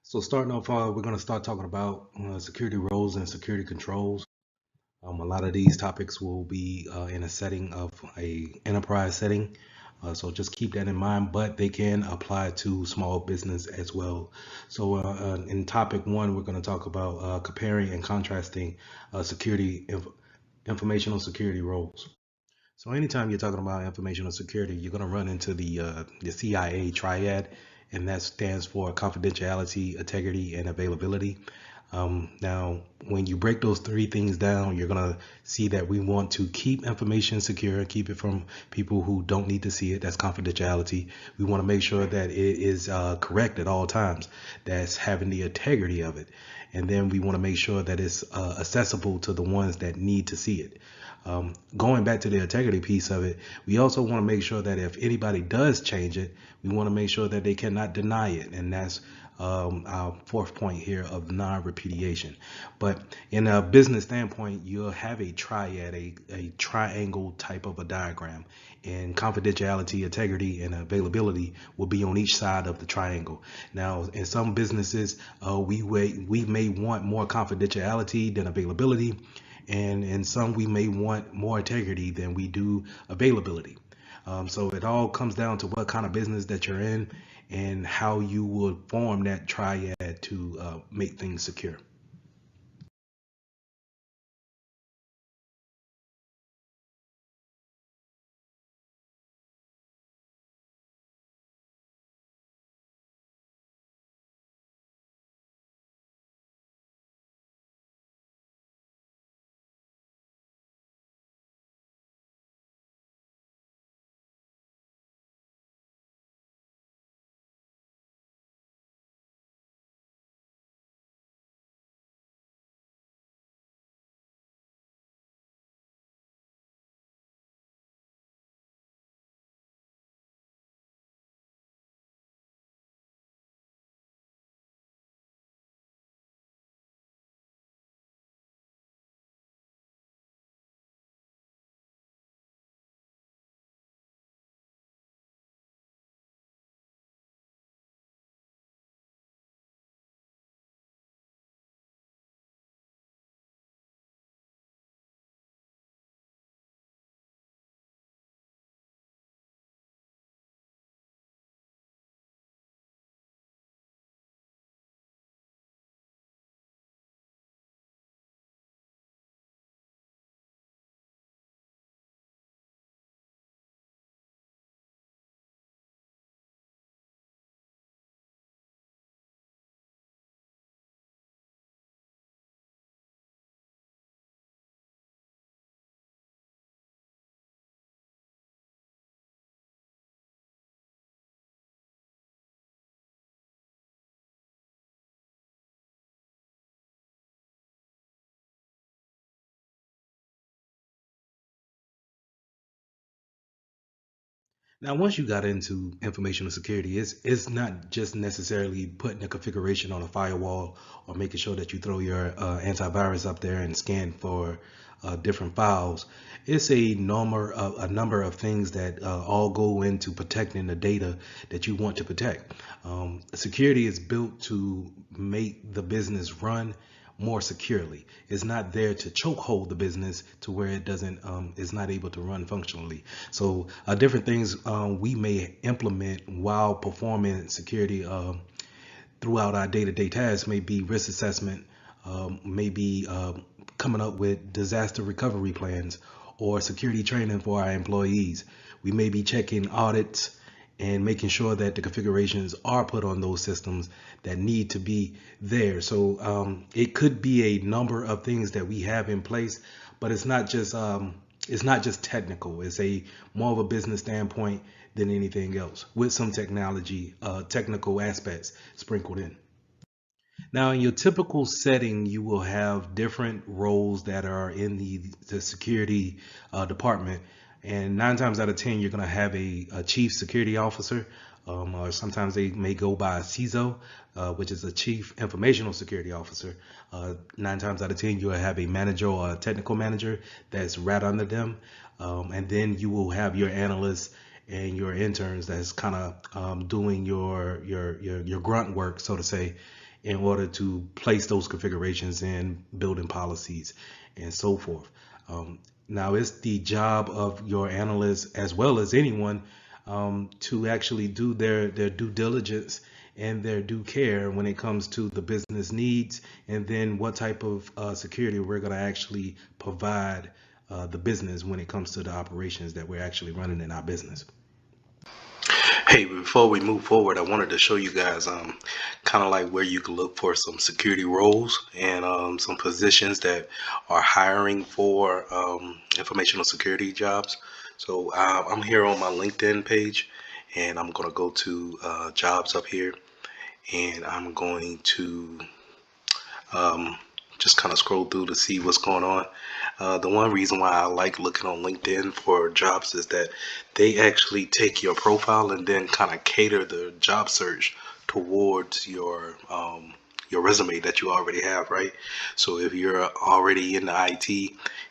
So starting off, we're going to start talking about security roles and security controls. A lot of these topics will be in a setting of a enterprise setting. So just keep that in mind, but they can apply to small business as well. So in topic one, we're going to talk about comparing and contrasting informational security roles. So anytime you're talking about informational security, you're going to run into the CIA triad, and that stands for confidentiality, integrity, and availability. Now, when you break those three things down, you're going to see that we want to keep information secure, keep it from people who don't need to see it. That's confidentiality. We want to make sure that it is correct at all times. That's having the integrity of it. And then we want to make sure that it's accessible to the ones that need to see it. Going back to the integrity piece of it, we also want to make sure that if anybody does change it, we want to make sure that they cannot deny it. And that's our fourth point here of non-repudiation. But in a business standpoint, you'll have a triad, a triangle type of a diagram. And confidentiality, integrity, and availability will be on each side of the triangle. Now, in some businesses, we may want more confidentiality than availability. And in some, we may want more integrity than we do availability. So it all comes down to what kind of business that you're in and how you would form that triad to make things secure. Now, once you got into informational security, it's not just necessarily putting a configuration on a firewall or making sure that you throw your antivirus up there and scan for different files. It's a number of things that all go into protecting the data that you want to protect. Security is built to make the business run more securely. It's not there to chokehold the business to where it doesn't is not able to run functionally. So different things we may implement while performing security throughout our day-to-day tasks may be risk assessment, maybe coming up with disaster recovery plans or security training for our employees. We may be checking audits and making sure that the configurations are put on those systems that need to be there. So it could be a number of things that we have in place, but it's not just technical. It's a more of a business standpoint than anything else, with some technical aspects sprinkled in. Now, in your typical setting, you will have different roles that are in the security department. And 9 times out of 10, you're going to have a chief security officer, or sometimes they may go by a CISO, which is a chief informational security officer. 9 times out of 10, you'll have a manager or a technical manager that's right under them. And then you will have your analysts and your interns that's kind of doing your grunt work, so to say, in order to place those configurations in building policies and so forth. Now it's the job of your analyst as well as anyone to actually do their due diligence and their due care when it comes to the business needs, and then what type of security we're going to actually provide the business when it comes to the operations that we're actually running in our business. Hey, before we move forward, I wanted to show you guys kind of like where you can look for some security roles and some positions that are hiring for informational security jobs. So I'm here on my LinkedIn page, and I'm going to go to jobs up here, and I'm going to just kind of scroll through to see what's going on. The one reason why I like looking on LinkedIn for jobs is that they actually take your profile and then kind of cater the job search towards your resume that you already have, right? So if you're already in the IT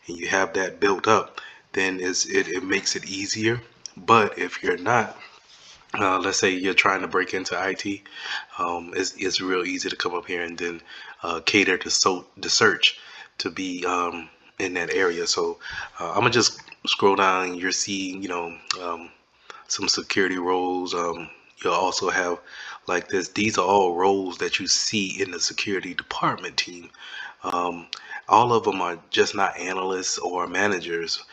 and you have that built up, then it makes it easier. But if you're not, let's say you're trying to break into IT, it's real easy to come up here and then cater to the search to be in that area. So I'm gonna just scroll down. You're seeing, some security roles. You'll also have like this. These are all roles that you see in the security department team. Um, all of them are just not analysts or managers.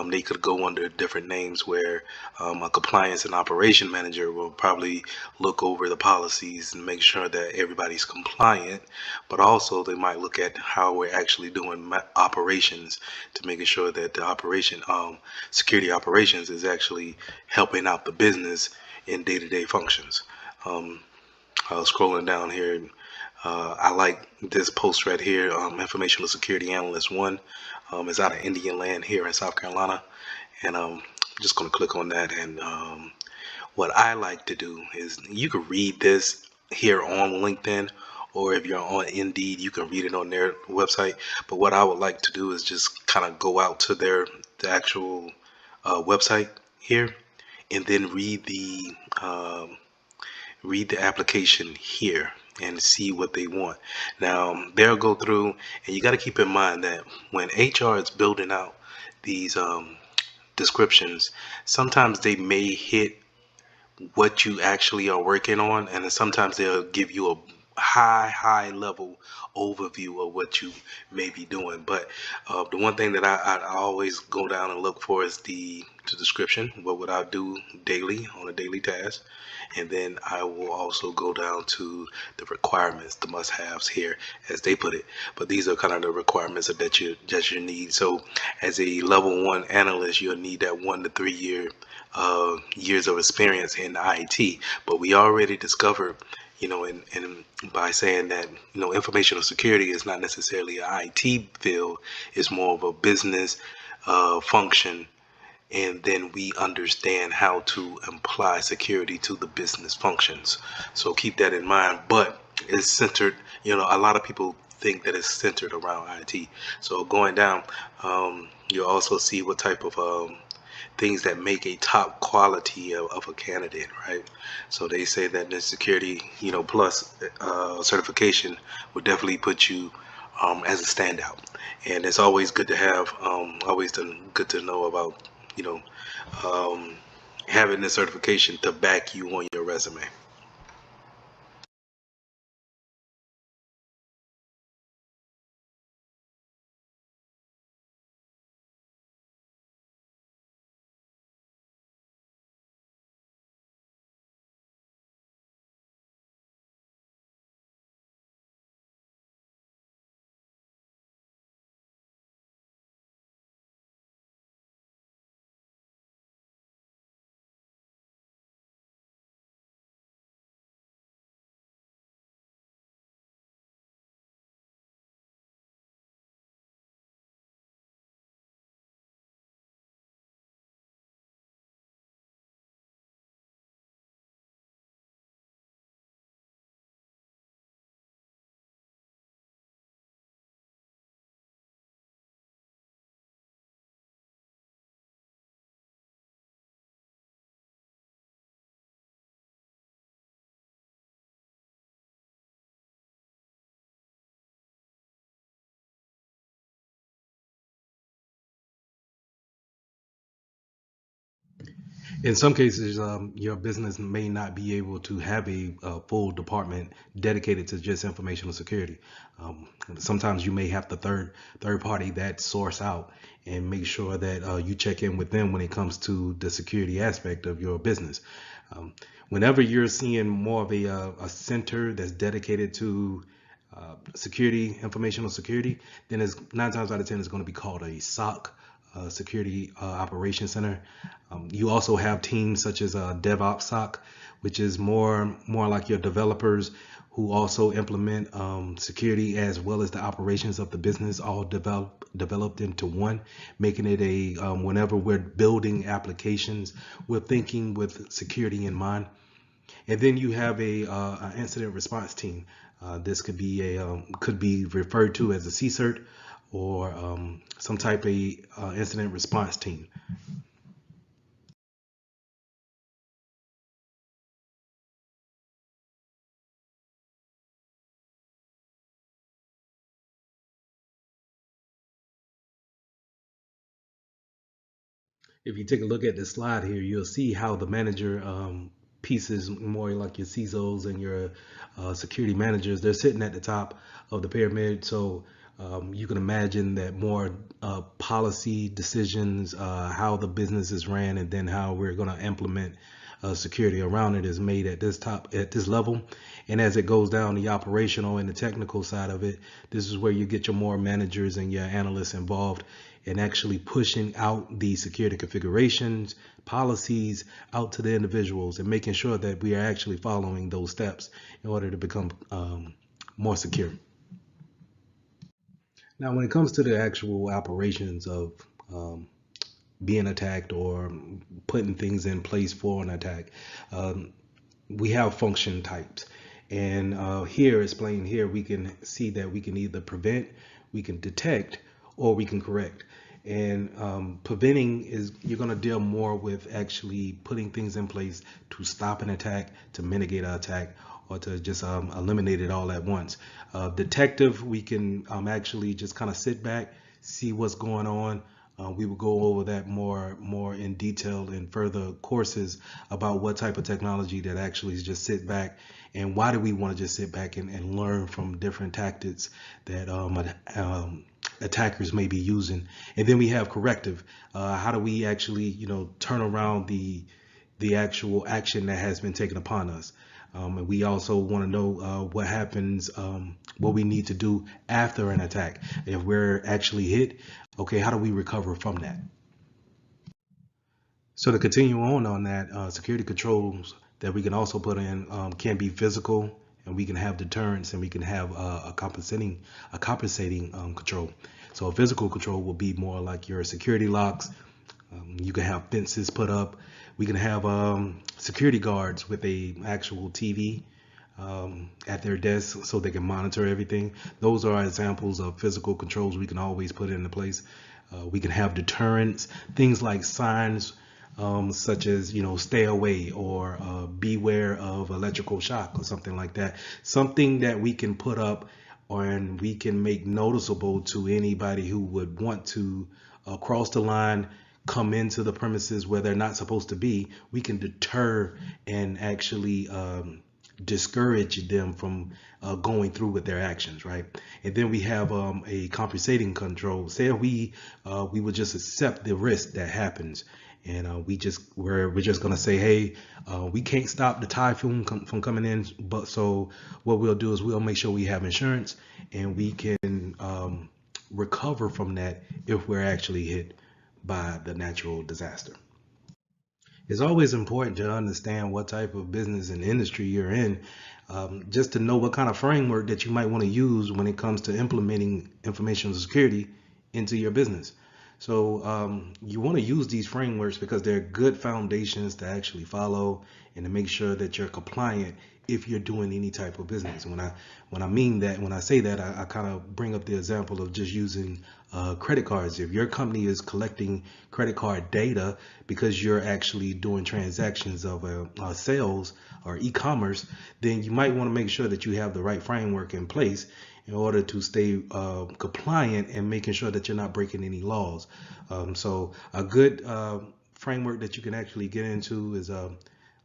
They could go under different names where a compliance and operation manager will probably look over the policies and make sure that everybody's compliant, but also they might look at how we're actually doing operations to making sure that the security operations is actually helping out the business in day-to-day functions. Um, Scrolling down here, I like this post right here. Informational Security Analyst 1 is out of Indian Land here in South Carolina. And I'm just going to click on that. And what I like to do is you can read this here on LinkedIn, or if you're on Indeed, you can read it on their website. But what I would like to do is just kind of go out to the actual website here and then read the application here and see what they want. Now they'll go through, and you got to keep in mind that when HR is building out these descriptions, sometimes they may hit what you actually are working on, and then sometimes they'll give you a high level overview of what you may be doing. But the one thing that I always go down and look for is the description. What would I do daily on a daily task? And then I will also go down to the requirements, the must-haves here, as they put it. But these are kind of the requirements that you need. So as a level 1 analyst, you'll need that 1 to 3 years of experience in IT. But we already discovered, and by saying that, informational security is not necessarily an IT field, it's more of a business function, and then we understand how to apply security to the business functions. So keep that in mind. But it's centered, a lot of people think that it's centered around IT. So going down, you'll also see what type of things that make a top quality of a candidate, right? So they say that the security, plus certification would definitely put you as a standout. And it's always good to have, good to know about, you know, um, having the certification to back you on your resume. In some cases, your business may not be able to have a full department dedicated to just informational security. Um, Sometimes you may have the third party that source out and make sure that you check in with them when it comes to the security aspect of your business. Um, Whenever you're seeing more of a center that's dedicated to security, informational security, then it's 9 times out of 10 it's going to be called a SOC, Security Operations Center. You also have teams such as DevOps SOC, which is more like your developers who also implement security as well as the operations of the business, all developed into one, making it a whenever we're building applications, we're thinking with security in mind. And then you have a incident response team. This could be referred to as a CSIRT or some type of incident response team. If you take a look at the slide here, you'll see how the manager pieces, more like your CISOs and your security managers, they're sitting at the top of the pyramid. So you can imagine that more policy decisions, how the business is ran, and then how we're going to implement security around it is made at this level. And as it goes down the operational and the technical side of it, this is where you get your more managers and your analysts involved in actually pushing out the security configurations, policies out to the individuals and making sure that we are actually following those steps in order to become more secure. Now, when it comes to the actual operations of being attacked or putting things in place for an attack, um, we have function types. And here, explained here, we can see that we can either prevent, we can detect, or we can correct. And preventing is you're going to deal more with actually putting things in place to stop an attack, to mitigate an attack, or to just eliminate it all at once. Detective, we can actually just kind of sit back, see what's going on. We will go over that more in detail in further courses about what type of technology that actually is just sit back and why do we want to just sit back and learn from different tactics that attackers may be using. And then we have corrective. How do we actually, turn around the actual action that has been taken upon us? And we also want to know what happens, what we need to do after an attack. If we're actually hit, okay, how do we recover from that? So to continue on that, security controls that we can also put in can be physical, and we can have deterrence, and we can have a compensating control. So a physical control will be more like your security locks. You can have fences put up. We can have security guards with a actual TV at their desk so they can monitor everything. Those are examples of physical controls we can always put into place. We can have deterrence, things like signs such as, stay away or beware of electrical shock or something like that. Something that we can put up and we can make noticeable to anybody who would want to cross the line, come into the premises where they're not supposed to be. We can deter and actually discourage them from going through with their actions, right? And then we have a compensating control. Say we would just accept the risk that happens, and we're just gonna say, hey, we can't stop the typhoon from coming in, but so what we'll do is we'll make sure we have insurance and we can recover from that if we're actually hit by the natural disaster. It's always important to understand what type of business and industry you're in, just to know what kind of framework that you might want to use when it comes to implementing information security into your business. So you want to use these frameworks because they're good foundations to actually follow and to make sure that you're compliant if you're doing any type of business. When I say that, I kind of bring up the example of just using credit cards. If your company is collecting credit card data because you're actually doing transactions of sales or e-commerce, then you might want to make sure that you have the right framework in place in order to stay compliant and making sure that you're not breaking any laws. So a good framework that you can actually get into is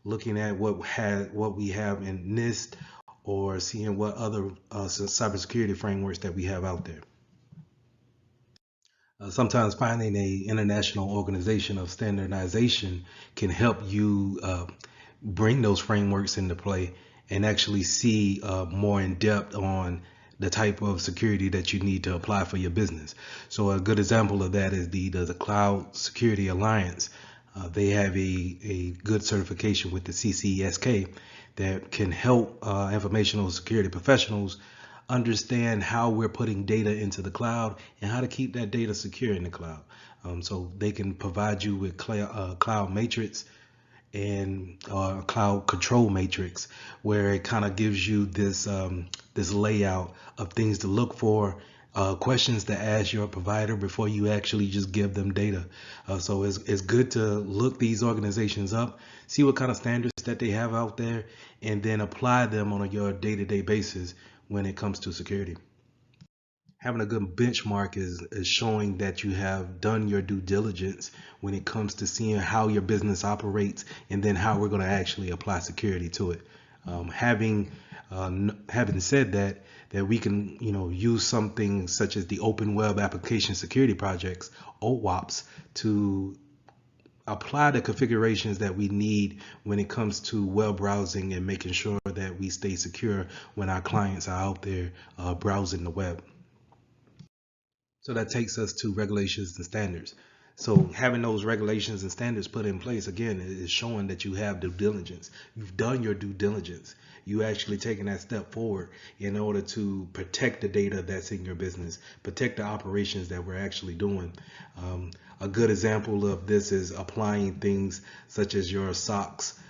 looking at what we have in NIST, or seeing what other cybersecurity frameworks that we have out there. Sometimes finding a international organization of standardization can help you bring those frameworks into play and actually see more in depth on the type of security that you need to apply for your business. So a good example of that is the Cloud Security Alliance. They have a good certification with the CCSK that can help informational security professionals understand how we're putting data into the cloud and how to keep that data secure in the cloud. So they can provide you with cloud matrix and cloud control matrix, where it kind of gives you this layout of things to look for, questions to ask your provider before you actually just give them data. So it's good to look these organizations up, see what kind of standards that they have out there, and then apply them on your day-to-day basis when it comes to security. Having a good benchmark is showing that you have done your due diligence when it comes to seeing how your business operates, and then how we're going to actually apply security to it. Having said that, we can use something such as the Open Web Application Security Projects, OWAPs, to apply the configurations that we need when it comes to web browsing and making sure that we stay secure when our clients are out there browsing the web. So that takes us to regulations and standards. So having those regulations and standards put in place, again, is showing that you have due diligence. You've done your due diligence. You actually taking that step forward in order to protect the data that's in your business, protect the operations that we're actually doing. A good example of this is applying things such as your SOX,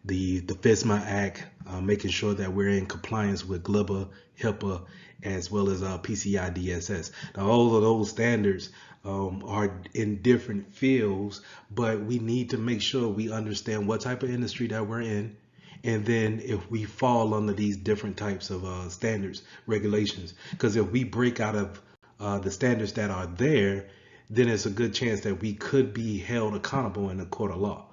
the FISMA Act, making sure that we're in compliance with GLBA, HIPAA, as well as PCI DSS. Now, all of those standards are in different fields, but we need to make sure we understand what type of industry that we're in, and then if we fall under these different types of standards, regulations. Because if we break out of the standards that are there, then it's a good chance that we could be held accountable in a court of law.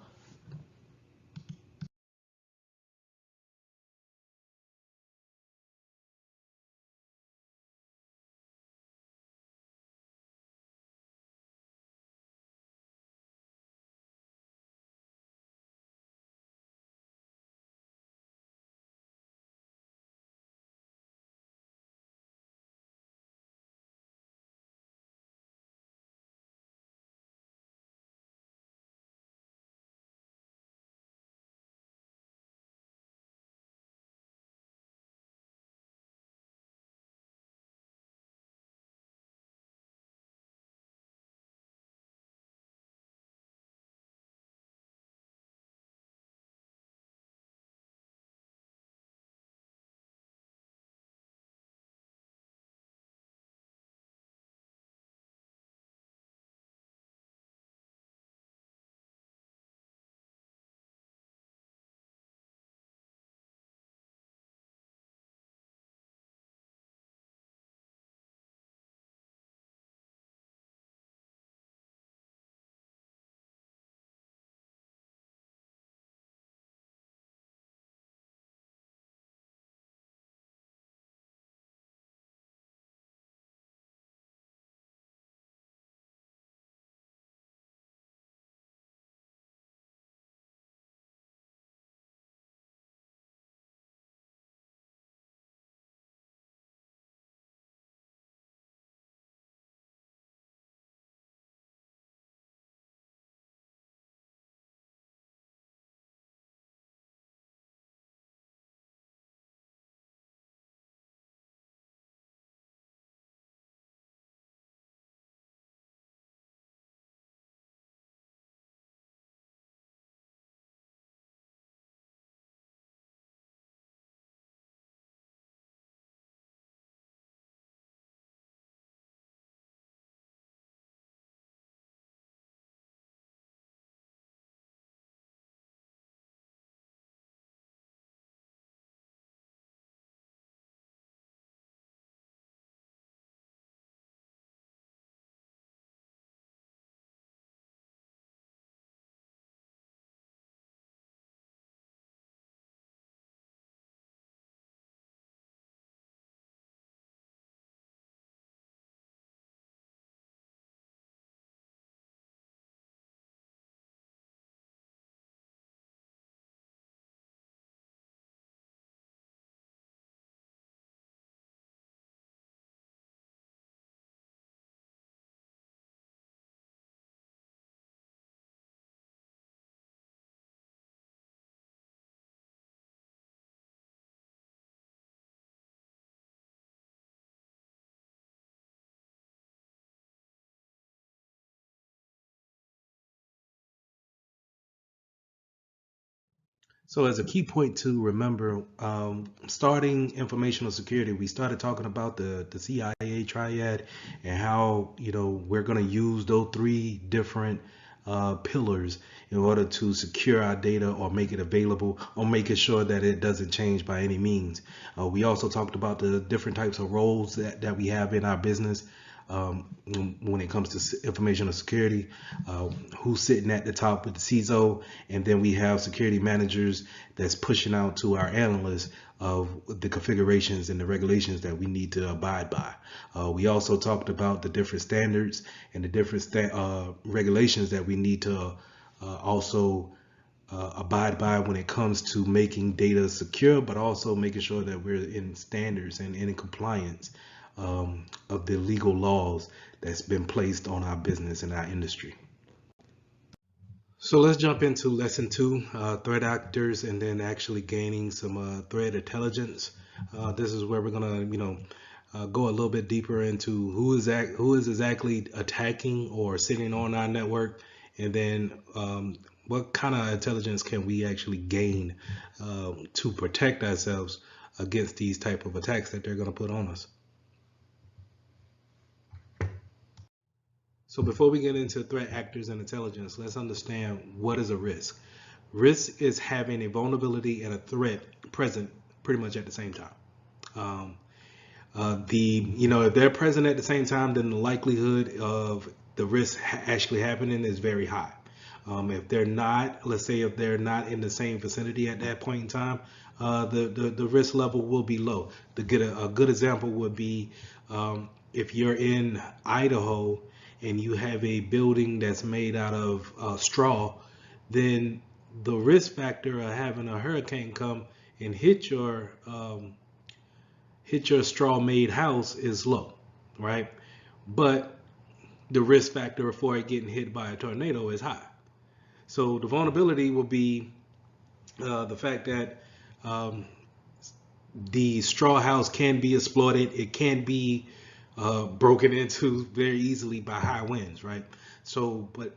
So as a key point to remember, starting informational security, we started talking about the CIA triad and how, we're going to use those three different pillars in order to secure our data or make it available or making sure that it doesn't change by any means. We also talked about the different types of roles that we have in our business when it comes to informational security, who's sitting at the top with the CISO, and then we have security managers that's pushing out to our analysts of the configurations and the regulations that we need to abide by. We also talked about the different standards and the different regulations that we need to also abide by when it comes to making data secure, but also making sure that we're in standards and in compliance of the legal laws that's been placed on our business and our industry. So let's jump into lesson 2, threat actors, and then actually gaining some threat intelligence. This is where we're gonna, go a little bit deeper into who is exactly attacking or sitting on our network, and then what kind of intelligence can we actually gain to protect ourselves against these type of attacks that they're gonna put on us. So before we get into threat actors and intelligence, let's understand what is a risk. Risk is having a vulnerability and a threat present pretty much at the same time. If they're present at the same time, then the likelihood of the risk actually happening is very high. If they're not, let's say if they're not in the same vicinity at that point in time, the risk level will be low. A good example would be if you're in Idaho and you have a building that's made out of straw, then the risk factor of having a hurricane come and hit your straw-made house is low, right? But the risk factor for it getting hit by a tornado is high. So the vulnerability will be the fact that the straw house can be exploited. It can be broken into very easily by high winds, right? So, but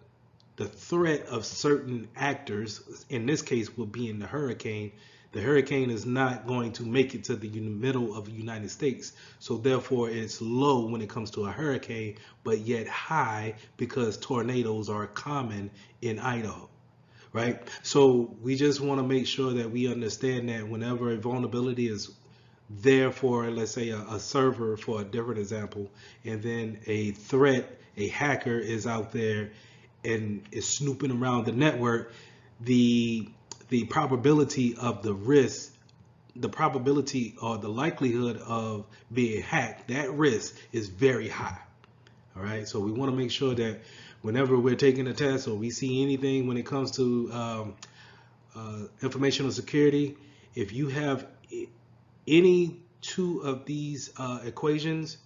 the threat of certain actors, in this case, will be in the hurricane. The hurricane is not going to make it to the middle of the United States. So therefore it's low when it comes to a hurricane, but yet high because tornadoes are common in Idaho, right? So we just want to make sure that we understand that whenever a vulnerability is there for, let's say, a server, for a different example, and then a threat, a hacker is out there and is snooping around the network, the probability of the risk, the probability or the likelihood of being hacked, that risk is very high. All right, so we want to make sure that whenever we're taking a test or we see anything when it comes to informational security, if you have any two of these equations,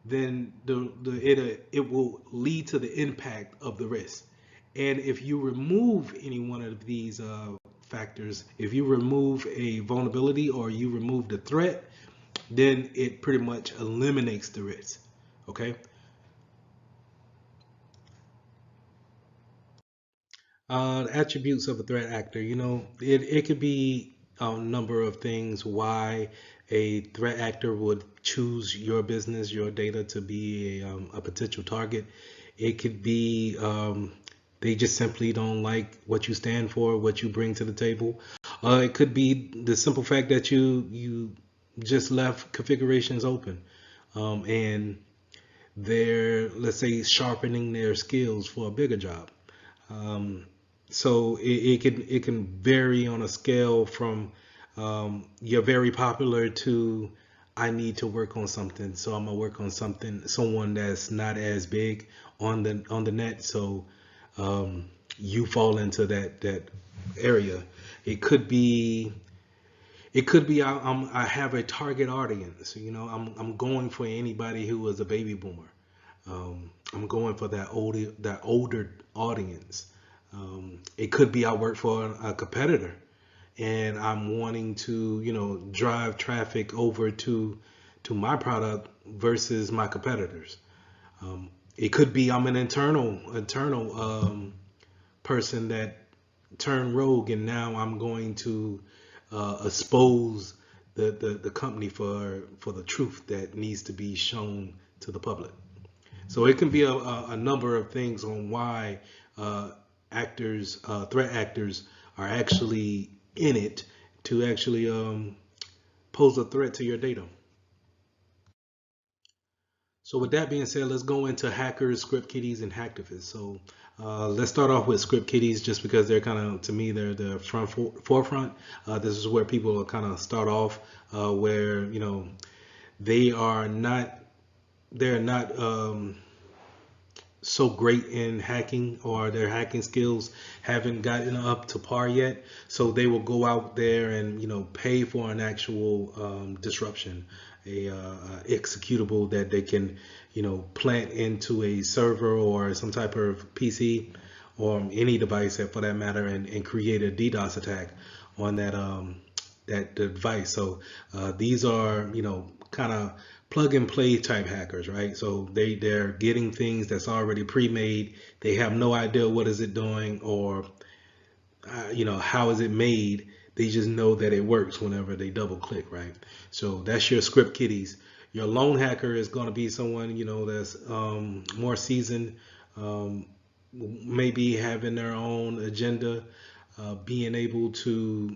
then it will lead to the impact of the risk. And if you remove any one of these factors, if you remove a vulnerability or you remove the threat, then it pretty much eliminates the risk. Okay. Attributes of a threat actor, it could be a number of things why a threat actor would choose your business, your data to be a potential target. It could be they just simply don't like what you stand for, what you bring to the table. It could be the simple fact that you just left configurations open, and they're, let's say, sharpening their skills for a bigger job. So it can vary on a scale from you're very popular to I need to work on something, so I'm gonna work on someone that's not as big on the net. So you fall into that area. It could be I have a target audience. I'm going for anybody who is a baby boomer. I'm going for that older audience. It could be I work for a competitor and I'm wanting to, drive traffic over to my product versus my competitors. It could be I'm an internal person that turn rogue, and now I'm going to expose the company for the truth that needs to be shown to the public. So it can be a number of things on why threat actors are actually in it to actually pose a threat to your data. So with that being said, let's go into hackers, script kiddies, and hacktivists. So let's start off with script kiddies, just because they're kind of, to me, they're the forefront. This is where people kind of start off, where they are not, they're not so great in hacking, or their hacking skills haven't gotten up to par yet. So they will go out there and pay for an actual disruption, a executable that they can plant into a server or some type of PC or any device for that matter, and create a DDoS attack on that device. So these are kind of plug and play type hackers, right? So they're getting things that's already pre-made. They have no idea what is it doing, or how is it made. They just know that it works whenever they double click, right? So that's your script kiddies. Your lone hacker is going to be someone that's more seasoned, maybe having their own agenda, being able to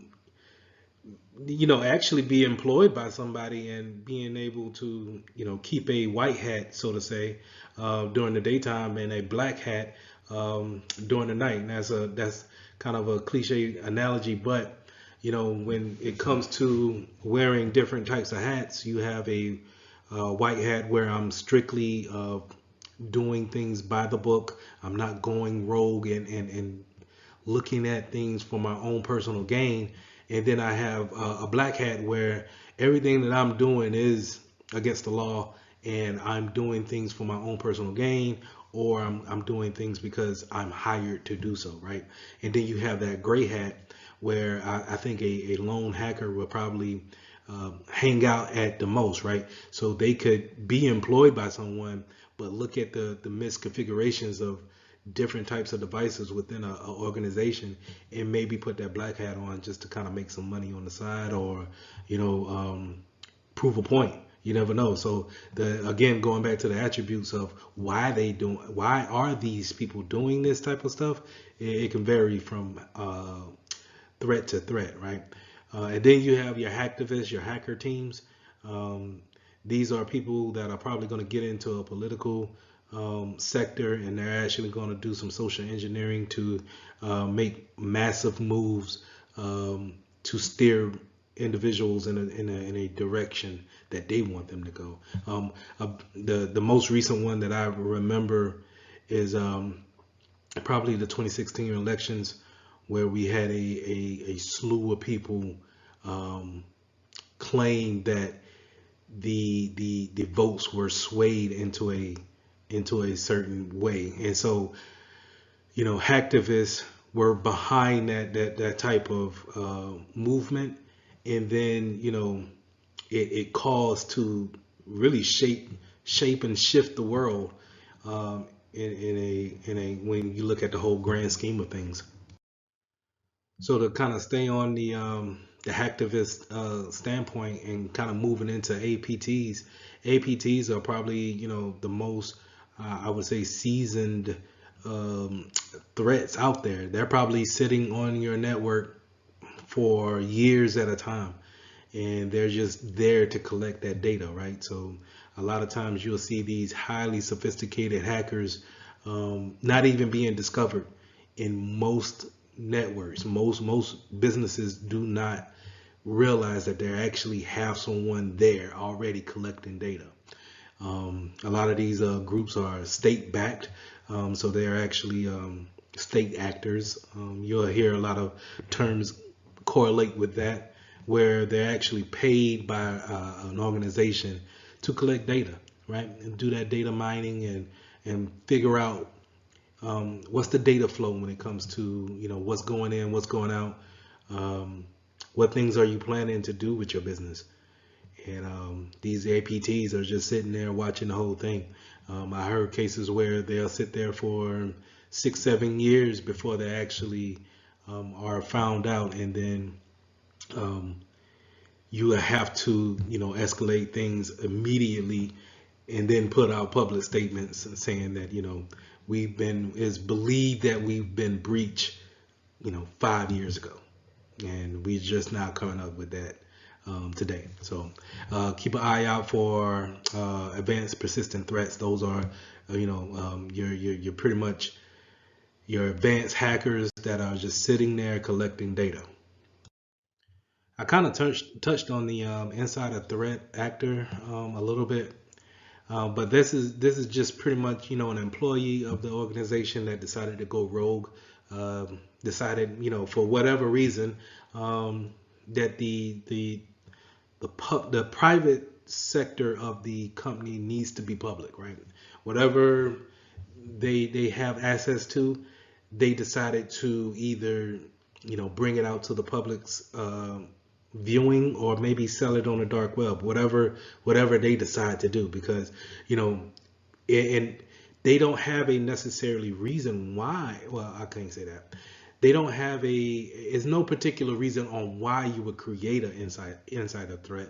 actually be employed by somebody, and being able to keep a white hat, so to say, during the daytime, and a black hat during the night. And that's kind of a cliche analogy, but when it comes to wearing different types of hats, you have a white hat where I'm strictly doing things by the book. I'm not going rogue and looking at things for my own personal gain. And then I have a black hat where everything that I'm doing is against the law, and I'm doing things for my own personal gain, or I'm doing things because I'm hired to do so, right? And then you have that gray hat where I think a lone hacker will probably hang out at the most, right? So they could be employed by someone, but look at the misconfigurations of different types of devices within an organization, and maybe put that black hat on just to kind of make some money on the side, or prove a point. You never know. So again, going back to the attributes of why are these people doing this type of stuff, it can vary from threat to threat, right? And then you have your hacktivists, your hacker teams. These are people that are probably going to get into a political sector, and they're actually going to do some social engineering to make massive moves to steer individuals in a direction that they want them to go. The most recent one that I remember is probably the 2016 elections, where we had a slew of people claim that the votes were swayed into a certain way. And so hacktivists were behind that type of movement, and then it caused to really shape and shift the world in a when you look at the whole grand scheme of things. So to kind of stay on the hacktivist standpoint, and kind of moving into APTs, APTs are probably the most I would say seasoned threats out there. They're probably sitting on your network for years at a time, and they're just there to collect that data, right? So a lot of times you'll see these highly sophisticated hackers not even being discovered in most networks. Most businesses do not realize that they actually have someone there already collecting data. A lot of these groups are state backed, so they're actually state actors. You'll hear a lot of terms correlate with that, where they're actually paid by an organization to collect data, right? And do that data mining, and figure out what's the data flow when it comes to what's going in, what's going out, what things are you planning to do with your business. And these APTs are just sitting there watching the whole thing. I heard cases where they'll sit there for 6-7 years before they actually are found out, and then um, you have to, escalate things immediately, and then put out public statements saying that, it's believed that we've been breached, 5 years ago, and we're just now coming up with that today. So keep an eye out for advanced persistent threats. Those are, you're pretty much your advanced hackers that are just sitting there collecting data. I kind of touched on the insider threat actor a little bit, but this is just pretty much, an employee of the organization that decided to go rogue, decided, for whatever reason, that the private sector of the company needs to be public, right? Whatever they have access to, they decided to either, bring it out to the public's viewing, or maybe sell it on the dark web, whatever they decide to do, because, and they don't have a necessarily reason why. Well, I can't say that. They don't have it's no particular reason on why you would create an insider threat,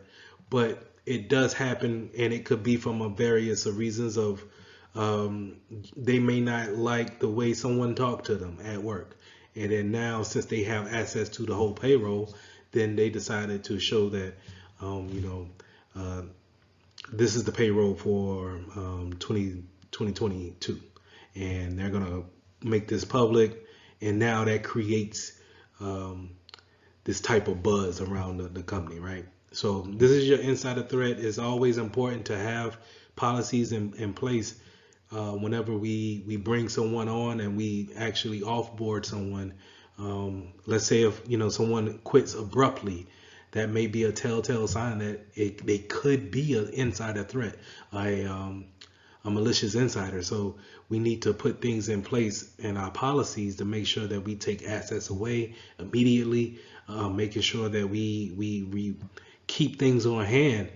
but it does happen, and it could be from a various reasons of, they may not like the way someone talked to them at work, and then now, since they have access to the whole payroll, then they decided to show that, uh, this is the payroll for 2022, and they're gonna make this public, and now that creates this type of buzz around the company, right? So this is your insider threat. It's always important to have policies in place whenever we bring someone on and we actually offboard someone. Let's say if someone quits abruptly, that may be a telltale sign that they could be an insider threat, a malicious insider. So we need to put things in place in our policies to make sure that we take assets away immediately, making sure that we keep things on hand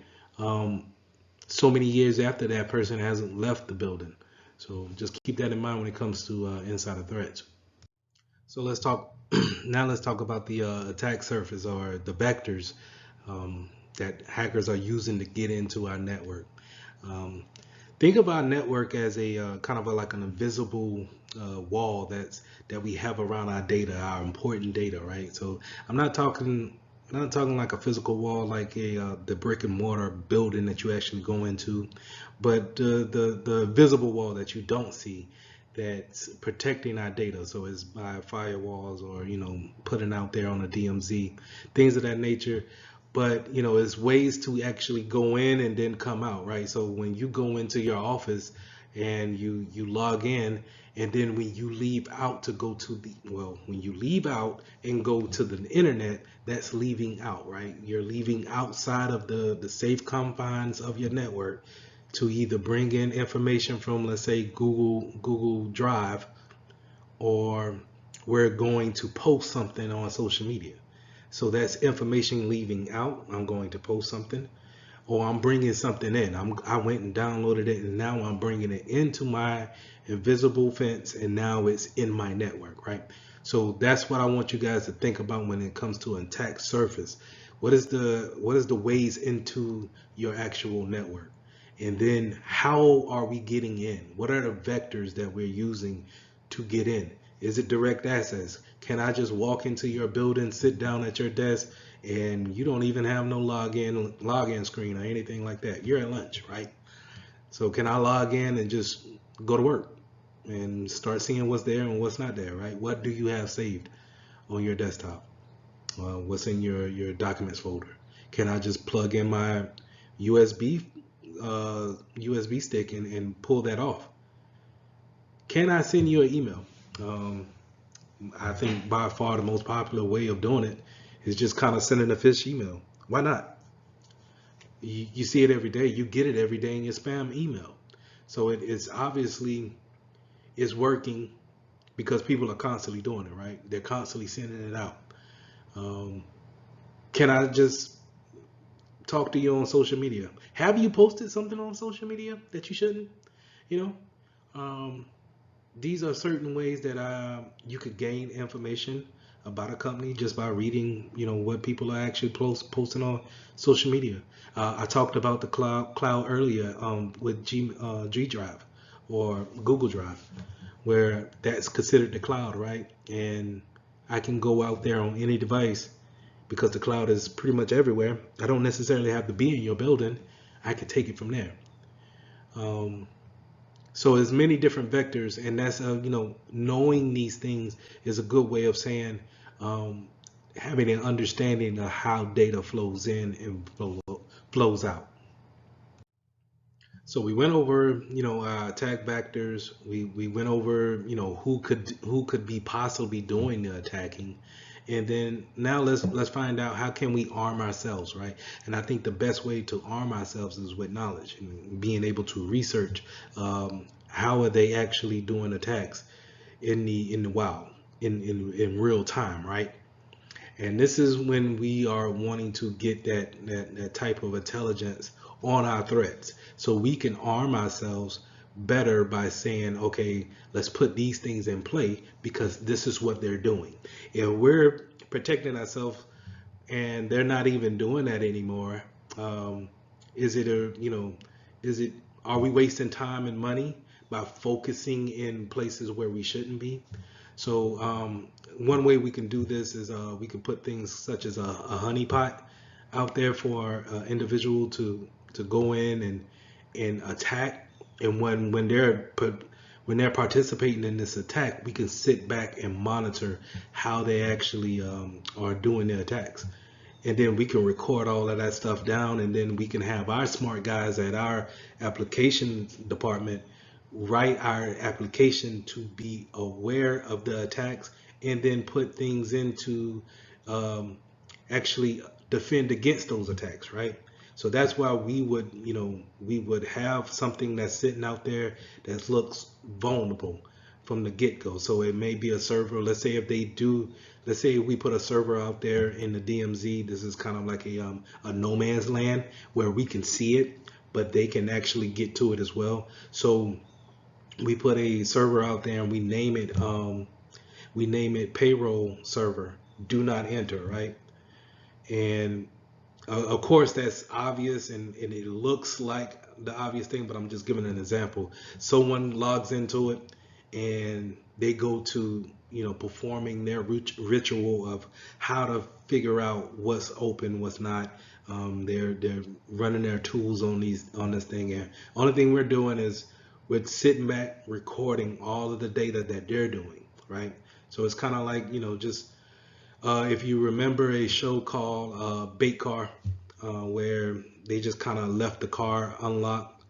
so many years after that person hasn't left the building. So just keep that in mind when it comes to insider threats. So let's talk now. Let's talk about the attack surface, or the vectors that hackers are using to get into our network. Um, think of our network as a kind of like an invisible wall that we have around our data, our important data, right? So I'm not talking like a physical wall, like the brick and mortar building that you actually go into, but the visible wall that you don't see, that's protecting our data. So it's by firewalls, or putting out there on a DMZ, things of that nature. But it's ways to actually go in and then come out, right? So when you go into your office and you log in, and then when you leave out to go to when you leave out and go to the internet, that's leaving out, right? You're leaving outside of the safe confines of your network to either bring in information from, let's say, Google Drive, or we're going to post something on social media. So that's information leaving out. I'm going to post something, or I'm bringing something in. I went and downloaded it, and now I'm bringing it into my invisible fence, and now it's in my network, right? So that's what I want you guys to think about when it comes to attack surface. What is the ways into your actual network? And then how are we getting in? What are the vectors that we're using to get in? Is it direct access? Can I just walk into your building, sit down at your desk, and you don't even have no login screen or anything like that? You're at lunch, right? So can I log in and just go to work and start seeing what's there and what's not there, right? What do you have saved on your desktop? What's in your documents folder? Can I just plug in my USB stick and pull that off? Can I send you an email? I think by far the most popular way of doing it is just kind of sending a fish email. Why not? You see it every day. You get it every day in your spam email. So it's obviously it's working, because people are constantly doing it, right? They're constantly sending it out. Can I just talk to you on social media? Have you posted something on social media that you shouldn't? You know, these are certain ways that you could gain information about a company just by reading, what people are actually posting on social media. I talked about the cloud earlier with G Drive or Google Drive, where that's considered the cloud, right? And I can go out there on any device because the cloud is pretty much everywhere. I don't necessarily have to be in your building. I can take it from there. Um, so there's many different vectors, and that's knowing these things is a good way of saying um, having an understanding of how data flows in and flows out. So we went over, attack vectors. We went over, who could be possibly doing the attacking, and then now let's find out how can we arm ourselves, right? And I think the best way to arm ourselves is with knowledge and being able to research how are they actually doing attacks in the wild in real time, right? And this is when we are wanting to get that type of intelligence on our threats. So we can arm ourselves better by saying, okay, let's put these things in play because this is what they're doing. If we're protecting ourselves and they're not even doing that anymore, um, is it is it, are we wasting time and money by focusing in places where we shouldn't be? So one way we can do this is we can put things such as a honeypot out there for individual to go in and attack. And when they're participating in this attack, we can sit back and monitor how they actually are doing their attacks. And then we can record all of that stuff down, and then we can have our smart guys at our application department write our application to be aware of the attacks and then put things into um, actually defend against those attacks, right? So that's why we would have something that's sitting out there that looks vulnerable from the get-go. So it may be a server. Let's say if we put a server out there in the DMZ. This is kind of like a no man's land where we can see it, but they can actually get to it as well. So we put a server out there and we name it payroll server, do not enter, right? And of course that's obvious, and it looks like the obvious thing, but I'm just giving an example. Someone logs into it and they go to performing their ritual of how to figure out what's open, what's not. They're running their tools on this thing, and only thing we're doing is we're sitting back recording all of the data that they're doing, right? So it's kind of like just if you remember a show called Bait Car, where they just kind of left the car unlocked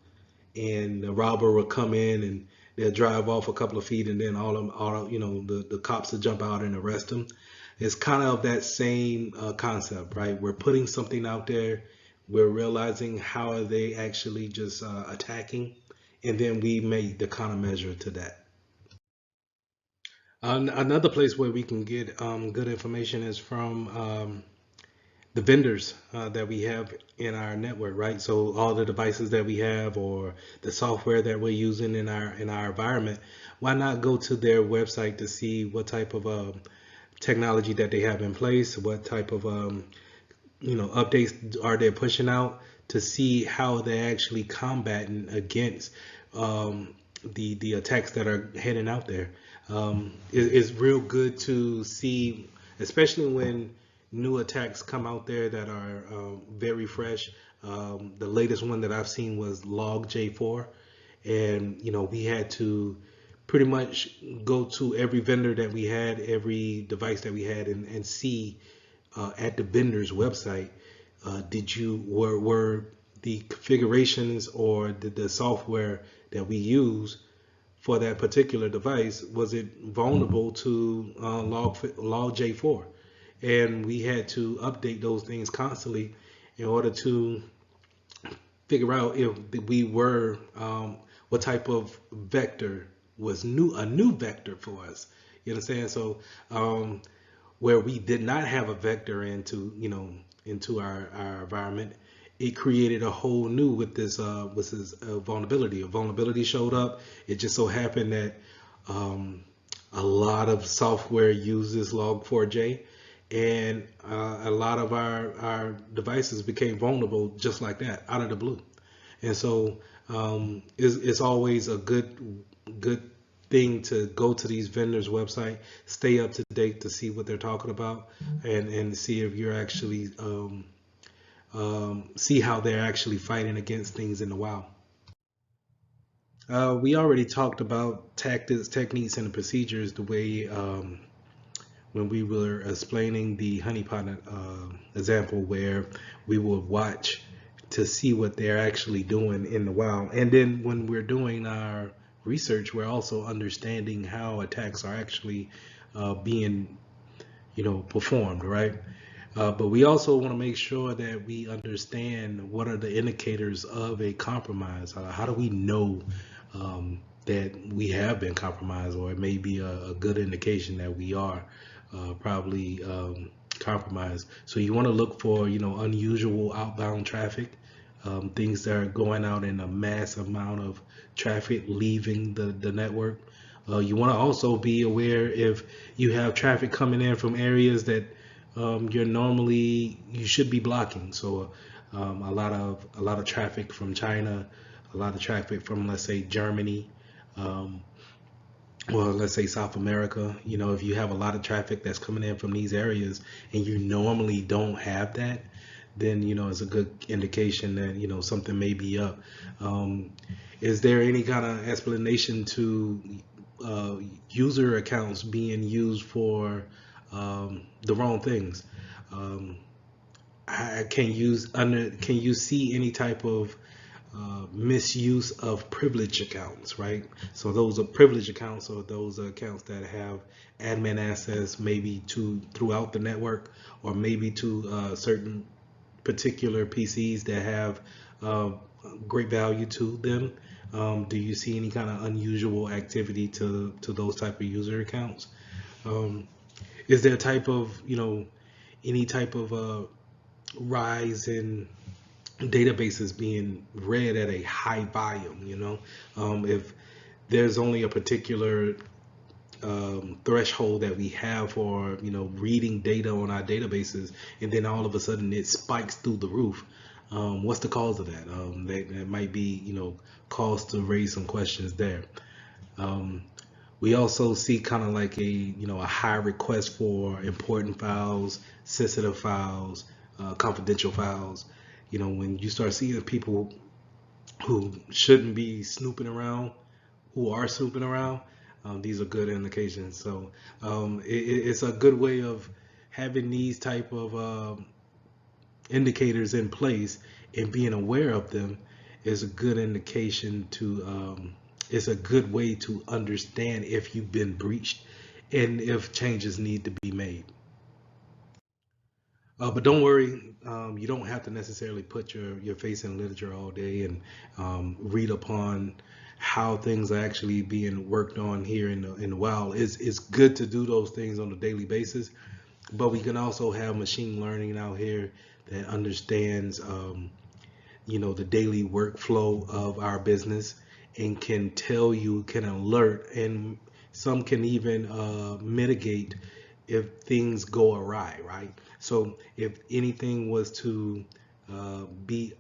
and the robber will come in and they'll drive off a couple of feet and then the cops will jump out and arrest them. It's kind of that same concept, right? We're putting something out there, we're realizing how are they actually just attacking, and then we make the countermeasure to that. Another place where we can get good information is from the vendors that we have in our network, right? So all the devices that we have or the software that we're using in our environment, why not go to their website to see what type of technology that they have in place, what type of updates are they pushing out to see how they're actually combating against the attacks that are heading out there. It's real good to see, especially when new attacks come out there that are very fresh. The latest one that I've seen was Log J4, and we had to pretty much go to every vendor that we had, every device that we had, and see at the vendor's website, were the configurations or the software that we use for that particular device, was it vulnerable to log J4? And we had to update those things constantly in order to figure out if we were what type of vector was a new vector for us. You understand? So where we did not have a vector into our environment, it created a whole new with this vulnerability. A vulnerability showed up. It just so happened that a lot of software uses Log4j, and a lot of our devices became vulnerable just like that, out of the blue. And so it's always a good thing to go to these vendors' website, stay up to date to see what they're talking about, and see if you're actually see how they're actually fighting against things in the wild. We already talked about tactics, techniques, and the procedures the way when we were explaining the honeypot example, where we would watch to see what they're actually doing in the wild. And then when we're doing our research, we're also understanding how attacks are actually being, performed, right? But we also want to make sure that we understand what are the indicators of a compromise. How do we know that we have been compromised, or it may be a good indication that we are probably compromised. So you want to look for, unusual outbound traffic, things that are going out in a mass amount of traffic leaving the network. You want to also be aware if you have traffic coming in from areas that you should be blocking. So a lot of traffic from China, a lot of traffic from, let's say, Germany, or let's say South America. If you have a lot of traffic that's coming in from these areas and you normally don't have that, then it's a good indication that something may be up. Is there any kind of explanation to user accounts being used for the wrong things? Can you see any type of misuse of privilege accounts, right? So those are privilege accounts, or those are accounts that have admin access maybe throughout the network, or maybe to certain particular PCs that have great value to them. Do you see any kind of unusual activity to those type of user accounts? Is there a type of, any type of rise in databases being read at a high volume? If there's only a particular threshold that we have for reading data on our databases, and then all of a sudden it spikes through the roof, what's the cause of that? That might be cause to raise some questions there. We also see kind of like a high request for important files, sensitive files, confidential files. When you start seeing people who shouldn't be snooping around, who are snooping around, these are good indications. So it's a good way of having these type of indicators in place, and being aware of them is a good indication to it's a good way to understand if you've been breached and if changes need to be made. But don't worry, you don't have to necessarily put your face in literature all day and read upon how things are actually being worked on here in the wild. It's good to do those things on a daily basis, but we can also have machine learning out here that understands the daily workflow of our business, and can tell you, can alert, and some can even mitigate if things go awry, right? So if anything was to be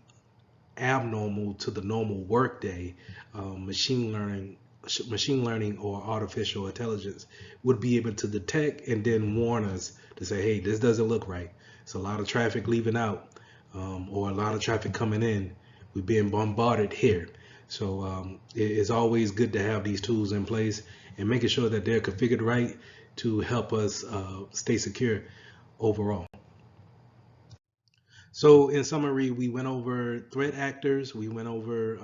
abnormal to the normal workday, machine learning or artificial intelligence would be able to detect and then warn us to say, hey, this doesn't look right. It's a lot of traffic leaving out, or a lot of traffic coming in. We're being bombarded here. So it's always good to have these tools in place and making sure that they're configured right to help us stay secure overall. So in summary, we went over threat actors, we went over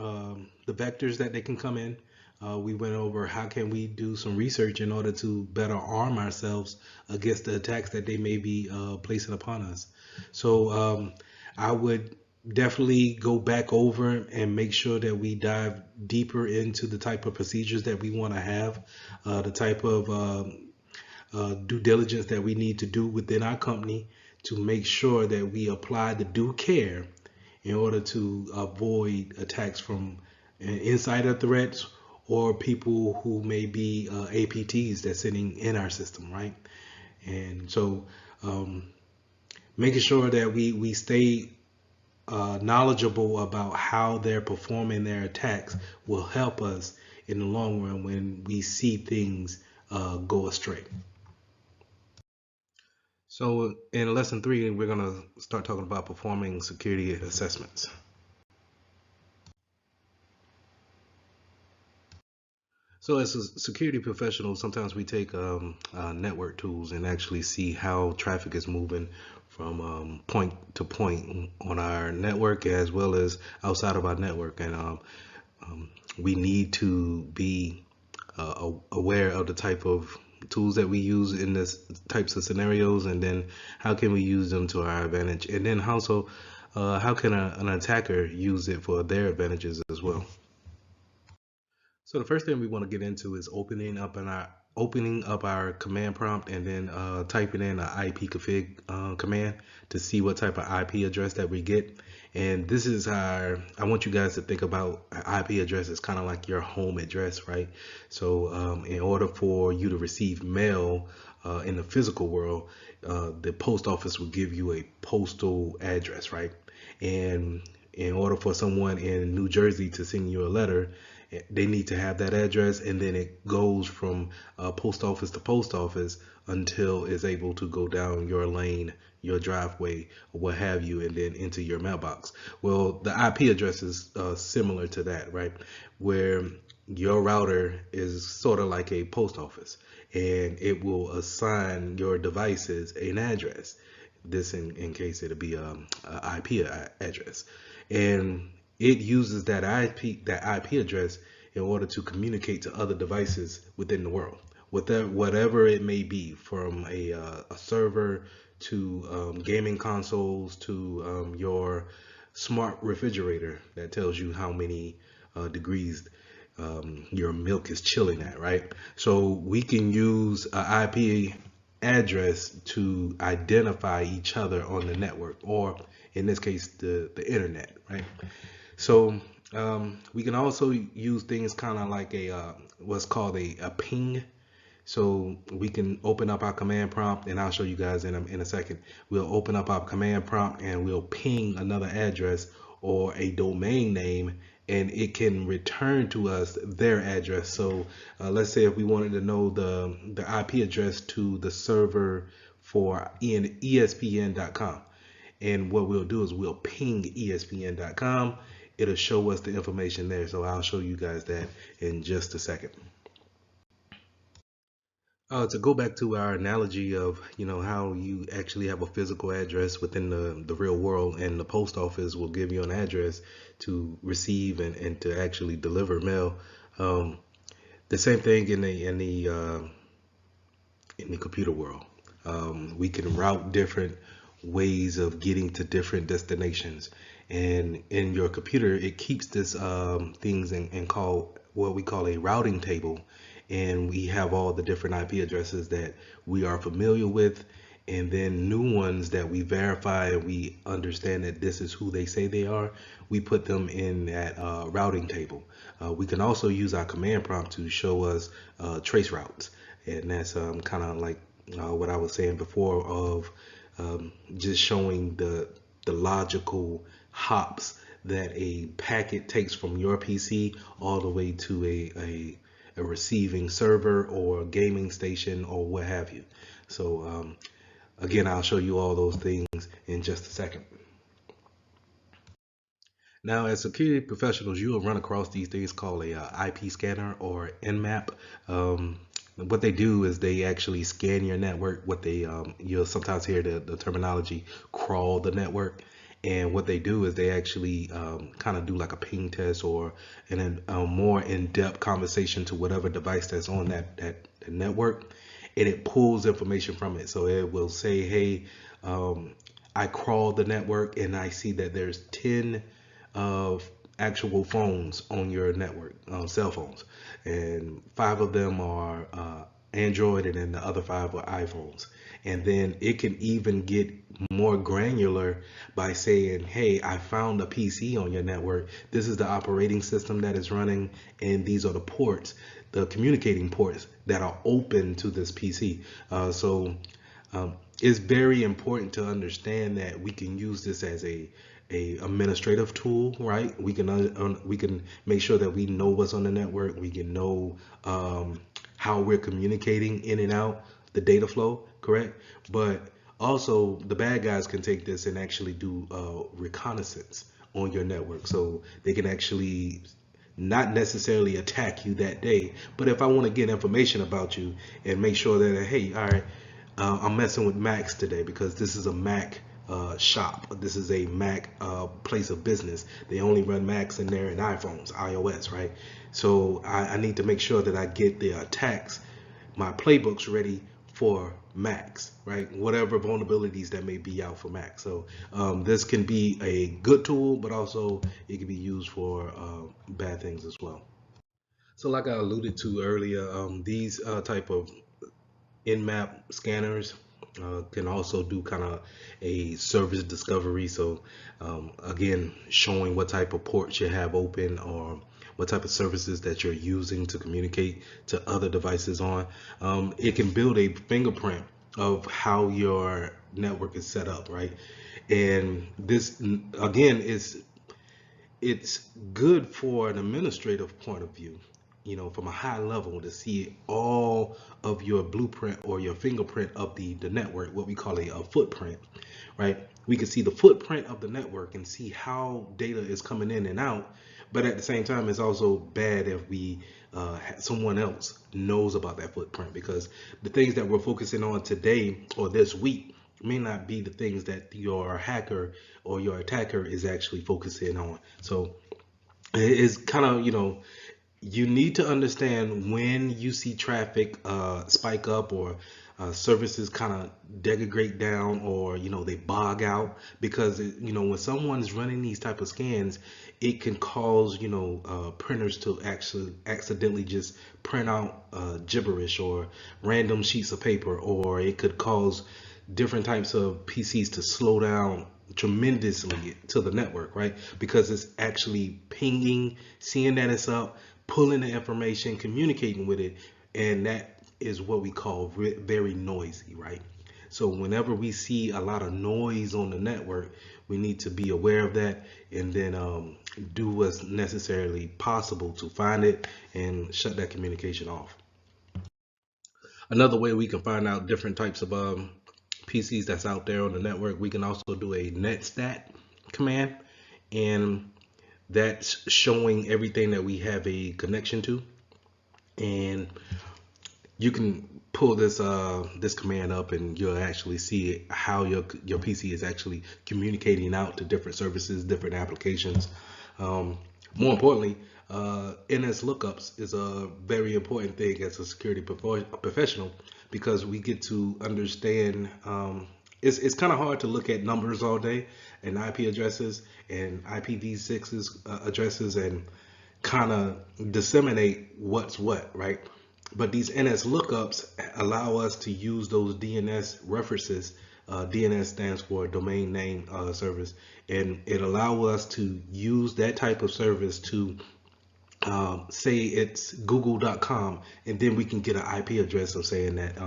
the vectors that they can come in, we went over how can we do some research in order to better arm ourselves against the attacks that they may be placing upon us. So I would definitely go back over and make sure that we dive deeper into the type of procedures that we want to have, the type of due diligence that we need to do within our company to make sure that we apply the due care in order to avoid attacks from insider threats or people who may be APTs that's sitting in our system, right? And so making sure that we stay knowledgeable about how they're performing their attacks will help us in the long run when we see things go astray. So in lesson 3, we're going to start talking about performing security assessments. So as a security professional, sometimes we take network tools and actually see how traffic is moving from point to point on our network as well as outside of our network. And we need to be aware of the type of tools that we use in this types of scenarios, and then how can we use them to our advantage, and then also how can an attacker use it for their advantages as well. So the first thing we want to get into is opening up our command prompt and then typing in an ipconfig command to see what type of IP address that we get. And this is I want you guys to think about an IP address as kind of like your home address, right? So in order for you to receive mail in the physical world, the post office will give you a postal address, right? And in order for someone in New Jersey to send you a letter, they need to have that address, and then it goes from post office to post office until it's able to go down your lane, your driveway, or what have you, and then into your mailbox. Well, the IP address is similar to that, right? Where your router is sort of like a post office, and it will assign your devices an address. This in case it'll be a IP address, and it uses that IP address in order to communicate to other devices within the world, whatever it may be, from a server to gaming consoles to your smart refrigerator that tells you how many degrees your milk is chilling at, right? So we can use an IP address to identify each other on the network, or in this case, the internet, right? So we can also use things kind of like a what's called a ping. So we can open up our command prompt, and I'll show you guys in a second. We'll open up our command prompt and we'll ping another address or a domain name, and it can return to us their address. So let's say if we wanted to know the IP address to the server for ESPN.com. And what we'll do is we'll ping ESPN.com. It'll show us the information there. So I'll show you guys that in just a second. To go back to our analogy of, how you actually have a physical address within the real world, and the post office will give you an address to receive and to actually deliver mail. The same thing in the computer world. We can route different ways of getting to different destinations, and in your computer it keeps this things and call what we call a routing table, and we have all the different IP addresses that we are familiar with, and then new ones that we verify and we understand that this is who they say they are. We put them in that routing table. We can also use our command prompt to show us trace routes, and that's kind of like what I was saying before of just showing the logical hops that a packet takes from your PC all the way to a receiving server or a gaming station or what have you. So again, I'll show you all those things in just a second. Now, as security professionals, you will run across these things called a IP scanner or Nmap. What they do is they actually scan your network. You'll sometimes hear the terminology crawl the network. And what they do is they actually kind of do like a ping test or a more in-depth conversation to whatever device that's on that network, and it pulls information from it. So it will say, hey, I crawled the network and I see that there's 10 actual phones on your network, cell phones, and 5 of them are Android, and then the other 5 were iPhones. And then it can even get more granular by saying, hey, I found a PC on your network. This is the operating system that is running, and these are the ports, the communicating ports that are open to this PC. So it's very important to understand that we can use this as a administrative tool, right? We can make sure that we know what's on the network. We can know how we're communicating in and out, the data flow, correct? But also, the bad guys can take this and actually do reconnaissance on your network, so they can actually not necessarily attack you that day. But if I want to get information about you and make sure that, hey, all right, I'm messing with Macs today because this is a Mac shop. This is a Mac place of business. They only run Macs in there and iPhones, iOS, right? So I need to make sure that I get the attacks, my playbooks ready for Macs, right? Whatever vulnerabilities that may be out for Mac. So this can be a good tool, but also it can be used for bad things as well. So like I alluded to earlier, these type of in-map scanners can also do kind of a service discovery. So again, showing what type of ports you have open or what type of services that you're using to communicate to other devices on. It can build a fingerprint of how your network is set up, right? And this again is it's good for an administrative point of view, from a high level to see all of your blueprint or your fingerprint of the network, what we call a footprint, right? We can see the footprint of the network and see how data is coming in and out. But at the same time, it's also bad if we someone else knows about that footprint, because the things that we're focusing on today or this week may not be the things that your hacker or your attacker is actually focusing on. So it's kind of, you need to understand when you see traffic spike up, or services kind of degrade down, or they bog out, because when someone's running these type of scans, it can cause printers to actually accidentally just print out gibberish or random sheets of paper, or it could cause different types of PCs to slow down tremendously to the network, right? Because it's actually pinging, seeing that it's up, pulling the information, communicating with it, and that is what we call very noisy, right? So whenever we see a lot of noise on the network, we need to be aware of that, and then do what's necessarily possible to find it and shut that communication off. Another way we can find out different types of PCs that's out there on the network, we can also do a netstat command, and that's showing everything that we have a connection to. And you can pull this command up, and you'll actually see how your PC is actually communicating out to different services, different applications. More importantly, NS lookups is a very important thing as a security professional, because we get to understand. It's kind of hard to look at numbers all day and IP addresses and IPv6's addresses and kind of disseminate what's what, right? But these NS lookups allow us to use those DNS references. DNS stands for domain name service, and it allows us to use that type of service to say it's google.com, and then we can get an IP address of saying that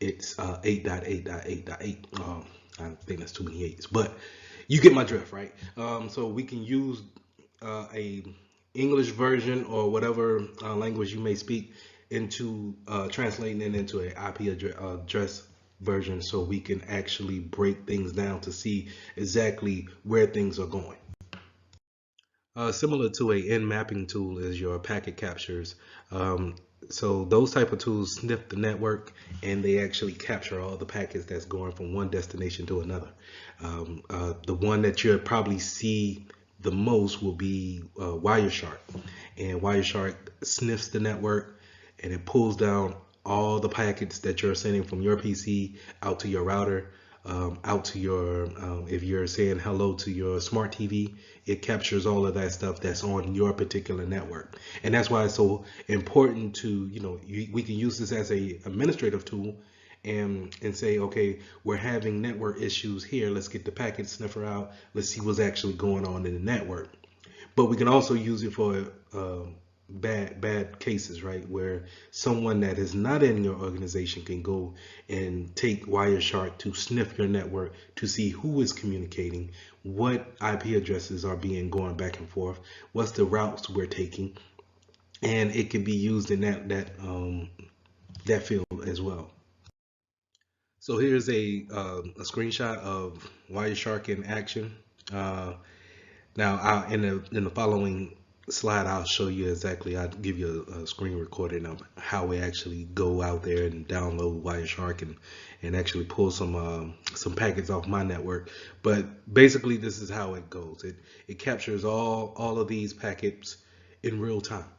it's 8.8.8.8. I think that's too many eights, but you get my drift, right? So we can use a English version or whatever language you may speak into translating it into an IP address version, so we can actually break things down to see exactly where things are going. Similar to a in-mapping tool is your packet captures. So those type of tools sniff the network, and they actually capture all the packets that's going from one destination to another. The one that you'll probably see the most will be Wireshark, and Wireshark sniffs the network, and it pulls down all the packets that you're sending from your PC out to your router. out to your, if you're saying hello to your smart TV, it captures all of that stuff that's on your particular network. And that's why it's so important to, we can use this as a administrative tool and say, okay, we're having network issues here. Let's get the packet sniffer out. Let's see what's actually going on in the network. But we can also use it for bad cases, right? Where someone that is not in your organization can go and take Wireshark to sniff your network to see who is communicating, what IP addresses are being going back and forth, what's the routes we're taking, and it can be used in that field as well. So here's a screenshot of Wireshark in action. Uh, Now, in the following slide, I'll show you exactly. I'll give you a screen recording of how we actually go out there and download Wireshark and actually pull some packets off my network. But basically, this is how it goes. It captures all of these packets in real time,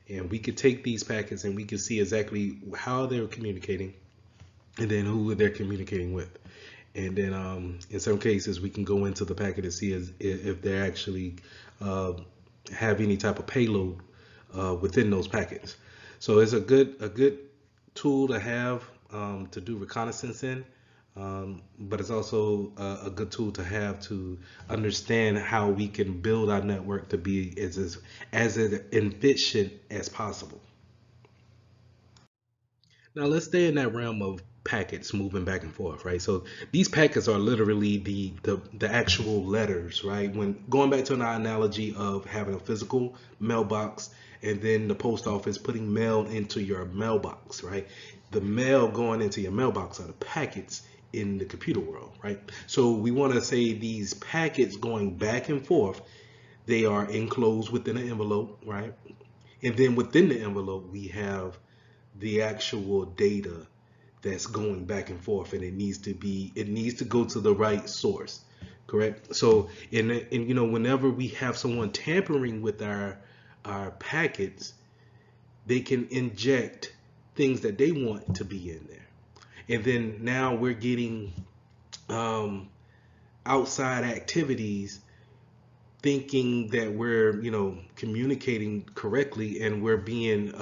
and we could take these packets and we can see exactly how they're communicating, and then who they're communicating with. And then in some cases, we can go into the packet and see if they actually uh, have any type of payload within those packets. So it's a good tool to have to do reconnaissance in, but it's also a good tool to have to understand how we can build our network to be as efficient as possible. Now let's stay in that realm of packets moving back and forth, right? So these packets are literally the actual letters, right? When going back to an analogy of having a physical mailbox and then the post office putting mail into your mailbox, right? The mail going into your mailbox are the packets in the computer world, right? So we want to say these packets going back and forth, they are enclosed within an envelope, right? And then within the envelope, we have the actual data that's going back and forth, and it needs to go to the right source, correct? So whenever we have someone tampering with our packets, they can inject things that they want to be in there, and then now we're getting outside activities thinking that we're communicating correctly, and we're being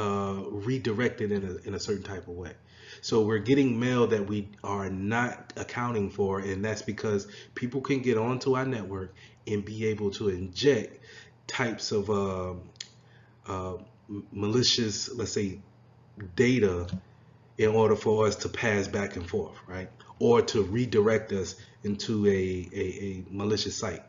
redirected in a certain type of way. So we're getting mail that we are not accounting for, and that's because people can get onto our network and be able to inject types of malicious, let's say, data in order for us to pass back and forth, right? Or to redirect us into a malicious site.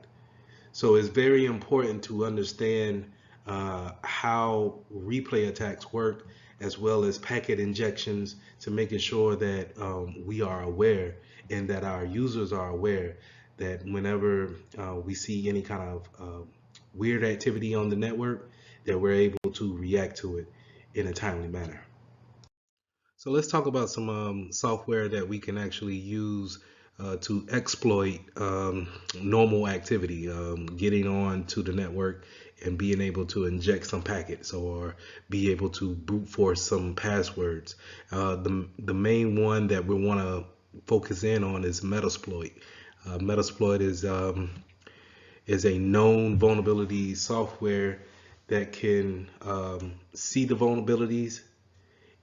So it's very important to understand how replay attacks work, as well as packet injections, to making sure that we are aware and that our users are aware that whenever we see any kind of weird activity on the network, that we're able to react to it in a timely manner. So let's talk about some software that we can actually use to exploit normal activity, getting on to the network and being able to inject some packets or be able to brute force some passwords. The main one that we want to focus in on is Metasploit. Metasploit is a known vulnerability software that can see the vulnerabilities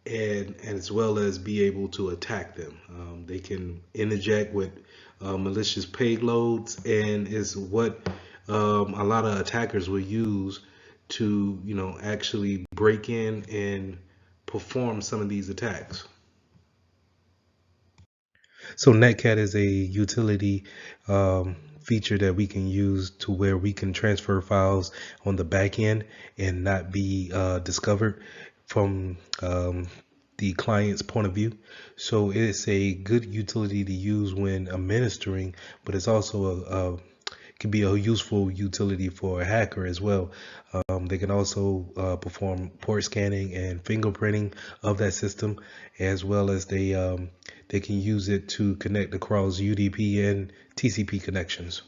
and as well as be able to attack them. They can interject with malicious payloads, and is what a lot of attackers will use to actually break in and perform some of these attacks. So Netcat is a utility feature that we can use to where we can transfer files on the back end and not be discovered from the client's point of view. So it's a good utility to use when administering, but it's also can be a useful utility for a hacker as well. They can also perform port scanning and fingerprinting of that system, as well as they can use it to connect across UDP and TCP connections.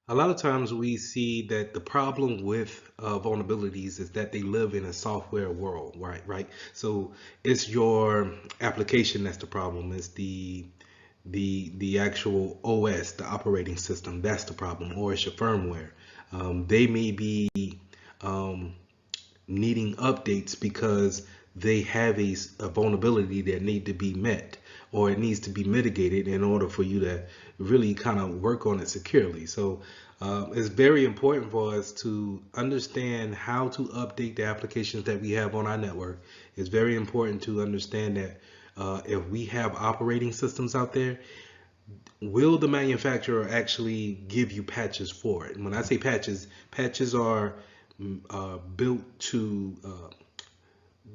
A lot of times we see that the problem with vulnerabilities is that they live in a software world, right? Right. So it's your application that's the problem. It's the actual OS, the operating system, that's the problem, or it's your firmware. They may be um, needing updates because they have a vulnerability that need to be met, or it needs to be mitigated in order for you to really kind of work on it securely. So it's very important for us to understand how to update the applications that we have on our network. It's very important to understand that if we have operating systems out there, will the manufacturer actually give you patches for it? And when I say patches, patches are built to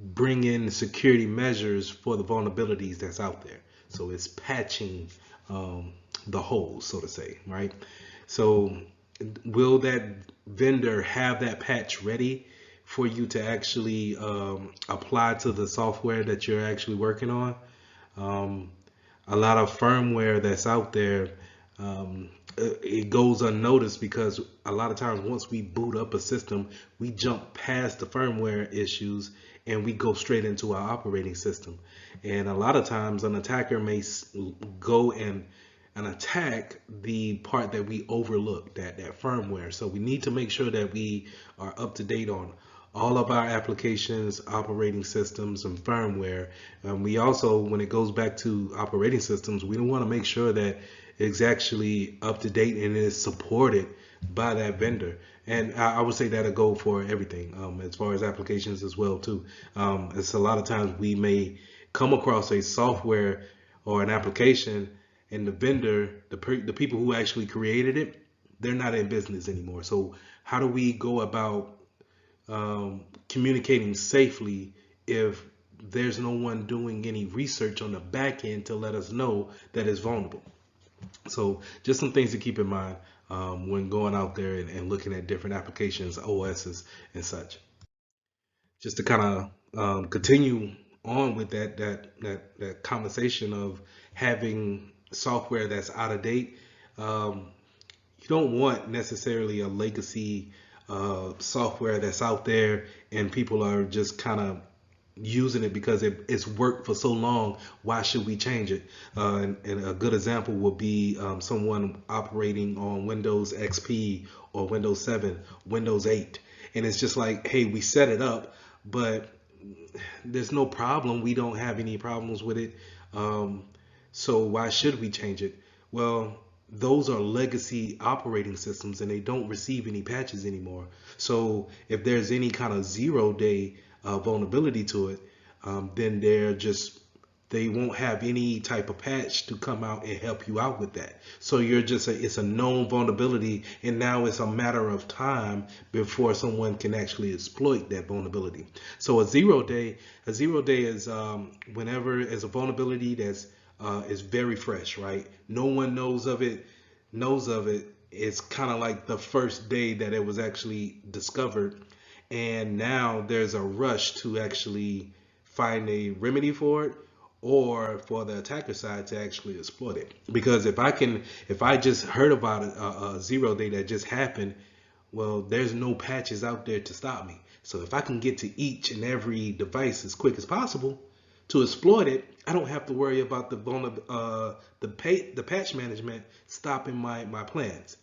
bring in security measures for the vulnerabilities that's out there. So it's patching the holes, so to say, right? So will that vendor have that patch ready for you to actually apply to the software that you're actually working on? Um, a lot of firmware that's out there, it goes unnoticed because a lot of times once we boot up a system, we jump past the firmware issues and we go straight into our operating system. And a lot of times an attacker may go and attack the part that we overlooked, that firmware. So we need to make sure that we are up to date on all of our applications, operating systems, and firmware. We also, when it goes back to operating systems, we want to make sure that it's actually up to date and is supported by that vendor. And I would say that'll go for everything, as far as applications as well too. It's a lot of times we may come across a software or an application, and the vendor, the people who actually created it, they're not in business anymore. So how do we go about communicating safely if there's no one doing any research on the back end to let us know that it's vulnerable? So just some things to keep in mind when going out there and looking at different applications, OSs, and such. Just to kind of continue on with that conversation of having software that's out of date. You don't want necessarily a legacy software that's out there and people are just kind of using it because it's worked for so long. Why should we change it? And a good example would be someone operating on Windows XP or Windows 7, Windows 8. And it's just like, hey, we set it up, but there's no problem. We don't have any problems with it. So why should we change it? Well, those are legacy operating systems and they don't receive any patches anymore. So if there's any kind of 0-day vulnerability to it, then they won't have any type of patch to come out and help you out with that. So it's a known vulnerability, and now it's a matter of time before someone can actually exploit that vulnerability. So a 0-day is whenever it's a vulnerability that's is very fresh, right? No one knows of it. It's kind of like the first day that it was actually discovered, and now there's a rush to actually find a remedy for it, or for the attacker side to actually exploit it. Because if I just heard about a 0-day that just happened, well, there's no patches out there to stop me. So if I can get to each and every device as quick as possible to exploit it, I don't have to worry about the patch management stopping my plans.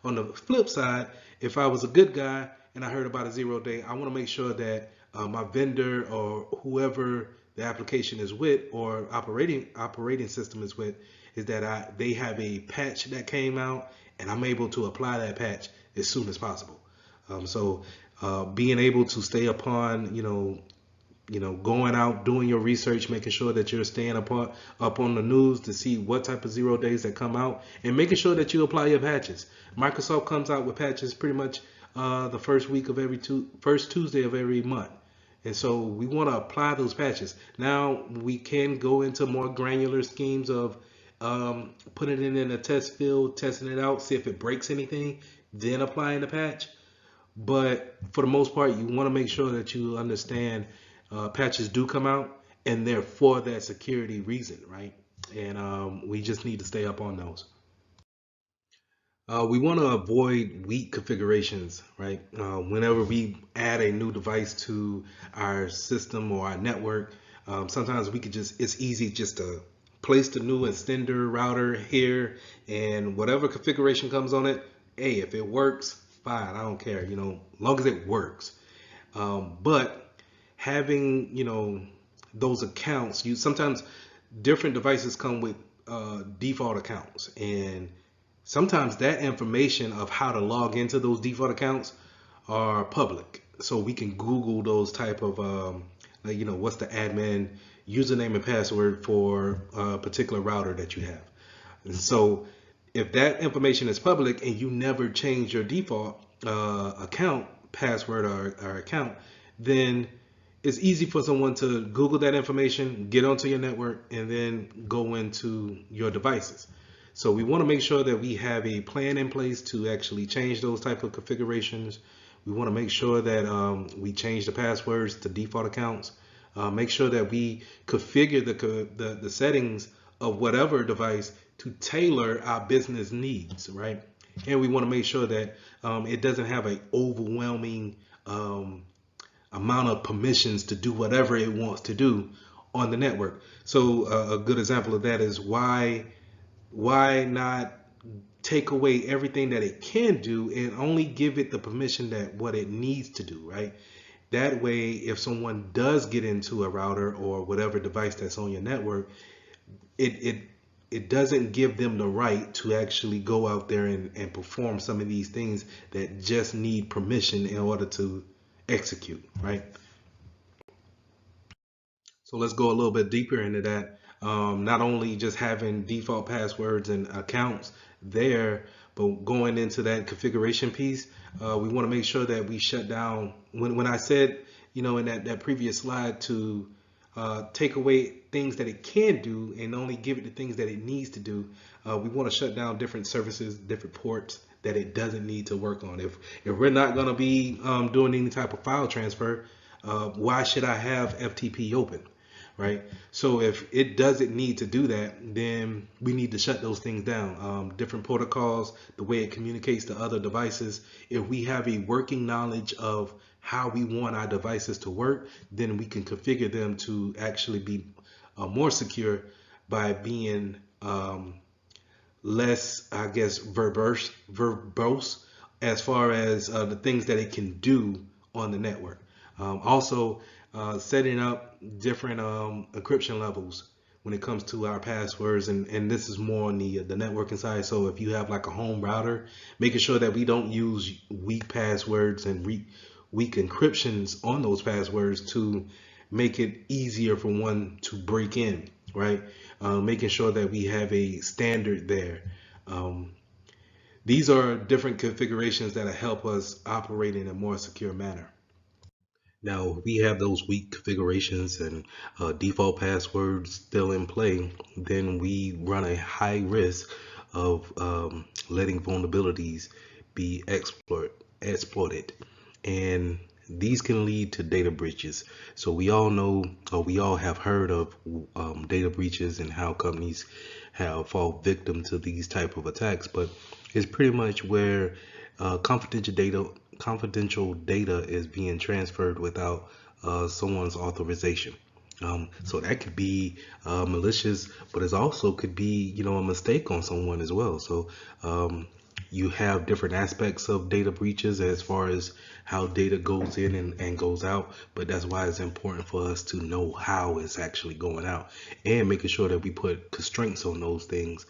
On the flip side, if I was a good guy and I heard about a 0-day, I want to make sure that my vendor or whoever the application is with or operating system is with, is that they have a patch that came out and I'm able to apply that patch as soon as possible. So being able to stay upon, going out, doing your research, making sure that you're staying up on the news to see what type of 0-days that come out, and making sure that you apply your patches. Microsoft comes out with patches pretty much the first Tuesday of every month. And so we want to apply those patches. Now we can go into more granular schemes of putting it in a test field, testing it out, see if it breaks anything, then applying the patch. But for the most part, you want to make sure that you understand patches do come out and they're for that security reason, right? And we just need to stay up on those. We want to avoid weak configurations, right? Whenever we add a new device to our system or our network, sometimes we could just, it's easy just to place the new extender router here, and whatever configuration comes on it, hey, if it works, fine, I don't care, long as it works. But having, those accounts, you sometimes different devices come with default accounts, and sometimes that information of how to log into those default accounts are public, so we can Google those type of like, what's the admin username and password for a particular router that you have. And so if that information is public and you never change your default account password or account, then it's easy for someone to Google that information, get onto your network, and then go into your devices. So we want to make sure that we have a plan in place to actually change those type of configurations. We want to make sure that we change the passwords to default accounts. Make sure that we configure the settings of whatever device to tailor our business needs, right? And we want to make sure that it doesn't have an overwhelming amount of permissions to do whatever it wants to do on the network. So a good example of that is why not take away everything that it can do and only give it the permission that what it needs to do, right? That way, if someone does get into a router or whatever device that's on your network, it doesn't give them the right to actually go out there and perform some of these things that just need permission in order to execute, right? So let's go a little bit deeper into that. Not only just having default passwords and accounts there, but going into that configuration piece, we want to make sure that we shut down. When I said, in that previous slide to take away things that it can do and only give it the things that it needs to do, we want to shut down different services, different ports that it doesn't need to work on. If we're not going to be doing any type of file transfer, why should I have FTP open? Right. So if it doesn't need to do that, then we need to shut those things down. Different protocols, the way it communicates to other devices. If we have a working knowledge of how we want our devices to work, then we can configure them to actually be more secure by being less, I guess, verbose as far as the things that it can do on the network. Also, setting up different encryption levels when it comes to our passwords, and this is more on the networking side. So if you have like a home router, making sure that we don't use weak passwords and weak encryptions on those passwords to make it easier for one to break in, right? Making sure that we have a standard there. These are different configurations that help us operate in a more secure manner. Now, if we have those weak configurations and default passwords still in play, then we run a high risk of letting vulnerabilities be exploited. And these can lead to data breaches. So we all know, or we all have heard of data breaches and how companies have fall victim to these type of attacks, but it's pretty much where confidential data is being transferred without someone's authorization. So that could be malicious, but it also could be, a mistake on someone as well. So you have different aspects of data breaches as far as how data goes in and goes out, but that's why it's important for us to know how it's actually going out and making sure that we put constraints on those things,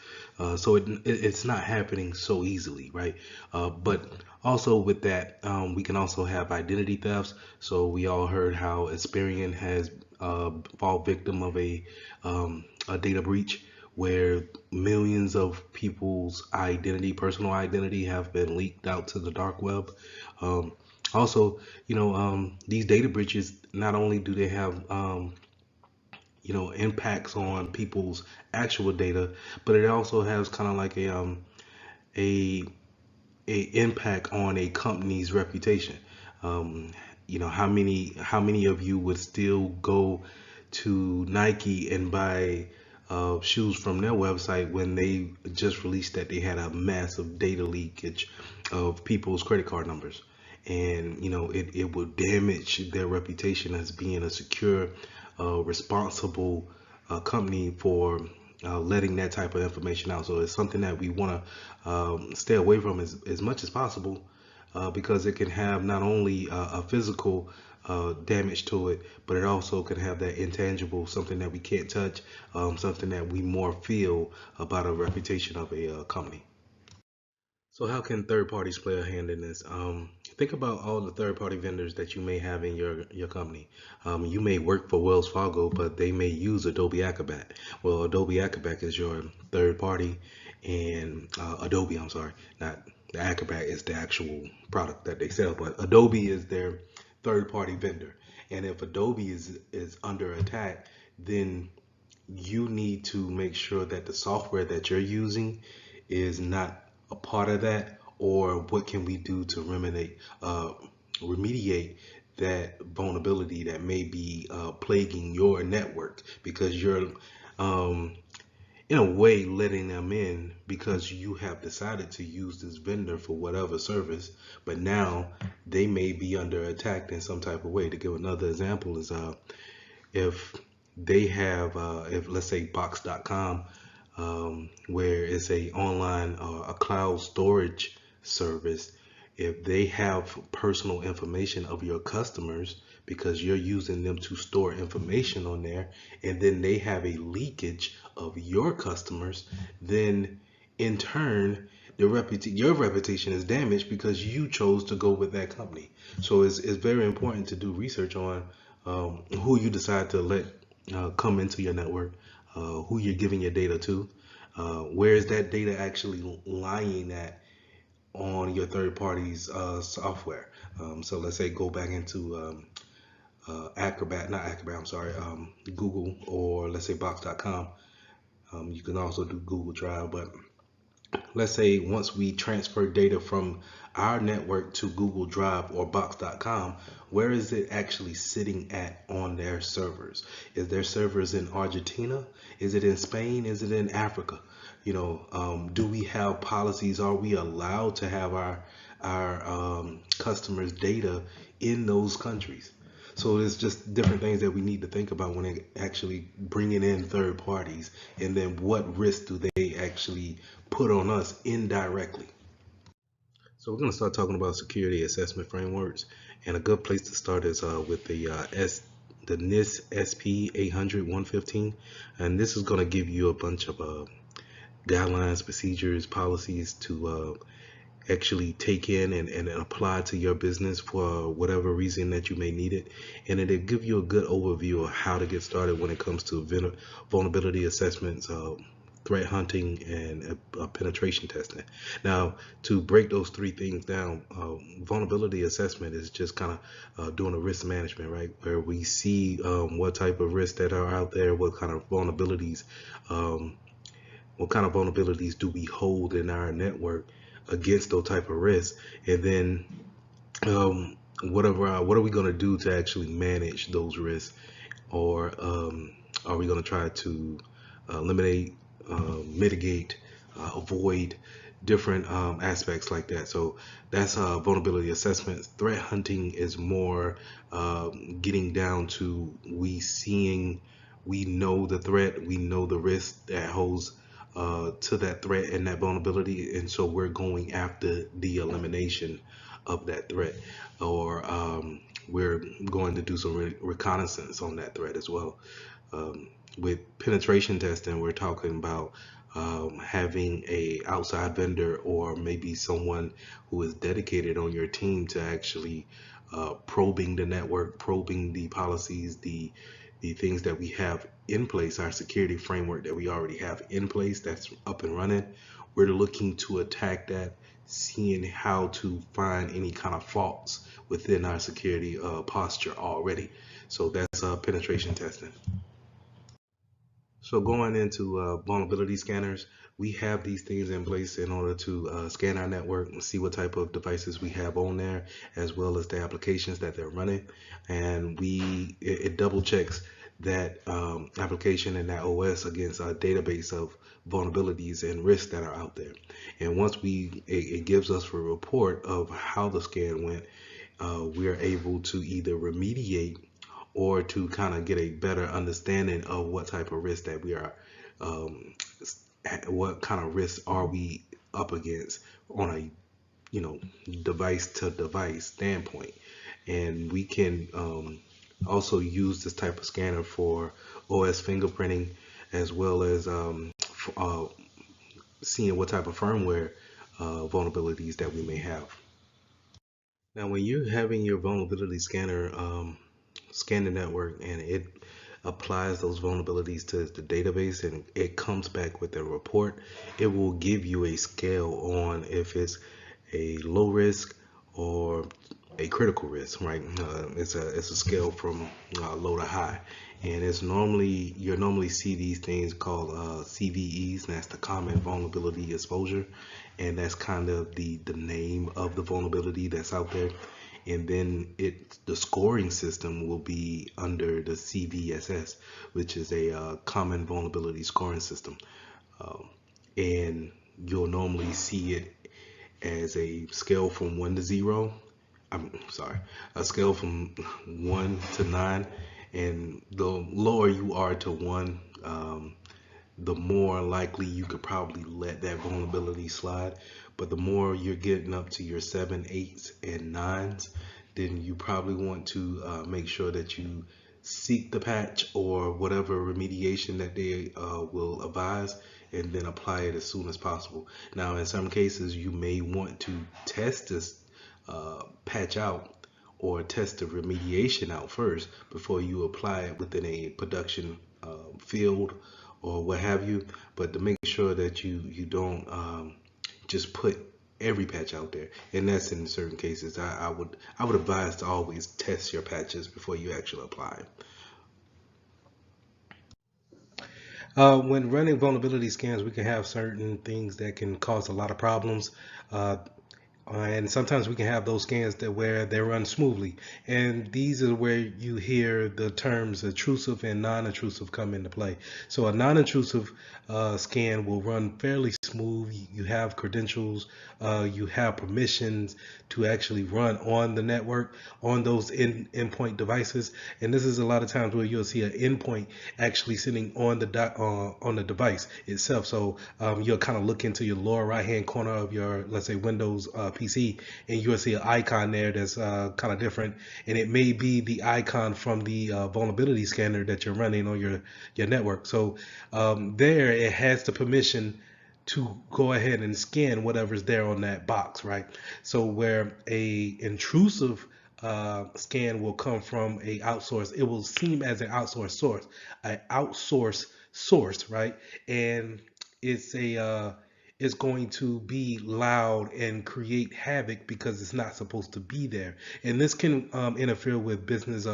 so it's not happening so easily, right? But also with that, we can also have identity thefts. So we all heard how Experian has fall victim of a data breach where millions of people's personal identity have been leaked out to the dark web. Also, these data breaches, not only do they have, impacts on people's actual data, but it also has kind of like a impact on a company's reputation. How many of you would still go to Nike and buy shoes from their website when they just released that they had a massive data leakage of people's credit card numbers. And it will damage their reputation as being a secure, responsible company for letting that type of information out. So it's something that we want to stay away from as much as possible, because it can have not only a physical damage to it, but it also can have that intangible, something that we can't touch, something that we more feel about a reputation of a company. So how can third parties play a hand in this? Think about all the third party vendors that you may have in your company. You may work for Wells Fargo, but they may use Adobe Acrobat. Well, Adobe Acrobat is your third party, and Adobe, I'm sorry, not the Acrobat is the actual product that they sell, but Adobe is their third party vendor. And if Adobe is under attack, then you need to make sure that the software that you're using is not a part of that, or what can we do to remediate that vulnerability that may be plaguing your network, because you're um, in a way letting them in because you have decided to use this vendor for whatever service, but now they may be under attack in some type of way. To give another example is if they have, if let's say Box.com, where it's a online a cloud storage service, if they have personal information of your customers because you're using them to store information on there, and then they have a leakage of your customers, then in turn your reputation is damaged because you chose to go with that company. So it's very important to do research on who you decide to let come into your network, who you're giving your data to, where is that data actually lying at on your third party's software. So let's say go back into Acrobat, not Acrobat, I'm sorry, Google, or let's say Box.com. You can also do Google Drive, but let's say once we transfer data from our network to Google Drive or Box.com, where is it actually sitting at on their servers? Is their servers in Argentina? Is it in Spain? Is it in Africa? Do we have policies? Are we allowed to have our customers' data in those countries? So it's just different things that we need to think about when it actually bringing in third parties, and then what risk do they actually put on us indirectly. So we're going to start talking about security assessment frameworks, and a good place to start is with the NIST SP 800-115, and this is going to give you a bunch of guidelines, procedures, policies to actually take in and apply to your business for whatever reason that you may need it. And it'll give you a good overview of how to get started when it comes to vulnerability assessments, threat hunting, and penetration testing. Now, to break those three things down, vulnerability assessment is just kind of doing a risk management, right? Where we see what type of risks that are out there, what kind of vulnerabilities do we hold in our network against those type of risks, and then what are we going to do to actually manage those risks, or are we going to try to eliminate, mitigate, avoid different aspects like that? So that's vulnerability assessment. Threat hunting is more getting down to we know the threat, we know the risk that holds to that threat and that vulnerability, and so we're going after the elimination of that threat, or we're going to do some reconnaissance on that threat as well. With penetration testing, we're talking about having a outside vendor, or maybe someone who is dedicated on your team to actually probing the network, probing the policies, the things that we have in place, our security framework that we already have in place that's up and running. We're looking to attack that, seeing how to find any kind of faults within our security posture already. So that's penetration testing. So going into vulnerability scanners, we have these things in place in order to scan our network and see what type of devices we have on there, as well as the applications that they're running. And it double checks that application and that OS against a database of vulnerabilities and risks that are out there. And once it gives us a report of how the scan went, we are able to either remediate or to kind of get a better understanding of what type of risk that we are, um, what kind of risks are we up against on a device to device standpoint. And we can also use this type of scanner for OS fingerprinting, as well as seeing what type of firmware vulnerabilities that we may have. Now, when you're having your vulnerability scanner scan the network and it applies those vulnerabilities to the database and it comes back with a report, it will give you a scale on if it's a low risk or a critical risk, right? It's a scale from low to high, and you normally see these things called CVEs, and that's the common vulnerability exposure, and that's kind of the name of the vulnerability that's out there. And then the scoring system will be under the CVSS, which is a common vulnerability scoring system, and you'll normally see it as a scale from 1 to 0. I'm sorry, a scale from 1 to 9, and the lower you are to 1, the more likely you could probably let that vulnerability slide. But the more you're getting up to your 7, 8s, and 9s, then you probably want to make sure that you seek the patch or whatever remediation that they will advise, and then apply it as soon as possible. Now, in some cases, you may want to test this patch out or test the remediation out first before you apply it within a production field or what have you. But to make sure that you don't just put every patch out there, and that's in certain cases. I would advise to always test your patches before you actually apply. When running vulnerability scans, we can have certain things that can cause a lot of problems. And sometimes we can have those scans that where they run smoothly, and these are where you hear the terms intrusive and non-intrusive come into play. So a non-intrusive scan will run fairly smooth. You have credentials, you have permissions to actually run on the network on those endpoint devices, and this is a lot of times where you'll see an endpoint actually sitting on the device itself. So you'll kind of look into your lower right hand corner of your, let's say, Windows PC, and you'll see an icon there that's kind of different, and it may be the icon from the vulnerability scanner that you're running on your network. So there it has the permission to go ahead and scan whatever's there on that box, right? So where a intrusive scan will come from a outsource, it will seem as an outsource source, right? And it's going to be loud and create havoc because it's not supposed to be there, and this can interfere with business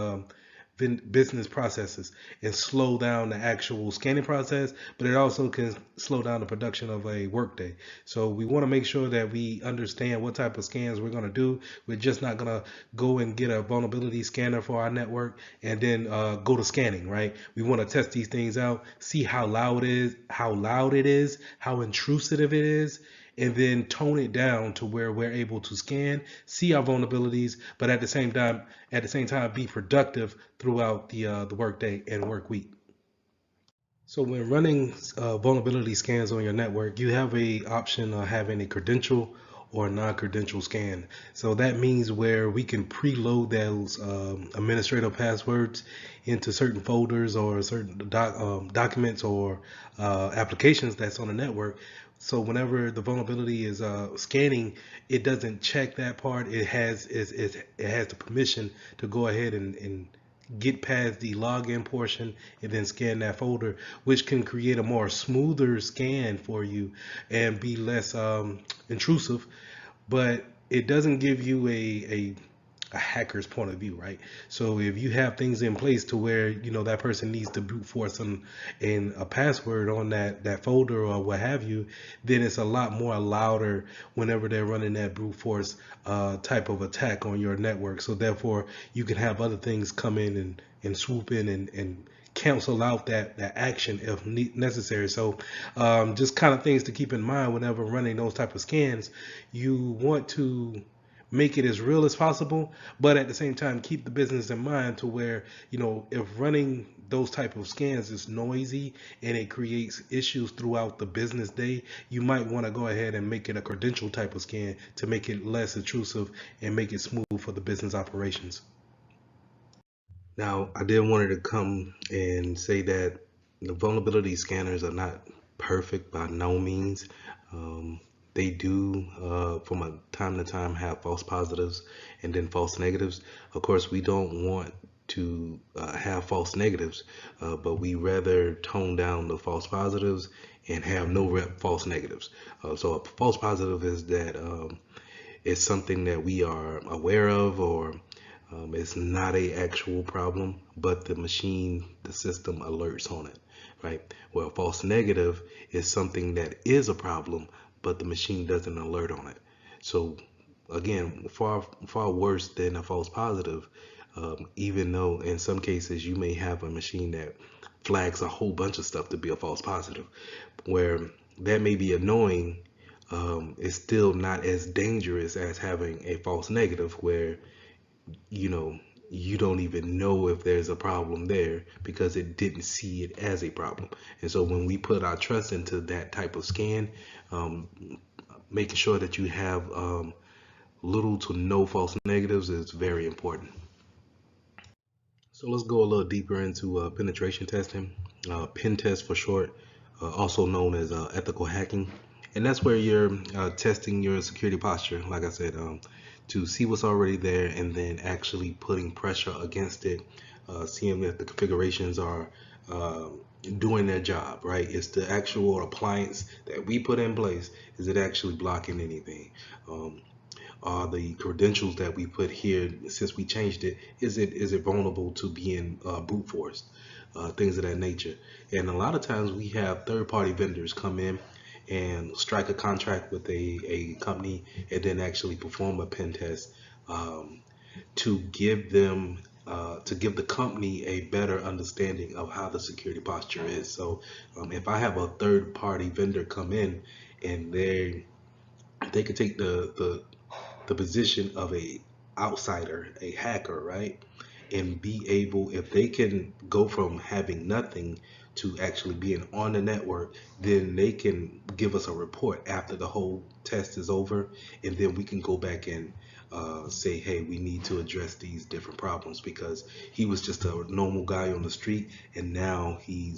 processes and slow down the actual scanning process, but it also can slow down the production of a workday. So we want to make sure that we understand what type of scans we're going to do. We're just not going to go and get a vulnerability scanner for our network and then go to scanning, right? We want to test these things out, see how loud it is, how intrusive it is, and then tone it down to where we're able to scan, see our vulnerabilities, but at the same time, be productive throughout the workday and work week. So when running vulnerability scans on your network, you have a option of having a credential or non-credential scan. So that means where we can preload those administrative passwords into certain folders or certain documents or applications that's on the network. So whenever the vulnerability is scanning, it doesn't check that part. It has the permission to go ahead and get past the login portion and then scan that folder, which can create a more smoother scan for you and be less intrusive, but it doesn't give you a hacker's point of view, right? So if you have things in place to where that person needs to brute force and a password on that folder or what have you, then it's a lot more louder whenever they're running that brute force type of attack on your network. So therefore you can have other things come in and swoop in and cancel out that action if necessary. So just kind of things to keep in mind whenever running those type of scans. You want to make it as real as possible, but at the same time keep the business in mind to where, if running those type of scans is noisy and it creates issues throughout the business day, you might want to go ahead and make it a credential type of scan to make it less intrusive and make it smooth for the business operations. Now, I did wanted to come and say that the vulnerability scanners are not perfect by no means. They do, from a time to time, have false positives and then false negatives. Of course, we don't want to have false negatives, but we rather tone down the false positives and have no false negatives. So a false positive is that it's something that we are aware of, or it's not a actual problem, but the machine, the system alerts on it, right? Well, false negative is something that is a problem, but the machine doesn't alert on it. So again, far worse than a false positive, even though in some cases you may have a machine that flags a whole bunch of stuff to be a false positive, where that may be annoying. It's still not as dangerous as having a false negative where you know you don't even know if there's a problem there because it didn't see it as a problem. And so when we put our trust into that type of scan, um, making sure that you have little to no false negatives is very important. So let's go a little deeper into penetration testing, pen test for short, also known as ethical hacking. And that's where you're testing your security posture, like I said, to see what's already there and then actually putting pressure against it, seeing if the configurations are uh, doing their job, right? It's the actual appliance that we put in place. Is it actually blocking anything? Um, are the credentials that we put here since we changed it, is it vulnerable to being brute forced, things of that nature. And a lot of times we have third party vendors come in and strike a contract with a company and then actually perform a pen test, um, to give them to give the company a better understanding of how the security posture is. So if I have a third party vendor come in and they could take the position of a outsider, a hacker, right? And be able, if they can go from having nothing to actually being on the network, then they can give us a report after the whole test is over, and then we can go back and say, hey, we need to address these different problems because he was just a normal guy on the street, and now he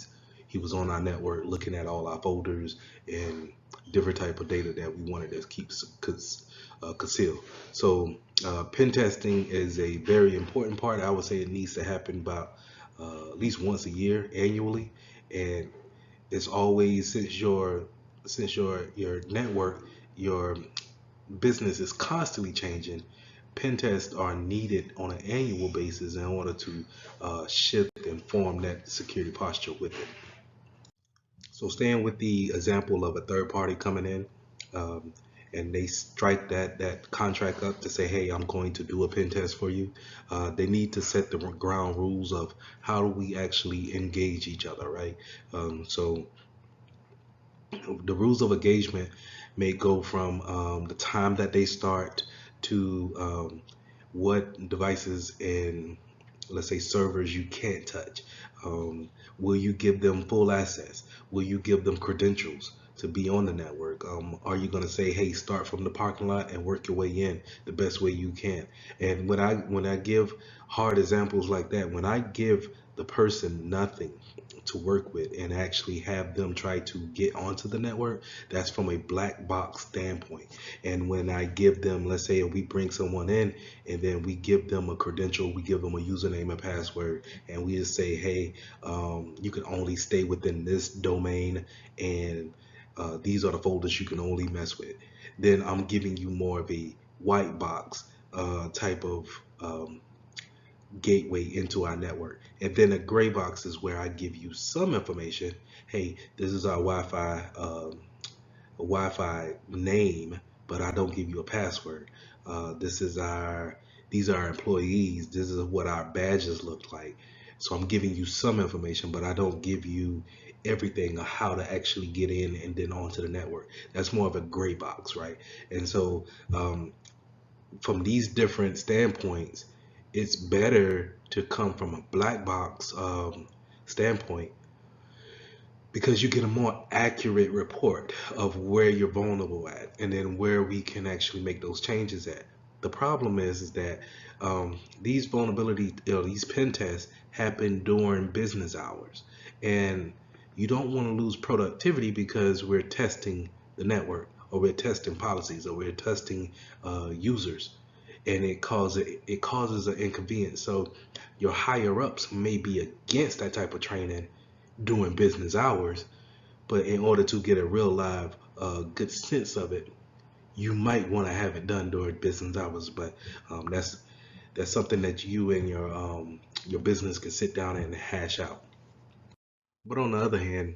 was on our network looking at all our folders and different type of data that we wanted to keep concealed. So pen testing is a very important part. I would say it needs to happen about at least once a year annually, and it's always since your network, your business is constantly changing. Pen tests are needed on an annual basis in order to shift and form that security posture with it. So staying with the example of a third party coming in, um, and they strike that contract up to say, hey, I'm going to do a pen test for you. They need to set the ground rules of how do we actually engage each other, right? So the rules of engagement may go from the time that they start to what devices and, let's say, servers you can't touch. Will you give them full access? Will you give them credentials to be on the network? Are you going to say, hey, start from the parking lot and work your way in the best way you can? And when I give hard examples like that, when I give the person nothing to work with and actually have them try to get onto the network, that's from a black box standpoint. And when I give them, let's say we bring someone in and then we give them a credential, we give them a username and password, and we just say, hey, you can only stay within this domain, and these are the folders you can only mess with, then I'm giving you more of a white box type of gateway into our network. And then a gray box is where I give you some information. Hey, this is our Wi-Fi name, but I don't give you a password. This is our These are our employees. This is what our badges look like. So I'm giving you some information, but I don't give you everything of how to actually get in and then onto the network. That's more of a gray box, right? And so from these different standpoints, it's better to come from a black box standpoint, because you get a more accurate report of where you're vulnerable at and then where we can actually make those changes at. The problem is that these vulnerability, these pen tests happen during business hours, and you don't want to lose productivity because we're testing the network, or we're testing policies, or we're testing users, and it causes an inconvenience. So your higher ups may be against that type of training during business hours, but in order to get a real live good sense of it, you might want to have it done during business hours. But that's something that you and your business can sit down and hash out. But on the other hand,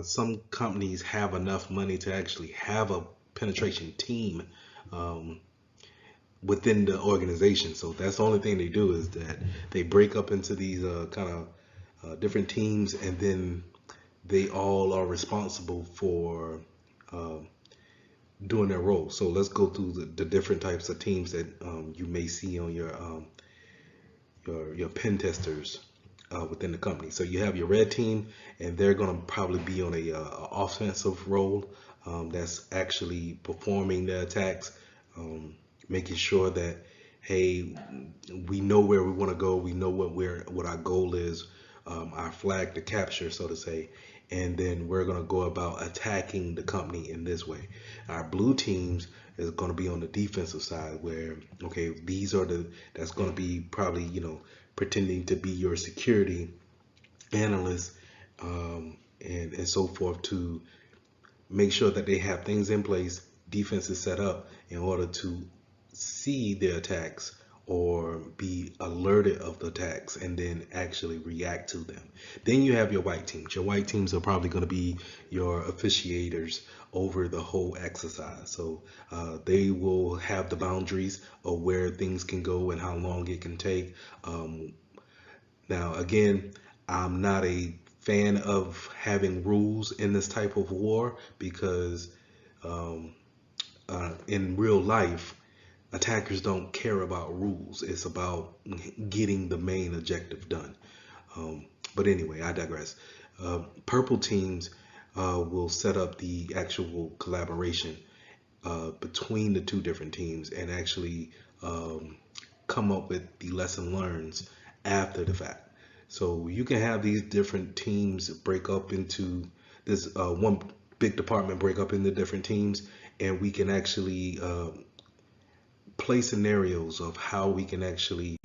some companies have enough money to actually have a penetration team um, within the organization. So that's the only thing they do, is that they break up into these kind of different teams, and then they all are responsible for uh, doing their role. So let's go through the different types of teams that you may see on your pen testers within the company. So you have your red team, and they're going to probably be on a offensive role, that's actually performing the attacks, making sure that, hey, we know where we want to go, we know what our goal is, our flag to capture, so to say, and then we're going to go about attacking the company in this way. Our blue teams is going to be on the defensive side, where, okay, that's going to be probably, pretending to be your security analyst, and so forth, to make sure that they have things in place, defenses set up in order to see the attacks or be alerted of the attacks and then actually react to them. Then you have your white teams. Your white teams are probably going to be your officiators over the whole exercise. So they will have the boundaries of where things can go and how long it can take. Now, again, I'm not a fan of having rules in this type of war, because um, in real life, attackers don't care about rules. It's about getting the main objective done. But anyway, I digress. Purple teams will set up the actual collaboration between the two different teams, and actually come up with the lesson learns after the fact. So you can have these different teams break up into this one big department, break up into different teams, and we can actually play scenarios of how we can actually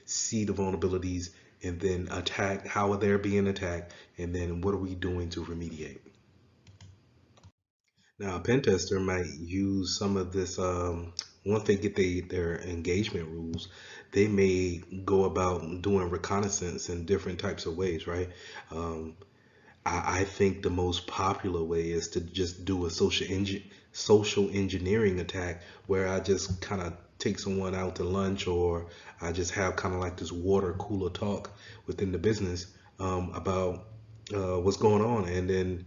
see the vulnerabilities, and then attack, how are they being attacked, and then what are we doing to remediate. Now, a pen tester might use some of this. Once they get their engagement rules, they may go about doing reconnaissance in different types of ways, right? Um, I think the most popular way is to just do a social engineering attack, where I just kind of take someone out to lunch, or I just have kind of like this water cooler talk within the business about what's going on, and then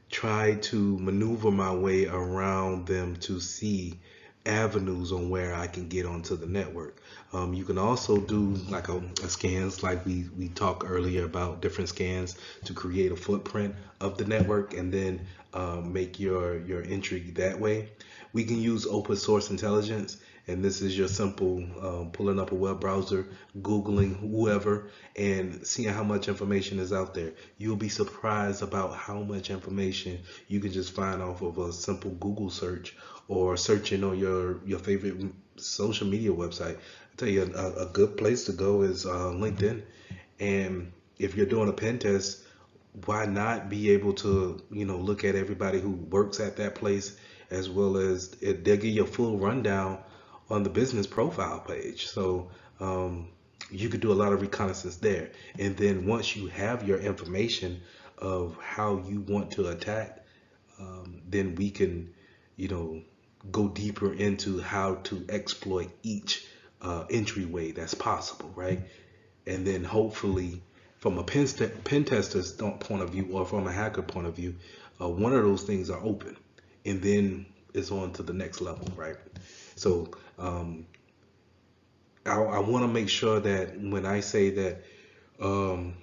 try to maneuver my way around them to see avenues on where I can get onto the network. You can also do like a scans, like we talked earlier about different scans to create a footprint of the network, and then make your entry that way. We can use open source intelligence, and this is your simple pulling up a web browser, Googling whoever, and seeing how much information is out there. You'll be surprised about how much information you can just find off of a simple Google search, or searching on your favorite social media website. I tell you, a good place to go is LinkedIn. And if you're doing a pen test, why not be able to, look at everybody who works at that place, as well as they'll give you a full rundown on the business profile page. So you could do a lot of reconnaissance there. And then once you have your information of how you want to attack, then we can, you know, go deeper into how to exploit each entryway that's possible, right? And then hopefully from a pen tester's point of view or from a hacker point of view, one of those things are open, and then it's on to the next level, right? So I want to make sure that when I say that um,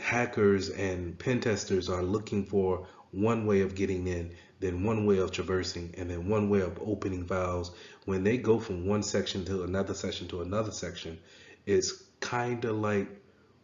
hackers and pen testers are looking for one way of getting in, then one way of traversing, and then one way of opening files. When they go from one section to another section to another section, it's kind of like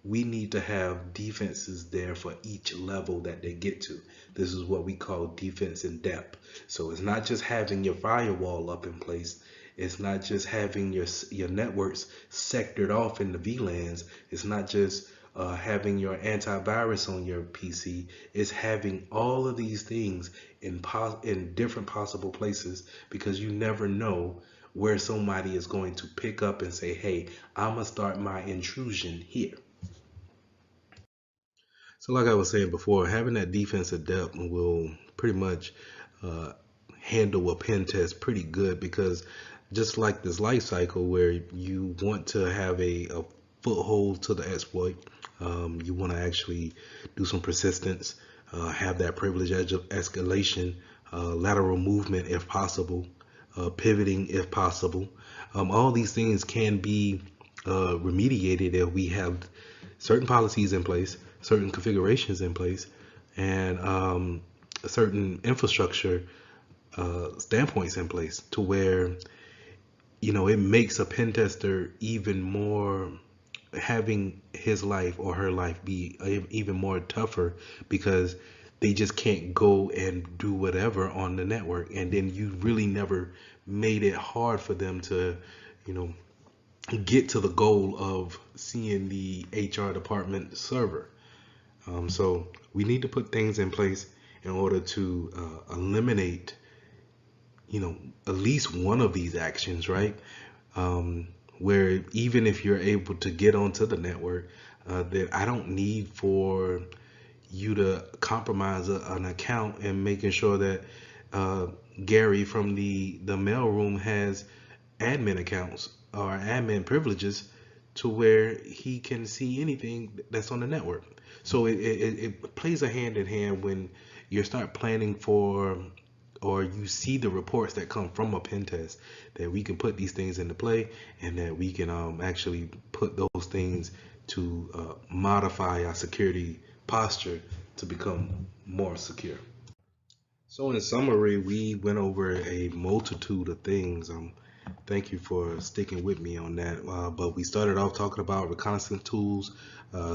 we need to have defenses there for each level that they get to. This is what we call defense in depth. So it's not just having your firewall up in place. It's not just having your networks sectored off in the VLANs. It's not just having your antivirus on your PC. It's having all of these things in different possible places, because you never know where somebody is going to pick up and say, hey, I'm gonna start my intrusion here. So like I was saying before, having that defensive depth will pretty much uh, handle a pen test pretty good, because just like this life cycle where you want to have a foothold to the exploit, you want to actually do some persistence, have that privilege edge of escalation, lateral movement if possible, pivoting if possible. All these things can be remediated if we have certain policies in place, certain configurations in place, and certain infrastructure standpoints in place, to where it makes a pen tester even more, having his life or her life be even more tougher, because they just can't go and do whatever on the network, and then you really never made it hard for them to you know get to the goal of seeing the HR department server. So we need to put things in place in order to eliminate, at least one of these actions, right? Where even if you're able to get onto the network, that I don't need for you to compromise an account and making sure that Gary from the mailroom has admin accounts or admin privileges to where he can see anything that's on the network. So it plays a hand in hand when you start planning for, or you see the reports that come from a pen test, that we can put these things into play, and that we can actually put those things to modify our security posture to become more secure. So in summary, we went over a multitude of things. Thank you for sticking with me on that. But we started off talking about reconnaissance tools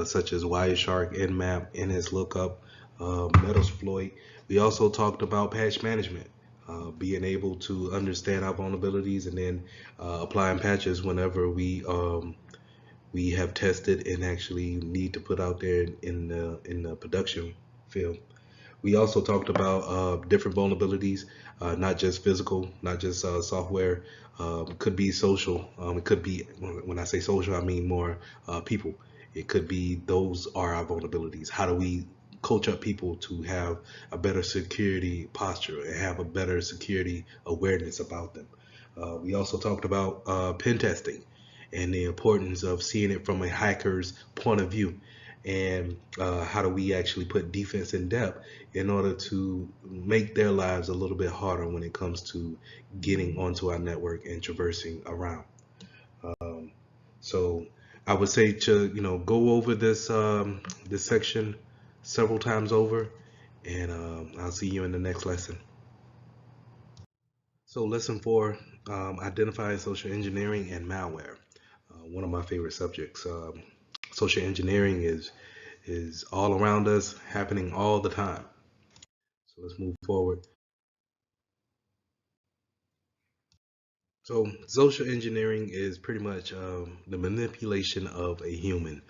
such as Wireshark, Nmap, NSLookup, Metasploit. We also talked about patch management, being able to understand our vulnerabilities and then applying patches whenever we have tested and actually need to put out there in the production field. We also talked about different vulnerabilities, not just physical, not just software. It could be social. It could be, when I say social, I mean more people. It could be those are our vulnerabilities. How do we coach up people to have a better security posture and have a better security awareness about them? We also talked about pen testing and the importance of seeing it from a hacker's point of view, and how do we actually put defense in depth in order to make their lives a little bit harder when it comes to getting onto our network and traversing around. So I would say to go over this section several times over, and I'll see you in the next lesson. So lesson 4, identifying social engineering and malware. One of my favorite subjects. Social engineering is all around us, happening all the time. So let's move forward. So social engineering is pretty much the manipulation of a human,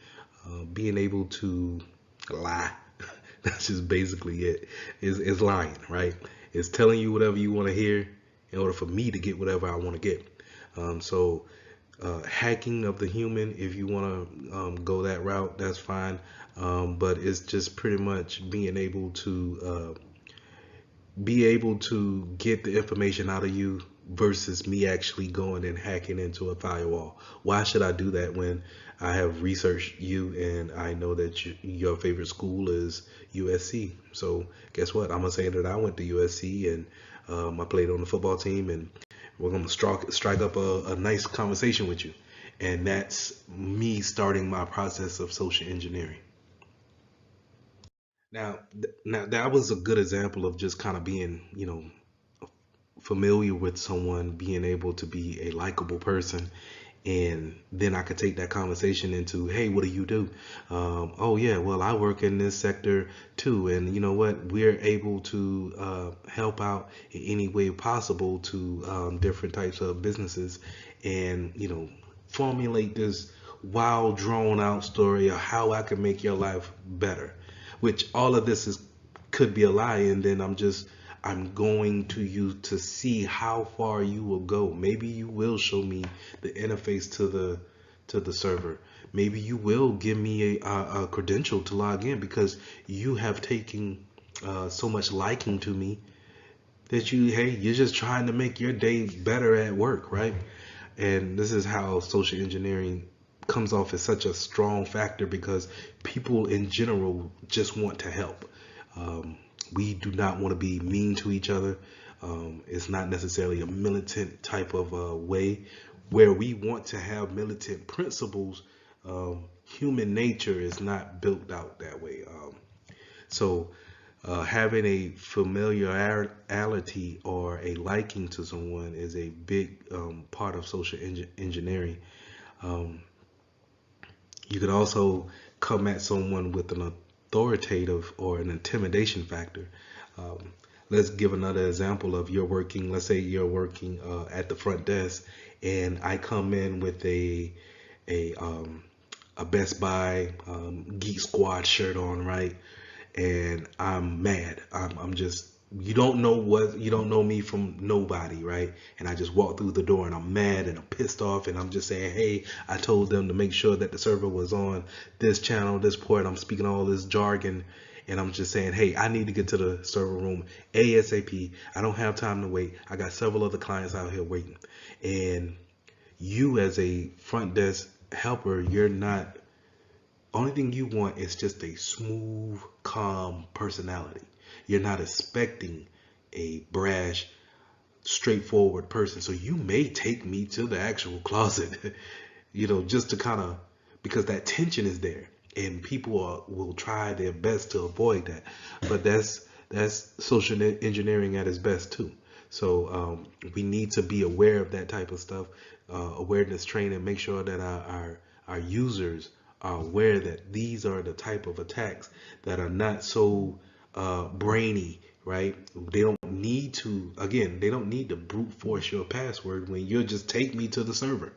being able to lie. That's just basically it. Is lying, right? It's telling you whatever you want to hear in order for me to get whatever I want to get. So hacking of the human, if you want to go that route, that's fine. But it's just pretty much being able to get the information out of you versus me actually going and hacking into a firewall. Why should I do that when I have researched you and I know that your favorite school is USC? So guess what? I'm gonna say that I went to USC and I played on the football team, and we're gonna strike up a nice conversation with you. And that's me starting my process of social engineering. Now that was a good example of just kind of being, familiar with someone, being able to be a likable person, and then I could take that conversation into, hey, what do you do? Oh yeah, well, I work in this sector too, and you know what? We're able to help out in any way possible to different types of businesses, and formulate this wild, drawn out story of how I can make your life better. Which all of this is could be a lie, and then I'm going to you to see how far you will go. Maybe you will show me the interface to the server. Maybe you will give me a credential to log in because you have taken so much liking to me that you're just trying to make your day better at work, right? And this is how social engineering comes off as such a strong factor because people in general just want to help. Um, we do not want to be mean to each other. It's not necessarily a militant type of way where we want to have militant principles. Human nature is not built out that way. So having a familiarity or a liking to someone is a big part of social engineering. Um, you could also come at someone with an authoritative or an intimidation factor. Um, let's give another example of you're working, let's say you're working at the front desk, and I come in with a, um, a Best Buy Geek Squad shirt on, right? And I'm mad. I'm just you don't know me from nobody, right? And I just walk through the door and I'm mad and I'm pissed off and I'm just saying, hey, I told them to make sure that the server was on this channel, this port. I'm speaking all this jargon and I'm just saying, hey, I need to get to the server room ASAP. I don't have time to wait. I got several other clients out here waiting. And you as a front desk helper, you're not only thing you want is just a smooth, calm personality. You're not expecting a brash, straightforward person. So you may take me to the actual closet, just to kind of, because that tension is there, and people will try their best to avoid that. But that's social engineering at its best too. So we need to be aware of that type of stuff, awareness training, make sure that our users are aware that these are the type of attacks that are not so brainy, right? They don't need to brute force your password when you'll just take me to the server.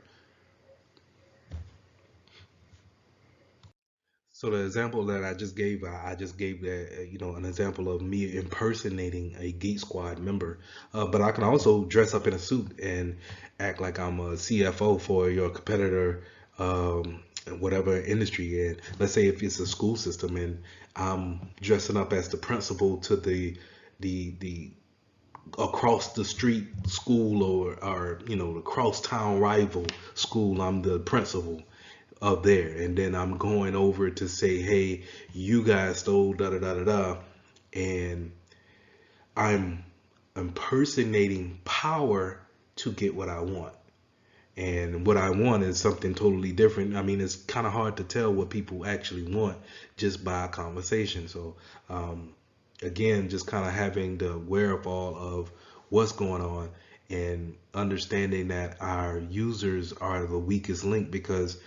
So the example that I just gave that, an example of me impersonating a Geek Squad member. But I can also dress up in a suit and act like I'm a CFO for your competitor, in whatever industry. And let's say if it's a school system and I'm dressing up as the principal to the across the street school, or the cross town rival school. I'm the principal of there, and then I'm going over to say, hey, you guys stole da da da da da, and I'm impersonating power to get what I want. And what I want is something totally different. I mean, it's kind of hard to tell what people actually want just by a conversation. So, again, just kind of having the wherewithal of what's going on and understanding that our users are the weakest link because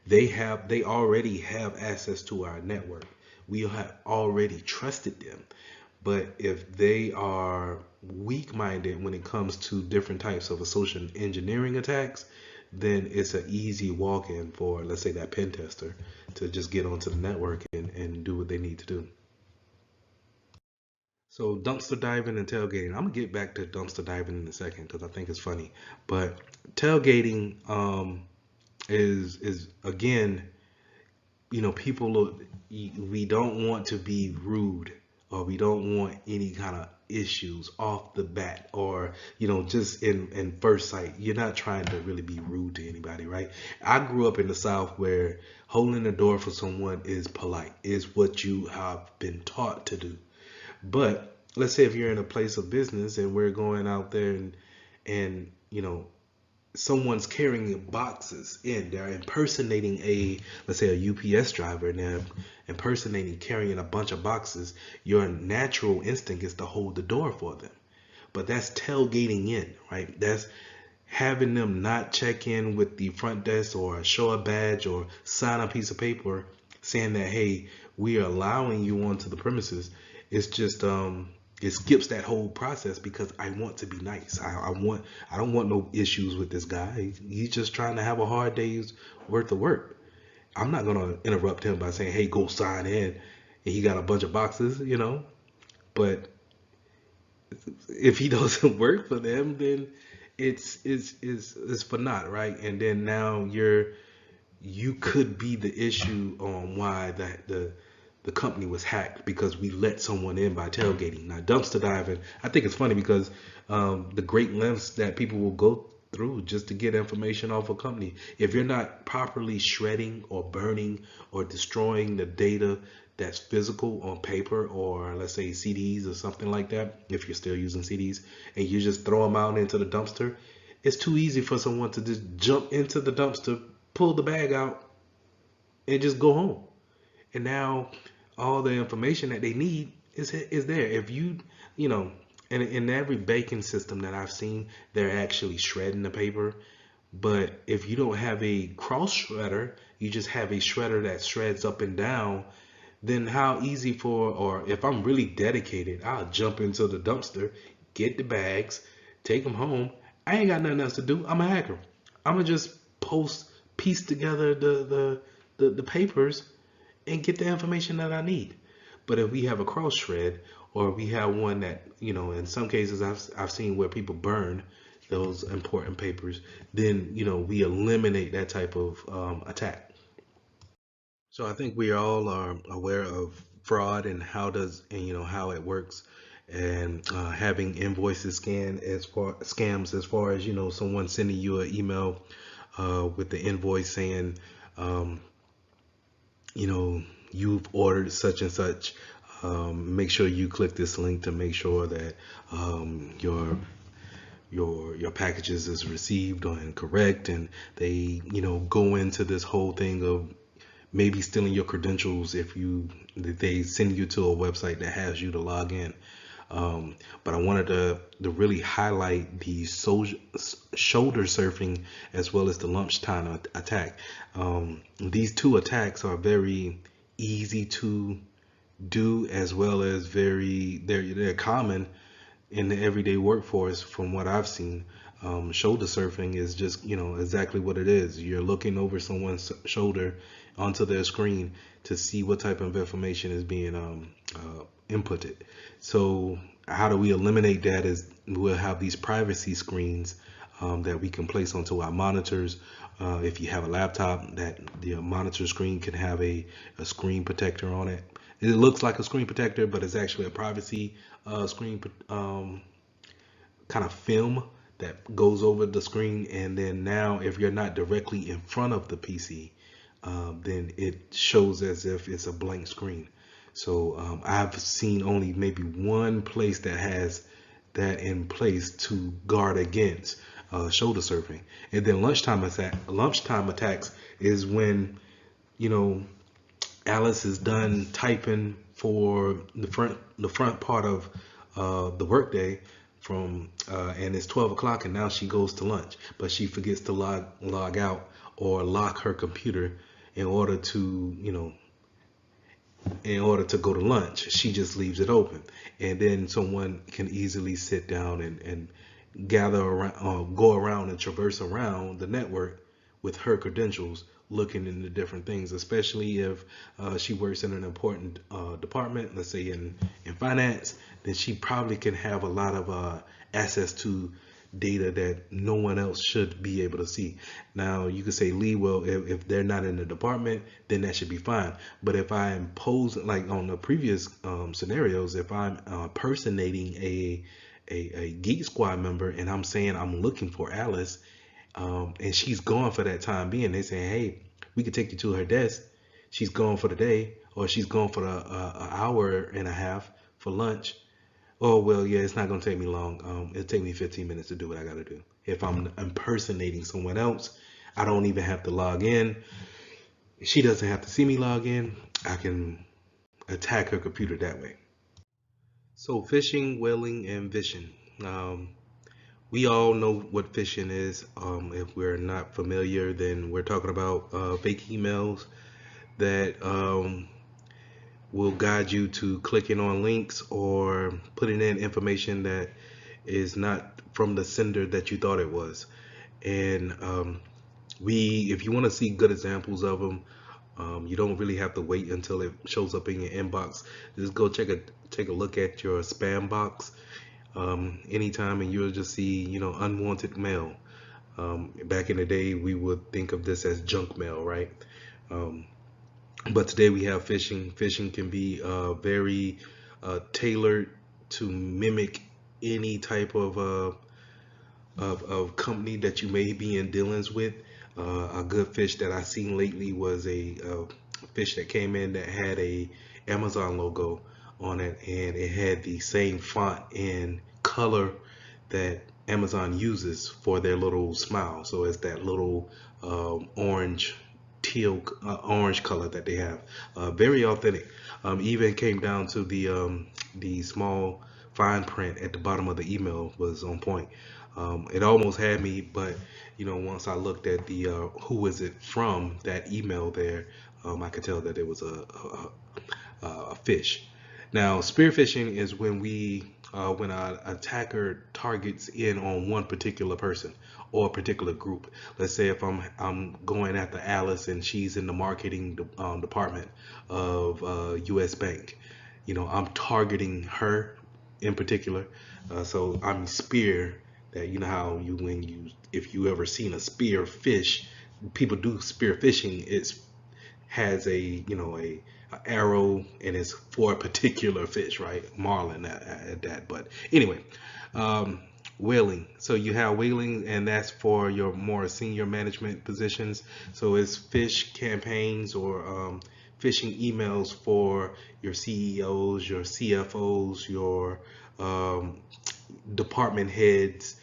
they already have access to our network. We have already trusted them. But if they are weak-minded when it comes to different types of social engineering attacks, then it's an easy walk-in for, let's say, that pen tester to just get onto the network and do what they need to do. So dumpster diving and tailgating. I'm gonna get back to dumpster diving in a second because I think it's funny. But tailgating is again, people we don't want to be rude or we don't want any kind of issues off the bat, or just in first sight. You're not trying to really be rude to anybody, right? I grew up in the South where holding the door for someone is polite, is what you have been taught to do. But let's say if you're in a place of business and we're going out there and someone's carrying boxes in, they're impersonating let's say a UPS driver, and they're impersonating carrying a bunch of boxes. Your natural instinct is to hold the door for them, but that's tailgating in, right? That's having them not check in with the front desk or show a badge or sign a piece of paper saying that, hey, we are allowing you onto the premises. It's just it skips that whole process because I want to be nice. I don't want no issues with this guy. He's just trying to have a hard day's worth of work. I'm not gonna interrupt him by saying, hey, go sign in, and he got a bunch of boxes, But if he doesn't work for them, then it's for naught, right? And then now you could be the issue on why the company was hacked, because we let someone in by tailgating. Now, dumpster diving, I think it's funny because the great lengths that people will go through just to get information off a company. If you're not properly shredding or burning or destroying the data that's physical on paper, or let's say CDs or something like that, if you're still using CDs, and you just throw them out into the dumpster, it's too easy for someone to just jump into the dumpster, pull the bag out, and just go home. And now all the information that they need is there. If in every baking system that I've seen, they're actually shredding the paper. But if you don't have a cross shredder, you just have a shredder that shreds up and down, then how easy or if I'm really dedicated, I'll jump into the dumpster, get the bags, take them home. I ain't got nothing else to do. I'm a hacker. I'm gonna just piece together the papers and get the information that I need. But if we have a cross shred, or we have one that, in some cases I've seen where people burn those important papers, then, we eliminate that type of attack. So I think we all are aware of fraud and how it works, and having invoices scams as far as someone sending you an email with the invoice saying you've ordered such and such. Make sure you click this link to make sure that your packages is received and correct, and they go into this whole thing of maybe stealing your credentials if they send you to a website that has you to log in. But I wanted to really highlight the shoulder surfing as well as the lunchtime attack. These two attacks are very easy to do, as well as they're common in the everyday workforce from what I've seen. Shoulder surfing is just exactly what it is. You're looking over someone's shoulder onto their screen to see what type of information is being inputted. So how do we eliminate that? Is we'll have these privacy screens that we can place onto our monitors. If you have a laptop, that the monitor screen can have a screen protector on it. It looks like a screen protector, but it's actually a privacy screen kind of film that goes over the screen. And then now if you're not directly in front of the PC, then it shows as if it's a blank screen. So I've seen only maybe one place that has that in place to guard against shoulder surfing. And then lunchtime attacks is when Alice is done typing for the front part of the workday and it's 12 o'clock, and now she goes to lunch, but she forgets to log out or lock her computer in order to go to lunch. She just leaves it open, and then someone can easily sit down and gather around, go around and traverse around the network with her credentials, looking into different things, especially if she works in an important department, let's say in finance. Then she probably can have a lot of access to data that no one else should be able to see. Now you could say, Lee, well, if they're not in the department, then that should be fine. But if I impose, like on the previous scenarios, if I'm personating a Geek Squad member and I'm saying I'm looking for Alice, and she's gone for that time being, they say, hey, we could take you to her desk. She's gone for the day, or she's gone for a hour and a half for lunch. Oh, well, yeah, it's not going to take me long. It'll take me 15 minutes to do what I got to do. If I'm impersonating someone else, I don't even have to log in. She doesn't have to see me log in. I can attack her computer that way. So phishing, whaling, and vishing. We all know what phishing is. If we're not familiar, then we're talking about fake emails that will guide you to clicking on links or putting in information that is not from the sender that you thought it was. And if you want to see good examples of them, you don't really have to wait until it shows up in your inbox. Just go take a look at your spam box anytime, and you'll just see, unwanted mail. Back in the day, we would think of this as junk mail, right? But today we have phishing. Phishing can be very tailored to mimic any type of company that you may be in dealings with. A good fish that I seen lately was a fish that came in that had a Amazon logo on it, and it had the same font and color that Amazon uses for their little smile. So it's that little orange orange color that they have. Very authentic. Even came down to the small fine print at the bottom of the email was on point. It almost had me, but once I looked at the who is it from, that email there, I could tell that it was a fish. Now, spear phishing is when an attacker targets in on one particular person or a particular group. Let's say if I'm going after Alice and she's in the marketing department of U.S. Bank, I'm targeting her in particular. So I'm spear. That how if you ever seen a spear fish, people do spear fishing. It's has a arrow and it's for a particular fish, right? Marlin at that. But anyway, whaling. So you have whaling, and that's for your more senior management positions. So it's fish campaigns or phishing emails for your CEOs, your CFOs, your department heads,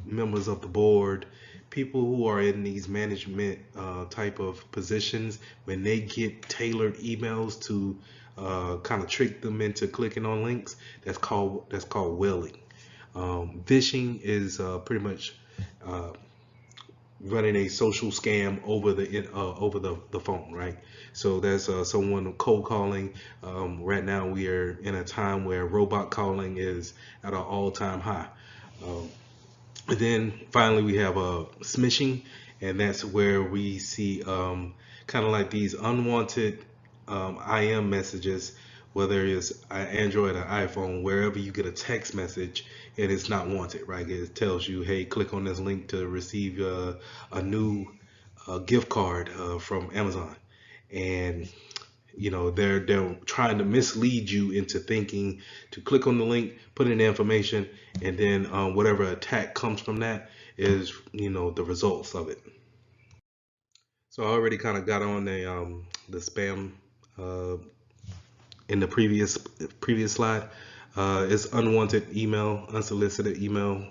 members of the board, people who are in these management type of positions. When they get tailored emails to kind of trick them into clicking on links, that's called whaling. Phishing is pretty much running a social scam over the phone, right? So that's someone cold calling. Right now we are in a time where robot calling is at an all-time high. And then finally we have smishing, and that's where we see kind of like these unwanted IM messages, whether it's an Android or iPhone, wherever you get a text message and it's not wanted, right? It tells you, hey, click on this link to receive a new gift card from Amazon. And they're trying to mislead you into thinking to click on the link, put in the information, and then whatever attack comes from that is the results of it. So I already kind of got on the spam uh, in the previous slide. It's unwanted email, unsolicited email.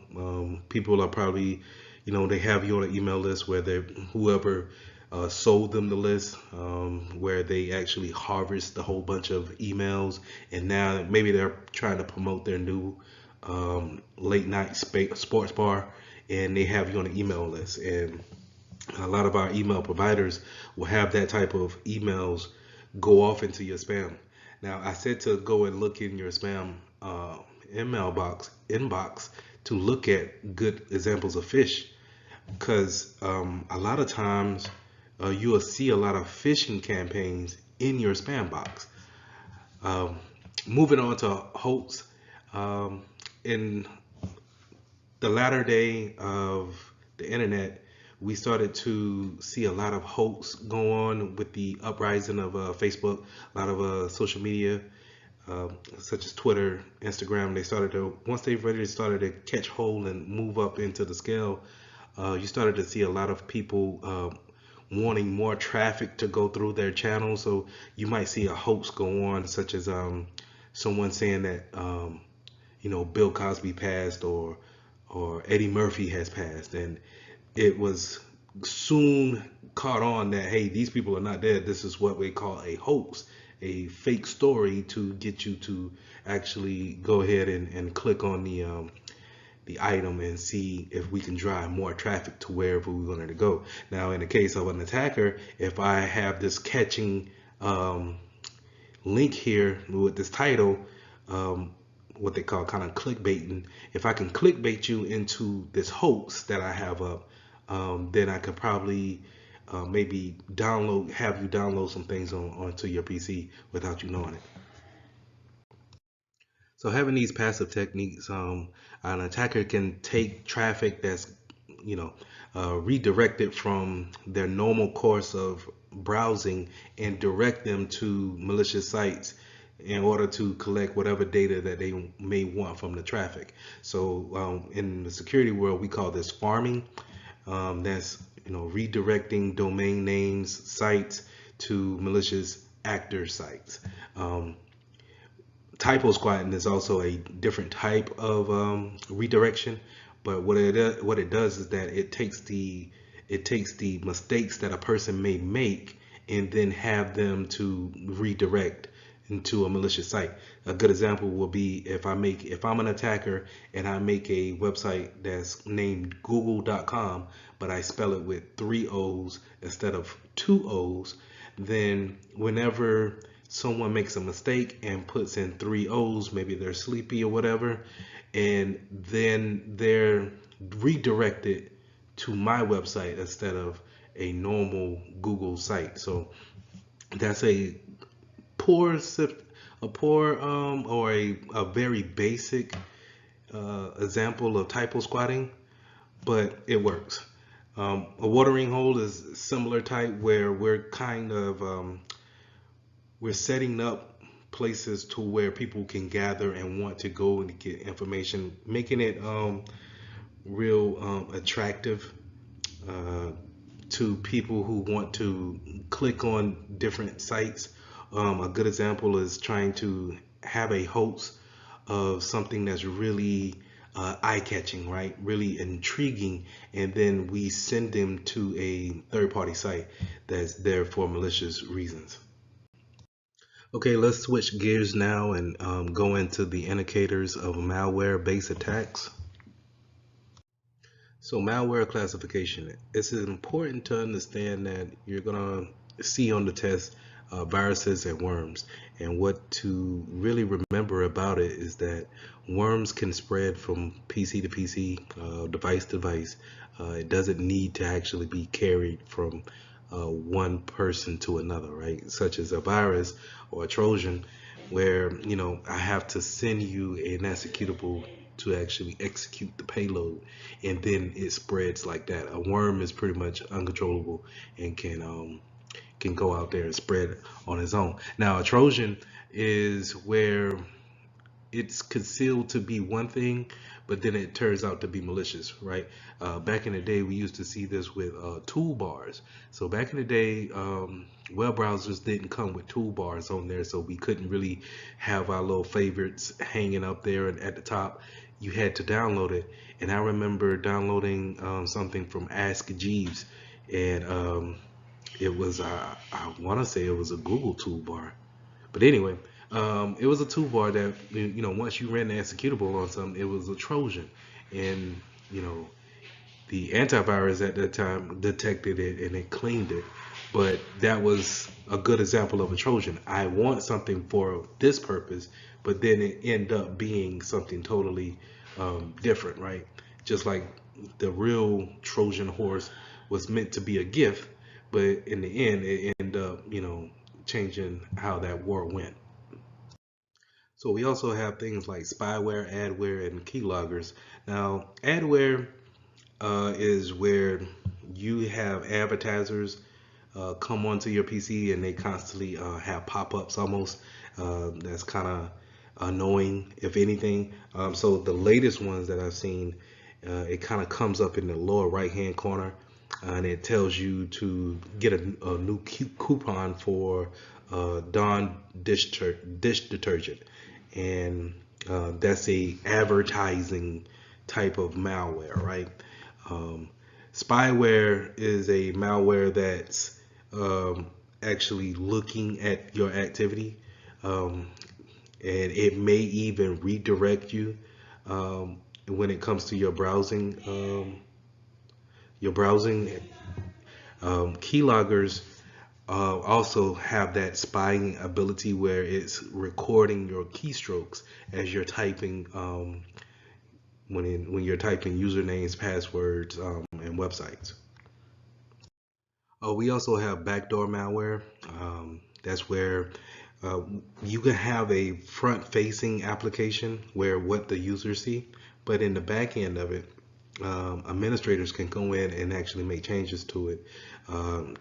People are probably, they have you on an email list where whoever sold them the list, where they actually harvest a whole bunch of emails, and now maybe they're trying to promote their new late night sports bar, and they have you on an email list. And a lot of our email providers will have that type of emails go off into your spam. Now, I said to go and look in your spam inbox to look at good examples of fish, because a lot of times you will see a lot of phishing campaigns in your spam box. Moving on to hoax, in the latter day of the internet, we started to see a lot of hoax go on with the uprising of Facebook, a lot of social media, such as Twitter, Instagram. They started to, once they really started to catch hold and move up into the scale, you started to see a lot of people wanting more traffic to go through their channel. So you might see a hoax go on, such as someone saying that Bill Cosby passed, or Eddie Murphy has passed, and it was soon caught on that, hey, these people are not dead. This is what we call a hoax, a fake story to get you to actually go ahead and click on the item and see if we can drive more traffic to wherever we wanted to go. Now, in the case of an attacker, if I have this catching link here with this title, what they call kind of clickbaiting, if I can clickbait you into this hoax that I have up, then I could probably maybe have you download some things onto your PC without you knowing it. So having these passive techniques, an attacker can take traffic that's, you know, redirected from their normal course of browsing and direct them to malicious sites in order to collect whatever data that they may want from the traffic. So in the security world, we call this farming. That's redirecting domain names, sites to malicious actor sites. Typo squatting is also a different type of redirection, but what it does is that it takes the mistakes that a person may make and then have them to redirect into a malicious site. A good example will be if I'm an attacker and I make a website that's named google.com, but I spell it with 3 O's instead of 2 O's, then whenever someone makes a mistake and puts in 3 O's, maybe they're sleepy or whatever, and then they're redirected to my website instead of a normal Google site. So that's a poor or a very basic example of typo squatting, but it works. A watering hole is similar type, where we're setting up places to where people can gather and want to go and get information, making it real attractive to people who want to click on different sites. A good example is trying to have a host of something that's really eye-catching, right? Really intriguing, and then we send them to a third-party site that's there for malicious reasons. Okay, let's switch gears now and go into the indicators of malware-based attacks. So malware classification. It's important to understand that you're going to see on the test viruses and worms. And what to really remember about it is that worms can spread from PC to PC, device to device. It doesn't need to actually be carried from one person to another, right? Such as a virus or a Trojan, where I have to send you an executable to actually execute the payload, and then it spreads like that. A worm is pretty much uncontrollable and can go out there and spread on its own. Now a Trojan is where it's concealed to be one thing, but then it turns out to be malicious, right? Back in the day, we used to see this with toolbars. So back in the day, web browsers didn't come with toolbars on there, so we couldn't really have our little favorites hanging up there and at the top. You had to download it. And I remember downloading something from Ask Jeeves, and it was, I want to say it was a Google toolbar. But anyway, it was a toolbar that, once you ran the executable on something, it was a Trojan. And, the antivirus at that time detected it and it cleaned it. But that was a good example of a Trojan. I want something for this purpose, but then it ended up being something totally different, right? Just like the real Trojan horse was meant to be a gift, but in the end, it ended up, changing how that war went. So we also have things like spyware, adware, and keyloggers. Now, adware is where you have advertisers come onto your PC and they constantly have pop-ups almost. That's kind of annoying, if anything. So the latest ones that I've seen, it kind of comes up in the lower right-hand corner, and it tells you to get a new coupon for Dawn dish detergent, and that's a advertising type of malware, right? Um, Spyware is a malware that's actually looking at your activity, um, and it may even redirect you when it comes to your browsing. Keyloggers also have that spying ability where it's recording your keystrokes as you're typing when you're typing usernames, passwords, and websites. We also have backdoor malware. That's where uh, you can have a front-facing application where what the users see, but in the back end of it, administrators can go in and actually make changes to it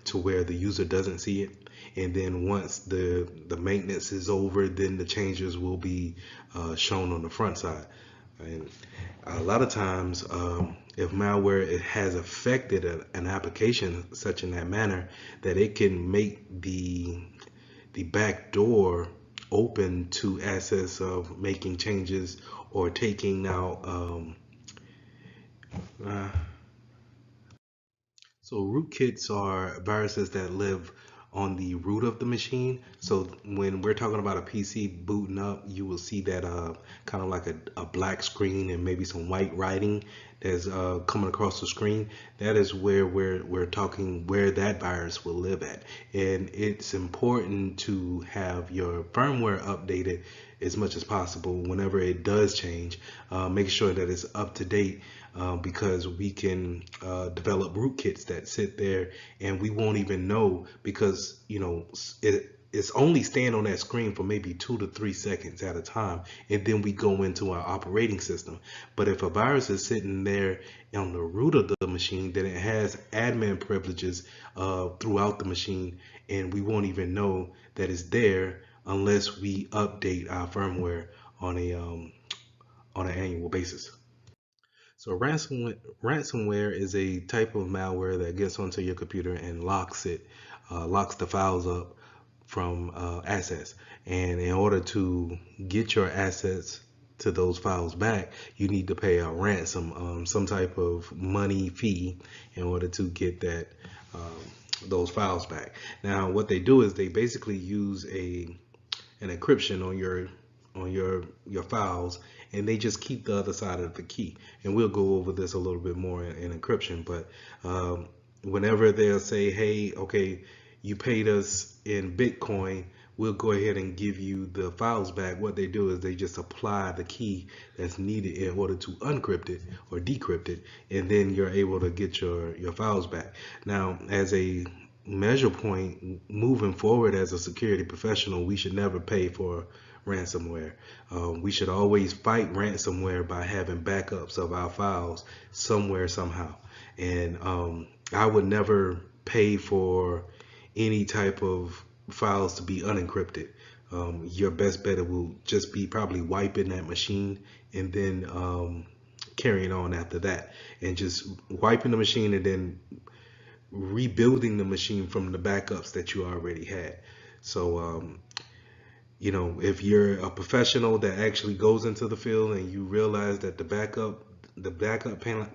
to where the user doesn't see it. And then once the maintenance is over, then the changes will be shown on the front side. And a lot of times, if malware it has affected an application such in that manner that it can make the back door open to access of making changes or taking out uh, so rootkits are viruses that live on the root of the machine. So when we're talking about a PC booting up, you will see that kind of like a black screen and maybe some white writing that's coming across the screen. That is where we're talking where that virus will live at. And it's important to have your firmware updated as much as possible whenever it does change. Make sure that it's up to date because we can develop rootkits that sit there and we won't even know because it's only staying on that screen for maybe 2 to 3 seconds at a time, and then we go into our operating system. But if a virus is sitting there on the root of the machine, then it has admin privileges throughout the machine, and we won't even know that it's there unless we update our firmware on an annual basis. So ransomware is a type of malware that gets onto your computer and locks the files up from access. And in order to get your assets to those files back, you need to pay a ransom, some type of money fee, in order to get those files back. Now, what they do is they basically use an encryption on your files, and they just keep the other side of the key. And we'll go over this a little bit more in encryption, but whenever they'll say, hey, okay, you paid us in Bitcoin, we'll go ahead and give you the files back. What they do is they just apply the key that's needed in order to uncrypt it or decrypt it, and then you're able to get your files back. Now, as a measure point moving forward as a security professional, we should never pay for ransomware. We should always fight ransomware by having backups of our files somewhere, somehow. And I would never pay for any type of files to be unencrypted. Your best bet will just be probably wiping that machine and then carrying on after that, and just wiping the machine and then rebuilding the machine from the backups that you already had. So if you're a professional that actually goes into the field and you realize that the backup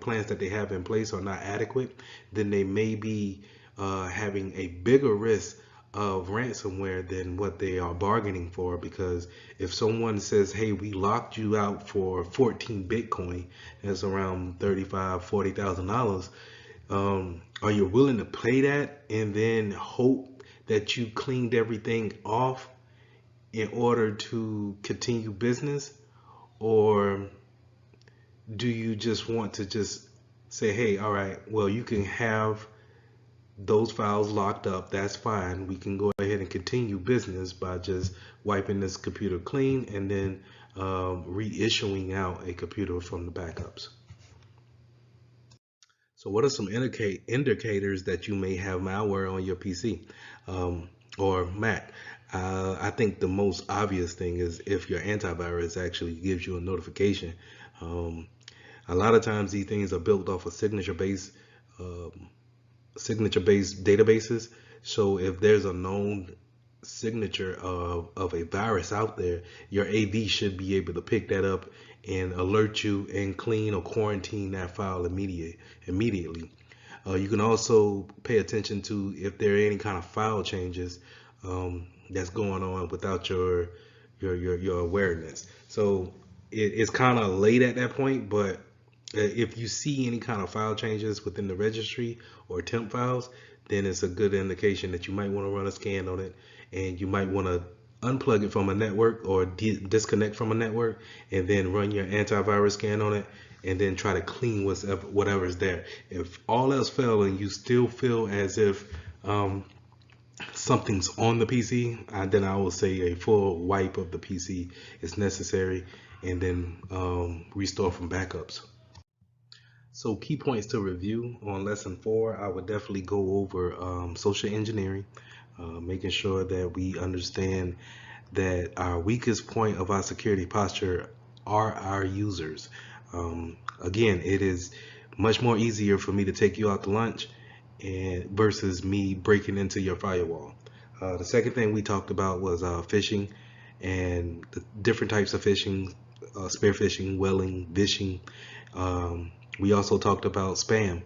plans that they have in place are not adequate, then they may be having a bigger risk of ransomware than what they are bargaining for. Because if someone says, hey, we locked you out for 14 Bitcoin, that's around $35,000-$40,000, are you willing to pay that and then hope that you cleaned everything off in order to continue business? Or do you just want to just say, hey, all right, well, you can have those files locked up, that's fine. We can go ahead and continue business by just wiping this computer clean and then reissuing out a computer from the backups. So what are some indicators that you may have malware on your PC or Mac? I think the most obvious thing is if your antivirus actually gives you a notification. Um, a lot of times these things are built off of signature-based databases. So if there's a known signature of a virus out there, your AV should be able to pick that up and alert you and clean or quarantine that file immediately. You can also pay attention to if there are any kind of file changes that's going on without your awareness. So it's kind of late at that point, but if you see any kind of file changes within the registry or temp files, then it's a good indication that you might want to run a scan on it, and you might want to unplug it from a network or disconnect from a network, and then run your antivirus scan on it, and then try to clean whatever's there. If all else fails and you still feel as if something's on the PC, then I will say a full wipe of the PC is necessary, and then restore from backups. So key points to review on lesson 4, I would definitely go over social engineering, making sure that we understand that our weakest point of our security posture are our users. Again, it is much more easier for me to take you out to lunch and versus me breaking into your firewall. The second thing we talked about was phishing and the different types of phishing, spear phishing, welling, vishing. We also talked about spam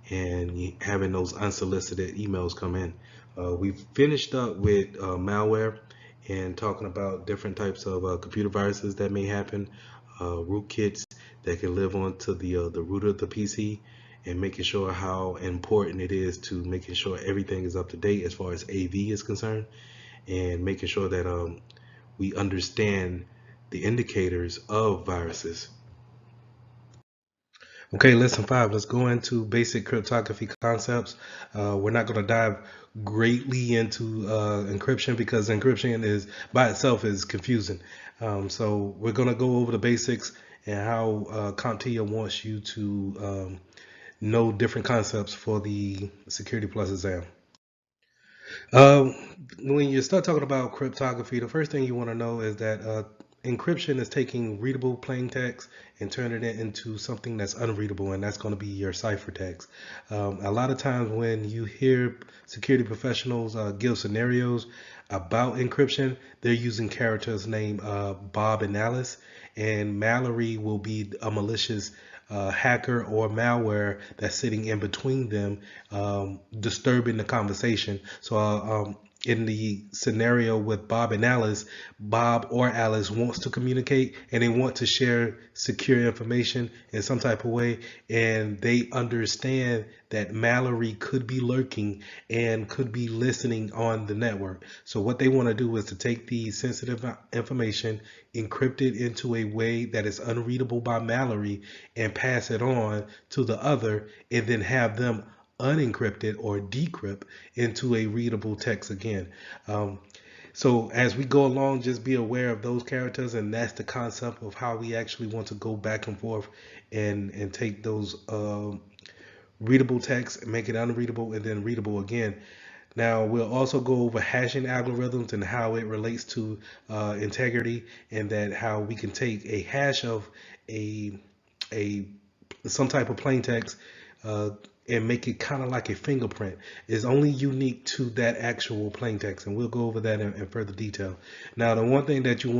and having those unsolicited emails come in. We finished up with malware and talking about different types of computer viruses that may happen, rootkits that can live onto the root of the PC, and making sure how important it is to making sure everything is up to date as far as AV is concerned, and making sure that we understand the indicators of viruses. Okay, lesson 5. Let's go into basic cryptography concepts. We're not going to dive greatly into encryption because encryption is by itself is confusing. So we're going to go over the basics and how CompTIA wants you to know different concepts for the Security Plus exam. Um, when you start talking about cryptography, the first thing you want to know is that encryption is taking readable plain text and turning it into something that's unreadable, and that's going to be your ciphertext. A lot of times when you hear security professionals give scenarios about encryption, they're using characters named Bob and Alice, and Mallory will be a malicious hacker or malware that's sitting in between them, disturbing the conversation. So in the scenario with Bob and Alice, Bob or Alice wants to communicate and they want to share secure information in some type of way, and they understand that Mallory could be lurking and could be listening on the network. So what they want to do is to take the sensitive information, encrypt it into a way that is unreadable by Mallory, and pass it on to the other, and then have them unencrypted or decrypt into a readable text again. So as we go along, just be aware of those characters, and that's the concept of how we actually want to go back and forth and take those readable text and make it unreadable and then readable again. Now we'll also go over hashing algorithms and how it relates to integrity, and that how we can take a hash of a some type of plain text and make it kind of like a fingerprint. Is only unique to that actual plain text, and we'll go over that in further detail. Now, the one thing that you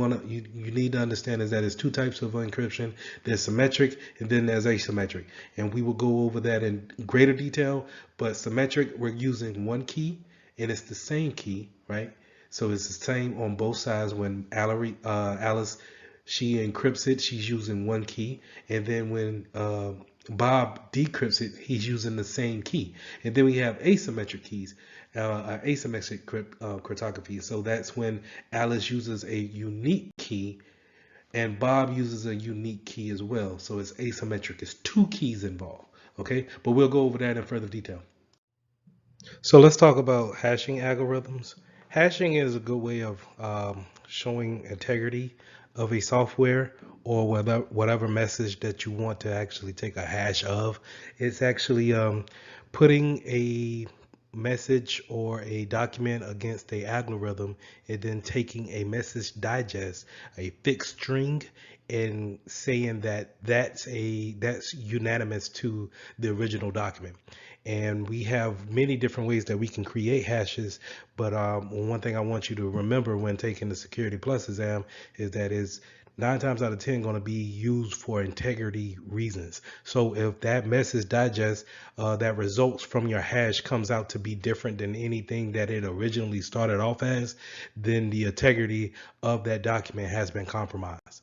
need to understand is that there's two types of encryption. There's symmetric and then there's asymmetric, and we will go over that in greater detail. But symmetric, we're using one key and it's the same key, right? So it's the same on both sides. When Alice, she encrypts it, she's using one key, and then when Bob decrypts it, he's using the same key. And then we have asymmetric keys, asymmetric cryptography. So that's when Alice uses a unique key and Bob uses a unique key as well. So it's asymmetric. It's two keys involved. Okay, but we'll go over that in further detail. So let's talk about hashing algorithms. Hashing is a good way of showing integrity of a software or whatever message that you want to actually take a hash of. It's actually putting a message or a document against a algorithm and then taking a message digest, a fixed string, and saying that that's unanimous to the original document. And we have many different ways that we can create hashes, but one thing I want you to remember when taking the Security Plus exam is that is 9 times out of 10 going to be used for integrity reasons. So if that message digest that results from your hash comes out to be different than anything that it originally started off as, then the integrity of that document has been compromised.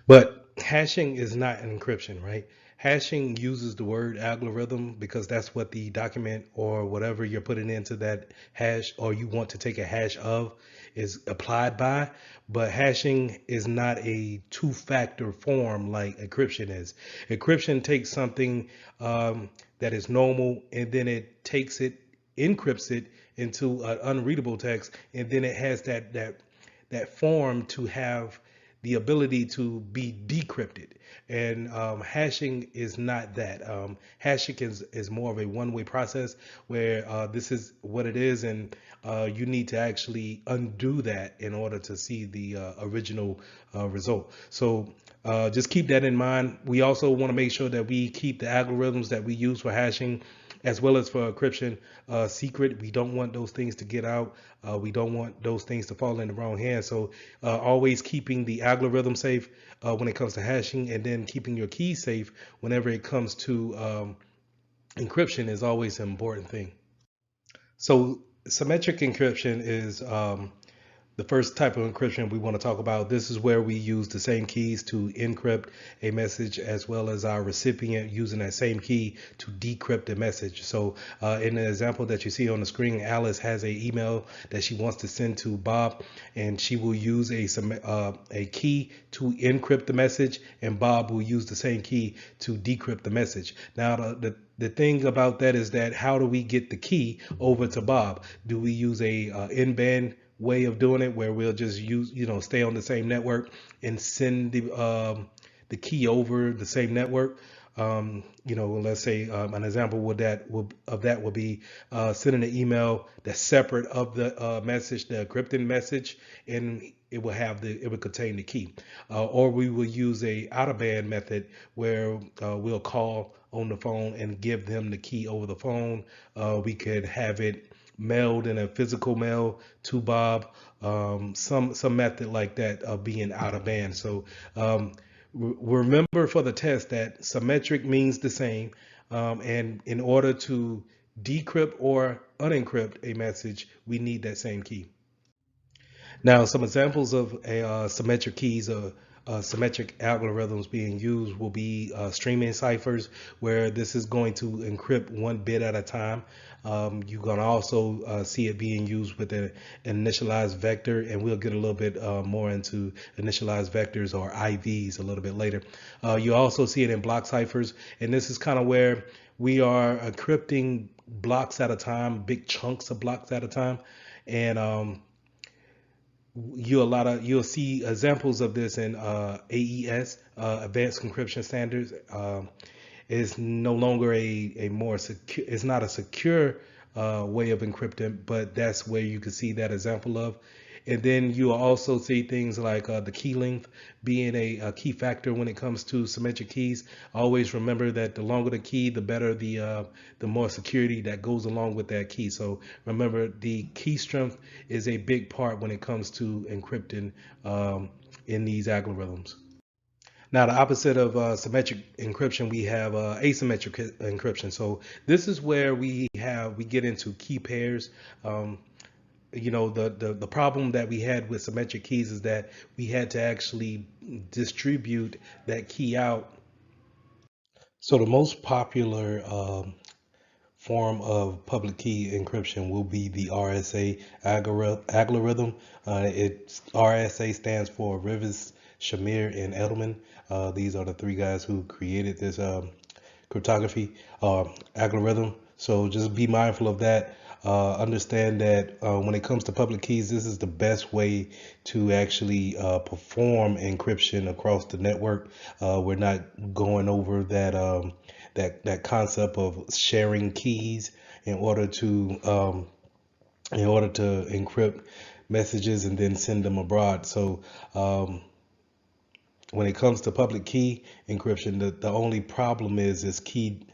But hashing is not an encryption, right? Hashing uses the word algorithm because that's what the document or whatever you're putting into that hash or you want to take a hash of is applied by. But hashing is not a two-factor form like encryption is. Encryption takes something that is normal and then it takes it, encrypts it into an unreadable text, and then it has that form to have the ability to be decrypted. And hashing is not that. Hashing is more of a one-way process where this is what it is, and you need to actually undo that in order to see the original result. So just keep that in mind. We also want to make sure that we keep the algorithms that we use for hashing as well as for encryption secret. We don't want those things to get out. We don't want those things to fall in the wrong hands. So always keeping the algorithm safe when it comes to hashing, and then keeping your key safe whenever it comes to encryption is always an important thing. So symmetric encryption is the first type of encryption we want to talk about. This is where we use the same keys to encrypt a message as well as our recipient using that same key to decrypt the message. So in the example that you see on the screen, Alice has an email that she wants to send to Bob, and she will use a key to encrypt the message, and Bob will use the same key to decrypt the message. Now the thing about that is that how do we get the key over to Bob? Do we use a in-band way of doing it where we'll just use, stay on the same network and send the key over the same network? Let's say an example of that would be sending an email that's separate of the message, the encrypted message, and it would contain the key. Or we will use a out of band method where we'll call on the phone and give them the key over the phone. We could have it mailed in a physical mail to Bob, some method like that of being out of band. So remember for the test that symmetric means the same, and in order to decrypt or unencrypt a message, we need that same key. Now, some examples of symmetric keys or symmetric algorithms being used will be streaming ciphers, where this is going to encrypt one bit at a time. You're going to also see it being used with an initialized vector, and we'll get a little bit more into initialized vectors or IVs a little bit later. You also see it in block ciphers, and this is kind of where we are encrypting blocks at a time, big chunks of blocks at a time, and you'll see examples of this in AES, Advanced Encryption Standards. Is no longer a more secure. It's not a secure way of encrypting, but that's where you can see that example of. And then you'll also see things like the key length being a key factor when it comes to symmetric keys. Always remember that the longer the key, the better the more security that goes along with that key. So remember, the key strength is a big part when it comes to encrypting in these algorithms. Now, the opposite of symmetric encryption, we have asymmetric encryption. So this is where we get into key pairs. The problem that we had with symmetric keys is that we had to actually distribute that key out. So the most popular form of public key encryption will be the RSA algorithm. RSA stands for Rivers, Shamir, and Edelman. These are the three guys who created this cryptography algorithm. So just be mindful of that. Understand that when it comes to public keys, this is the best way to actually perform encryption across the network. We're not going over that concept of sharing keys in order to encrypt messages and then send them abroad. So when it comes to public key encryption, the only problem is key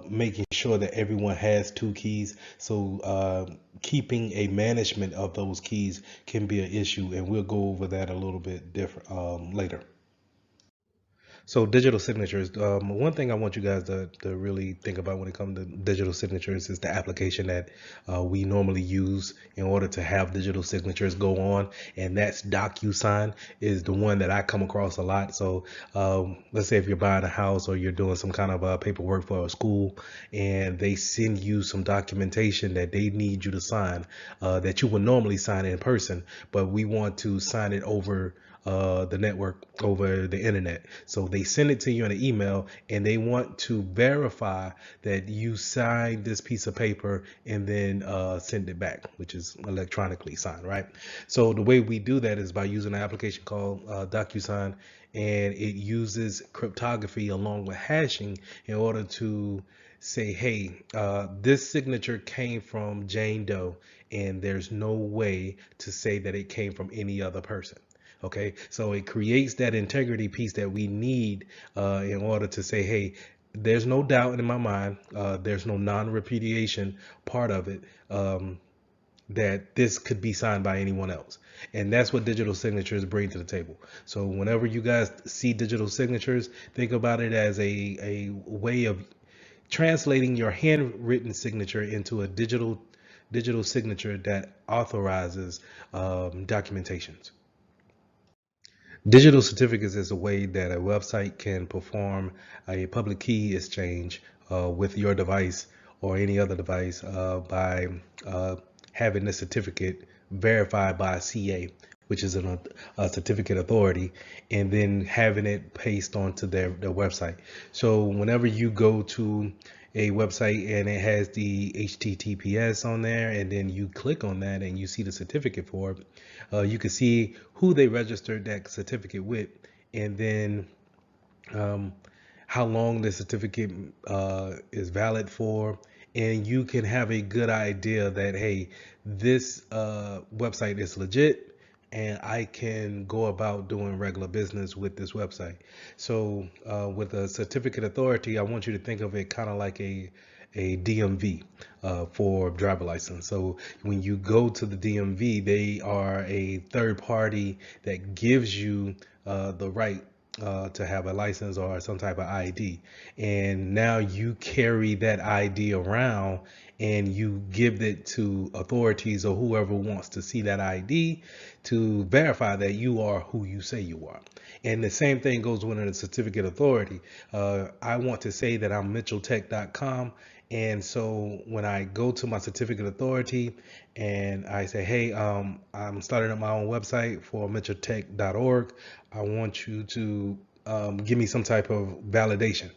making sure that everyone has two keys. So keeping a management of those keys can be an issue, and we'll go over that a little bit different later. So digital signatures. One thing I want you guys to really think about when it comes to digital signatures is the application that we normally use in order to have digital signatures go on, and that's DocuSign is the one that I come across a lot. So let's say if you're buying a house or you're doing some kind of paperwork for a school, and they send you some documentation that they need you to sign that you would normally sign in person, but we want to sign it over the network, over the internet. So they send it to you in an email, and they want to verify that you signed this piece of paper and then send it back, which is electronically signed, right? So the way we do that is by using an application called DocuSign, and it uses cryptography along with hashing in order to say, hey, this signature came from Jane Doe, and there's no way to say that it came from any other person. Okay, so it creates that integrity piece that we need in order to say, hey, there's no doubt in my mind, there's no non-repudiation part of it, that this could be signed by anyone else. And that's what digital signatures bring to the table. So whenever you guys see digital signatures, think about it as a way of translating your handwritten signature into a digital signature that authorizes documentations. Digital certificates is a way that a website can perform a public key exchange with your device or any other device by having the certificate verified by a CA, which is a certificate authority, and then having it pasted onto their website. So whenever you go to a website and it has the HTTPS on there, and then you click on that and you see the certificate for it, you can see who they registered that certificate with, and then um, how long the certificate is valid for, and you can have a good idea that, hey, this website is legit, and I can go about doing regular business with this website. So with a certificate authority, I want you to think of it kind of like a DMV for driver license. So when you go to the DMV, they are a third party that gives you the right to have a license or some type of ID. And now you carry that ID around and you give it to authorities or whoever wants to see that ID to verify that you are who you say you are. And the same thing goes with a certificate authority. I want to say that I'm mitchelltech.com. And so when I go to my certificate authority and I say, hey, I'm starting up my own website for mitchelltech.org, I want you to give me some type of validation.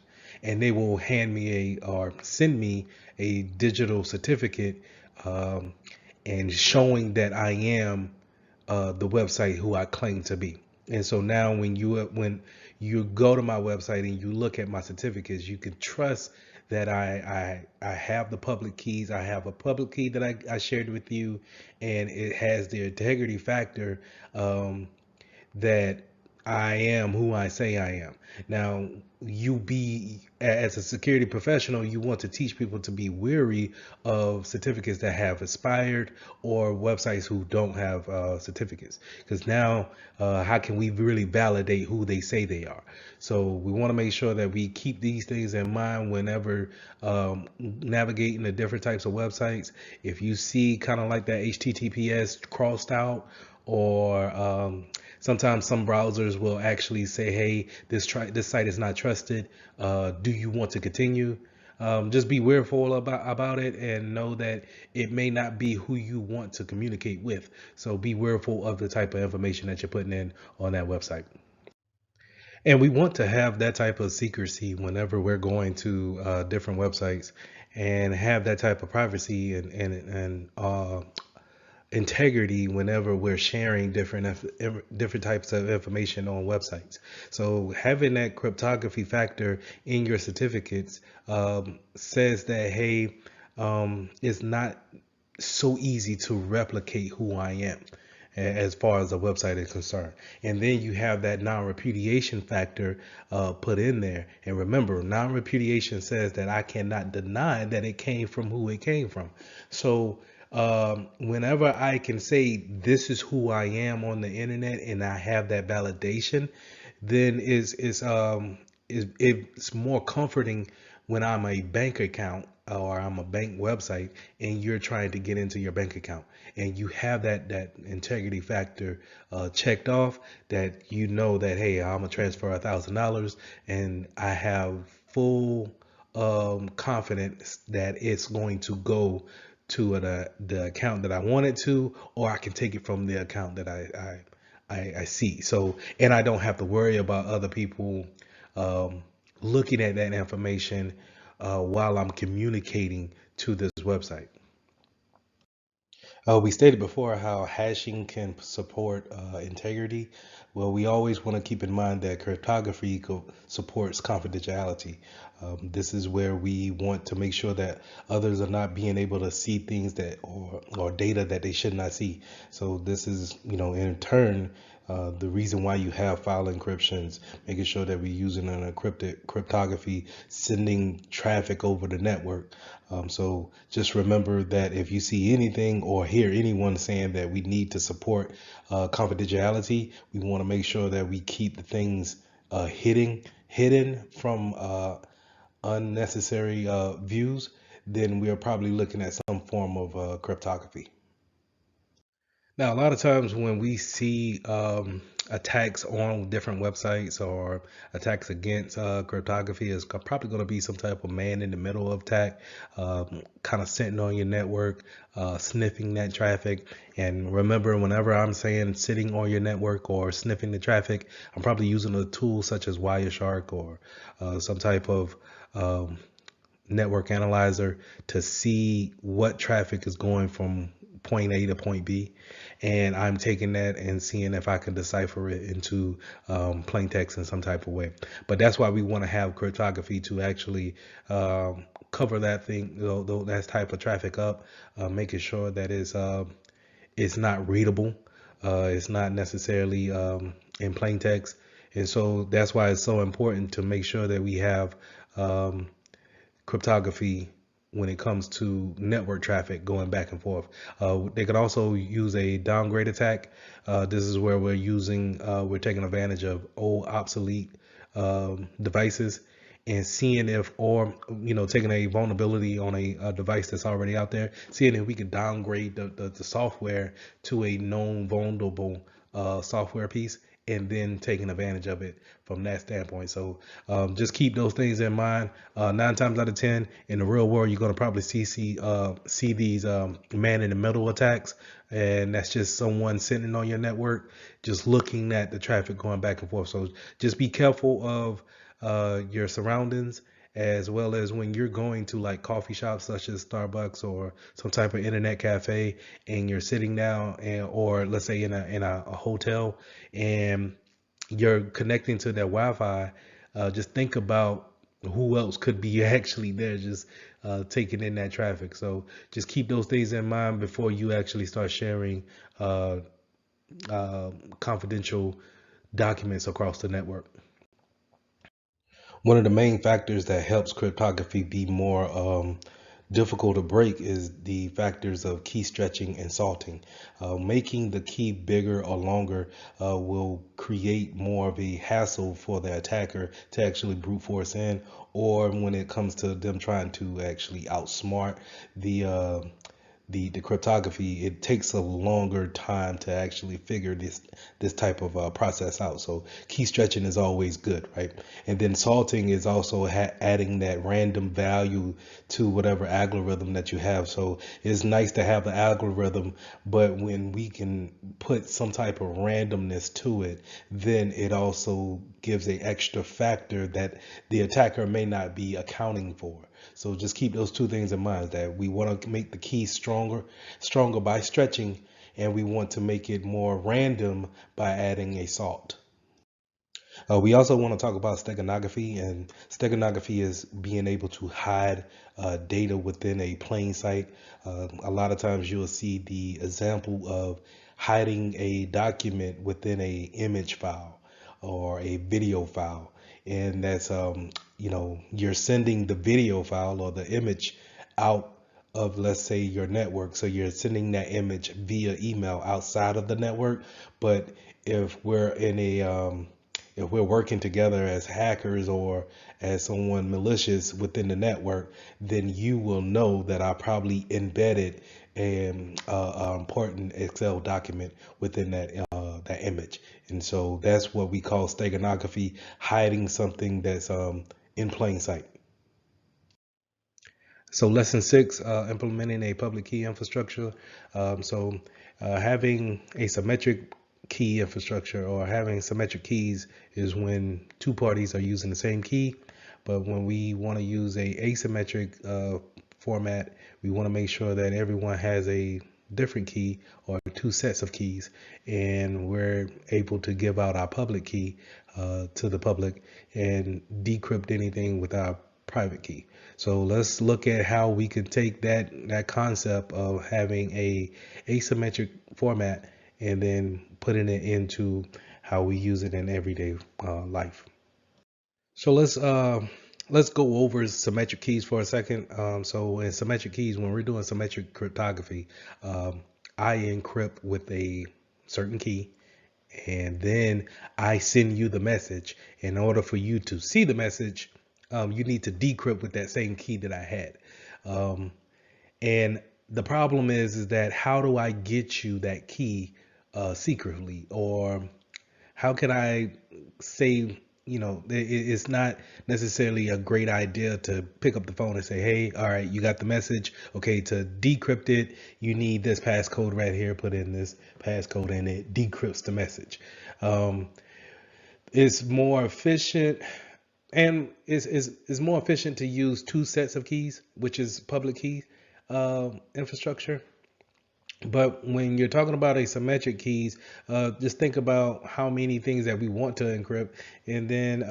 And they will hand me or send me a digital certificate and showing that I am the website who I claim to be. And so now when you go to my website and you look at my certificates, you can trust that I have the public keys. I have a public key that I shared with you, and it has the integrity factor that I am who I say I am. Now, as a security professional, you want to teach people to be wary of certificates that have expired or websites who don't have certificates. Because now, how can we really validate who they say they are? So we want to make sure that we keep these things in mind whenever navigating the different types of websites. If you see kind of like that HTTPS crossed out, or sometimes some browsers will actually say, hey, this site is not trusted. Do you want to continue? Just be fearful about it and know that it may not be who you want to communicate with. So be fearful of the type of information that you're putting in on that website. And we want to have that type of secrecy whenever we're going to different websites, and have that type of privacy and integrity whenever we're sharing different types of information on websites. So having that cryptography factor in your certificates says that, hey, it's not so easy to replicate who I am as far as a website is concerned. And then you have that non-repudiation factor put in there. And remember, non-repudiation says that I cannot deny that it came from who it came from. So whenever I can say this is who I am on the internet and I have that validation, then it's more comforting when I'm a bank account or I'm a bank website and you're trying to get into your bank account and you have that integrity factor checked off, that you know that, hey, I'm gonna transfer $1,000 and I have full confidence that it's going to go to the account that I want it to, or I can take it from the account that I see. So, and I don't have to worry about other people um, looking at that information while I'm communicating to this website. We stated before how hashing can support integrity. Well, we always want to keep in mind that cryptography supports confidentiality. This is where we want to make sure that others are not being able to see things that or data that they should not see. So this is, in turn, the reason why you have file encryptions, making sure that we're using an encrypted cryptography, sending traffic over the network. So just remember that if you see anything or hear anyone saying that we need to support confidentiality, we want to make sure that we keep the things hidden from unnecessary views. Then we are probably looking at some form of cryptography. Now, a lot of times when we see attacks on different websites or attacks against cryptography, is probably going to be some type of man in the middle of attack, kind of sitting on your network, sniffing that traffic. And remember, whenever I'm saying sitting on your network or sniffing the traffic, I'm probably using a tool such as Wireshark or some type of network analyzer to see what traffic is going from point A to point B, and I'm taking that and seeing if I can decipher it into plain text in some type of way. But that's why we want to have cryptography to actually cover that thing, that type of traffic up, making sure that it's not readable, it's not necessarily in plain text, and so that's why it's so important to make sure that we have cryptography when it comes to network traffic going back and forth. They could also use a downgrade attack. This is where we're taking advantage of old obsolete devices and seeing if, or taking a vulnerability on a device that's already out there, seeing if we can downgrade the software to a known vulnerable software piece, and then taking advantage of it from that standpoint. So just keep those things in mind. 9 times out of 10 in the real world, you're going to probably see these man in the middle attacks, and that's just someone sitting on your network, just looking at the traffic going back and forth. So just be careful of your surroundings, as well as when you're going to like coffee shops such as Starbucks or some type of internet cafe, and you're sitting down, or let's say in a hotel, and you're connecting to that Wi-Fi. Just think about who else could be actually there, just taking in that traffic. So just keep those things in mind before you actually start sharing confidential documents across the network. One of the main factors that helps cryptography be more difficult to break is the factors of key stretching and salting. Making the key bigger or longer will create more of a hassle for the attacker to actually brute force in, or when it comes to them trying to actually outsmart the the cryptography, it takes a longer time to actually figure this type of process out. So key stretching is always good, right? And then salting is also adding that random value to whatever algorithm that you have. So it's nice to have the algorithm, but when we can put some type of randomness to it, then it also gives a extra factor that the attacker may not be accounting for. So just keep those two things in mind, that we want to make the key stronger by stretching, and we want to make it more random by adding a salt. We also want to talk about steganography, and steganography is being able to hide data within a plain sight. A lot of times you'll see the example of hiding a document within a image file or a video file, and that's you're sending the video file or the image out of, let's say, your network. So you're sending that image via email outside of the network. But if we're in a if we're working together as hackers or as someone malicious within the network, then you will know that I probably embedded an important Excel document within that image. And so that's what we call steganography, hiding something that's in plain sight. So lesson six, implementing a public key infrastructure. Having a symmetric key infrastructure, or having symmetric keys, is when two parties are using the same key. But when we want to use a asymmetric format, we want to make sure that everyone has a different key or two sets of keys, and we're able to give out our public key to the public and decrypt anything with our private key. So let's look at how we can take that concept of having a asymmetric format and then putting it into how we use it in everyday life. So let's go over symmetric keys for a second. So in symmetric keys, when we're doing symmetric cryptography, I encrypt with a certain key, and then I send you the message. In order for you to see the message, you need to decrypt with that same key that I had. And the problem is that how do I get you that key secretly, or how can I say, it's not necessarily a great idea to pick up the phone and say, hey, all right, you got the message. Okay, to decrypt it, you need this passcode right here. Put in this passcode and it decrypts the message. It's more efficient. And it's more efficient to use two sets of keys, which is public key infrastructure. But when you're talking about asymmetric keys, just think about how many things that we want to encrypt, and then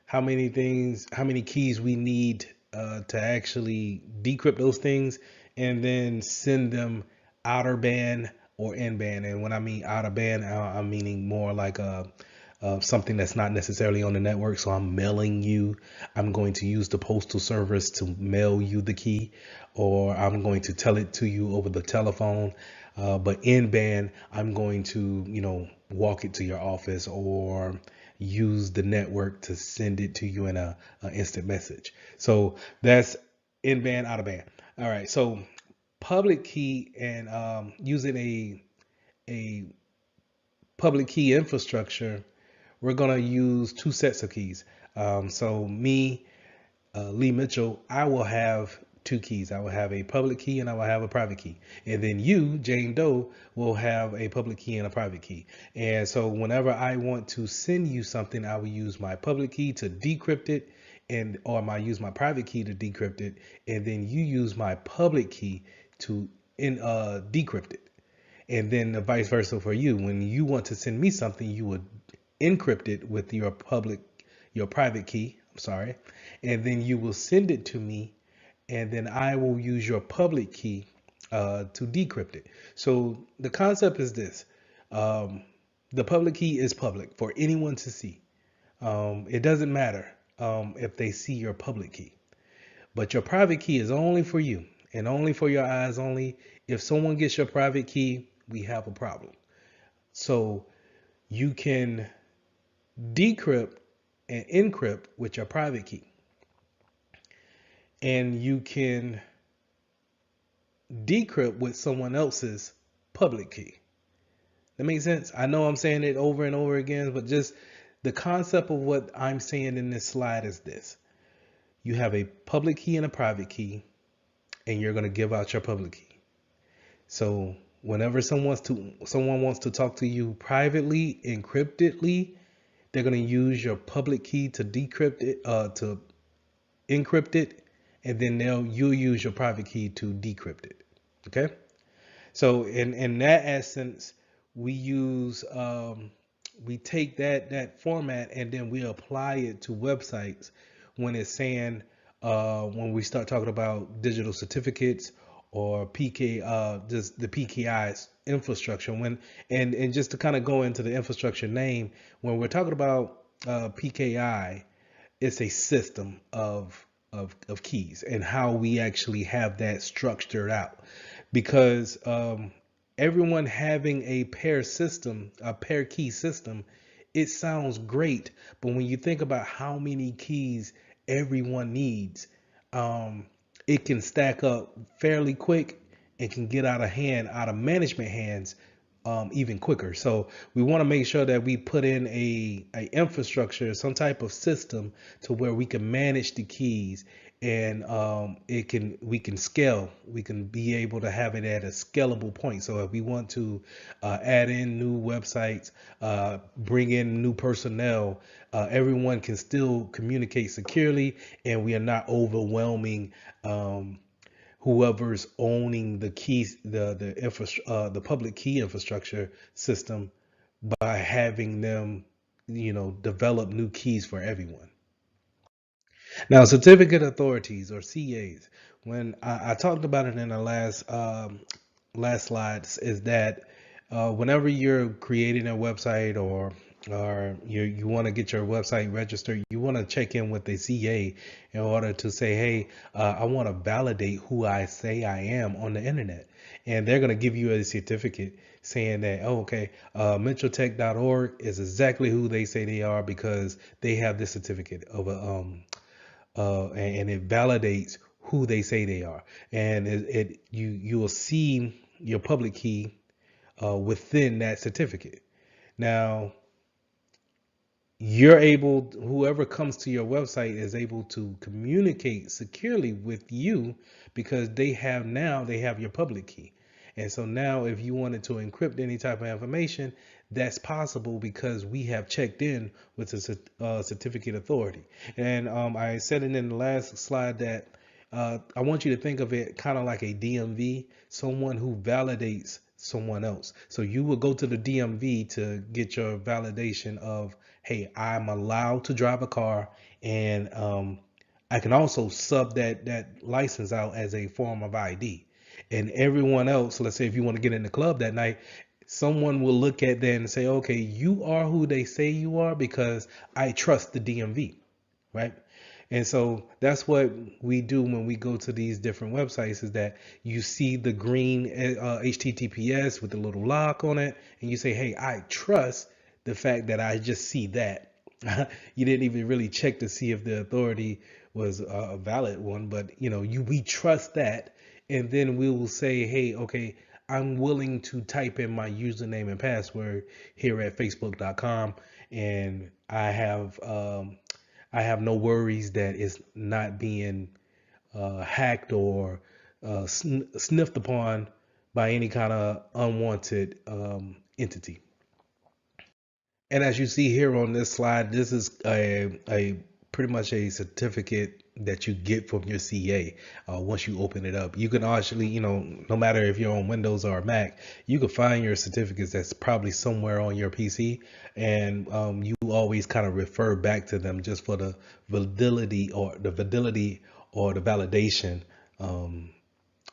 how many keys we need to actually decrypt those things, and then send them outer band or in band. And when I mean outer band, I'm meaning more like something that's not necessarily on the network. So I'm mailing you. I'm going to use the postal service to mail you the key, or I'm going to tell it to you over the telephone. But in band, I'm going to, walk it to your office or use the network to send it to you in a instant message. So that's in band, out of band. All right. So public key and using a public key infrastructure, we're going to use two sets of keys. So me, Lee Mitchell, I will have two keys. I will have a public key and I will have a private key. And then you, Jane Doe, will have a public key and a private key. And so whenever I want to send you something, I will use my public key to decrypt it, or I use my private key to decrypt it, and then you use my public key to decrypt it. And then the vice versa for you. When you want to send me something, you would encrypt it with your private key, I'm sorry, and then you will send it to me, and then I will use your public key to decrypt it. So the concept is this. The public key is public for anyone to see. It doesn't matter if they see your public key. But your private key is only for you and only for your eyes only. If someone gets your private key, we have a problem. So you can decrypt and encrypt with your private key. And you can decrypt with someone else's public key. That makes sense? I know I'm saying it over and over again, but just the concept of what I'm saying in this slide is this. You have a public key and a private key, and you're going to give out your public key. So whenever someone wants to talk to you privately, encryptedly, they're going to use your public key to decrypt it, to encrypt it, and then you'll use your private key to decrypt it. Okay. So in that essence, we use we take that format and then we apply it to websites when it's saying when we start talking about digital certificates or PK just the PKI's infrastructure. When and just to kind of go into the infrastructure name, when we're talking about PKI, it's a system of keys and how we actually have that structured out, because everyone having a pair key system, it sounds great, but when you think about how many keys everyone needs, um, it can stack up fairly quick and can get out of hand, out of management hands, even quicker. So we want to make sure that we put in a infrastructure, some type of system to where we can manage the keys, and we can scale. We can be able to have it at a scalable point. So if we want to add in new websites, bring in new personnel, everyone can still communicate securely, and we are not overwhelming whoever's owning the keys, the public key infrastructure system, by having them, develop new keys for everyone. Now, certificate authorities or CAs, when I talked about it in the last slides, is that whenever you're creating a website, or you want to get your website registered, you want to check in with the CA in order to say, hey, I want to validate who I say I am on the internet. And they're going to give you a certificate saying that, oh, okay, mentaltech.org is exactly who they say they are, because they have this certificate of and it validates who they say they are. And you will see your public key within that certificate. Now, whoever comes to your website is able to communicate securely with you, because they have your public key. And so now if you wanted to encrypt any type of information, that's possible, because we have checked in with the certificate authority. And I said it in the last slide that I want you to think of it kind of like a DMV, someone who validates someone else. So you will go to the DMV to get your validation of, hey, I'm allowed to drive a car, and I can also sub that license out as a form of ID. And everyone else, let's say if you want to get in the club that night, someone will look at that and say, okay, you are who they say you are, because I trust the DMV, right? And so that's what we do when we go to these different websites, is that you see the green HTTPS with the little lock on it, and you say, hey, I trust the fact that I just see that. You didn't even really check to see if the authority was a valid one, but we trust that. And then we will say, hey, okay, I'm willing to type in my username and password here at facebook.com, and I have no worries that it's not being hacked or sniffed upon by any kind of unwanted entity. And as you see here on this slide, this is a pretty much a certificate that you get from your CA once you open it up. You can actually, no matter if you're on Windows or Mac, you can find your certificates that's probably somewhere on your PC, and you always kind of refer back to them just for the validity or the validation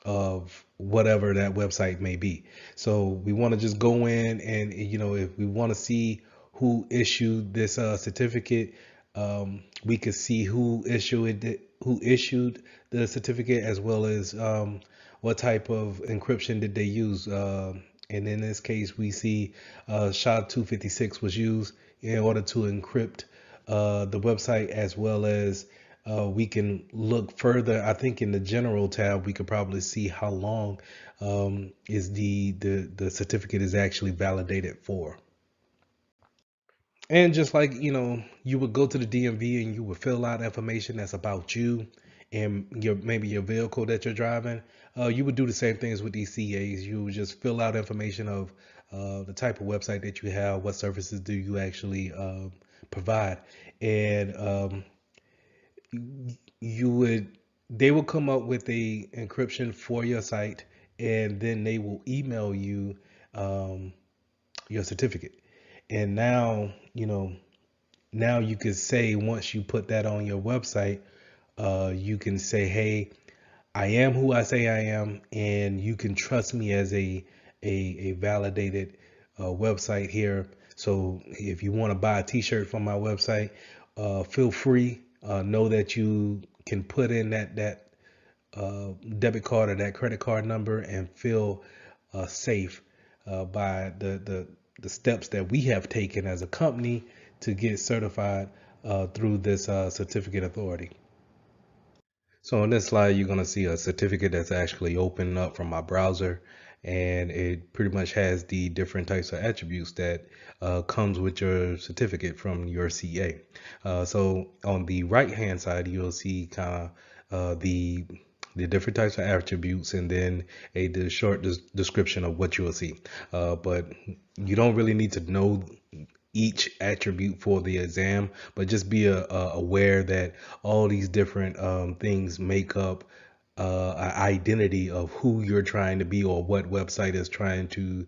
of whatever that website may be. So we want to just go in and, if we want to see who issued this certificate, we could see who issued the certificate, as well as what type of encryption did they use. And in this case, we see SHA-256 was used in order to encrypt the website, as well as we can look further. I think in the general tab, we could probably see how long is the certificate is actually validated for. And just like, you would go to the DMV and you would fill out information that's about you and maybe your vehicle that you're driving. You would do the same things with these CAs. You would just fill out information of the type of website that you have, what services do you actually provide, and you would they will come up with a encryption for your site, and then they will email you um, your certificate. And now you could say, once you put that on your website, you can say, hey, I am who I say I am, and you can trust me as a validated website here. So if you want to buy a t-shirt from my website, feel free. Know that you can put in that debit card or that credit card number and feel safe by the steps that we have taken as a company to get certified through this certificate authority. So on this slide, you're going to see a certificate that's actually opening up from my browser, and it pretty much has the different types of attributes that comes with your certificate from your CA. So on the right hand side, you'll see kind of the different types of attributes, and then the short description of what you will see. But you don't really need to know each attribute for the exam, but just be aware that all these different things make up an identity of who you're trying to be, or what website is trying to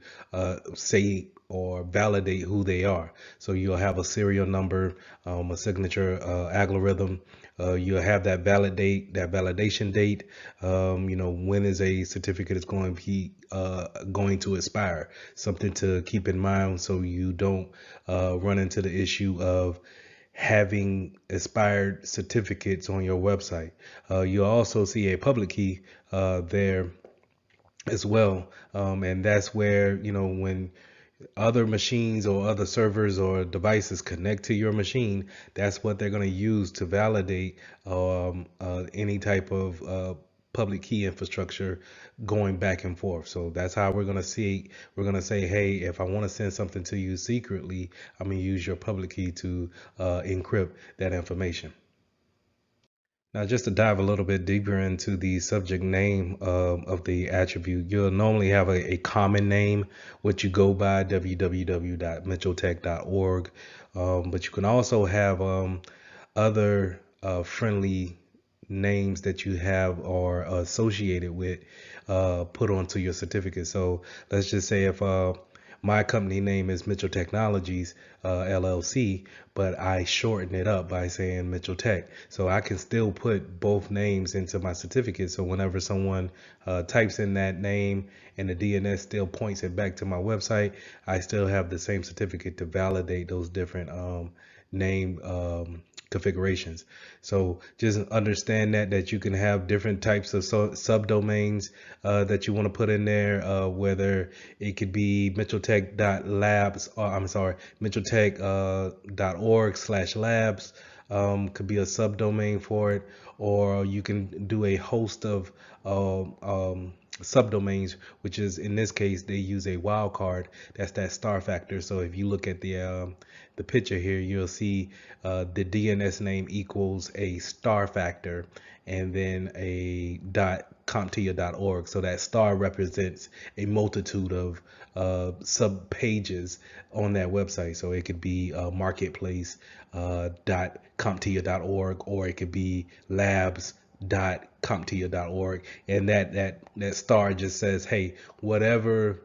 say or validate who they are. So you'll have a serial number, a signature algorithm. You'll have that validation date. When is a certificate is going to expire. Something to keep in mind so you don't run into the issue of having expired certificates on your website. You'll also see a public key there as well. And that's where, when other machines or other servers or devices connect to your machine, that's what they're going to use to validate any type of public key infrastructure going back and forth. So that's how we're going to see. We're going to say, hey, if I want to send something to you secretly, I'm going to use your public key to encrypt that information. Now, just to dive a little bit deeper into the subject name of the attribute, you'll normally have a common name, which you go by www.mitchelltech.org. But you can also have other friendly names that you have or associated with put onto your certificate. So let's just say if my company name is Mitchell Technologies LLC, but I shorten it up by saying Mitchell Tech. So I can still put both names into my certificate. So whenever someone types in that name and the DNS still points it back to my website, I still have the same certificate to validate those different name configurations. So just understand that you can have different types of subdomains that you want to put in there, whether it could be mitchelltech.labs, or I'm sorry, mitchelltech.org/labs could be a subdomain for it, or you can do a host of subdomains, which is, in this case, they use a wildcard. That's that star factor. So if you look at the picture here, you'll see the DNS name equals a star factor and then a .comptia.org. So that star represents a multitude of sub pages on that website. So it could be marketplace .comptia.org, or it could be labs.comptia.org, and that star just says, hey, whatever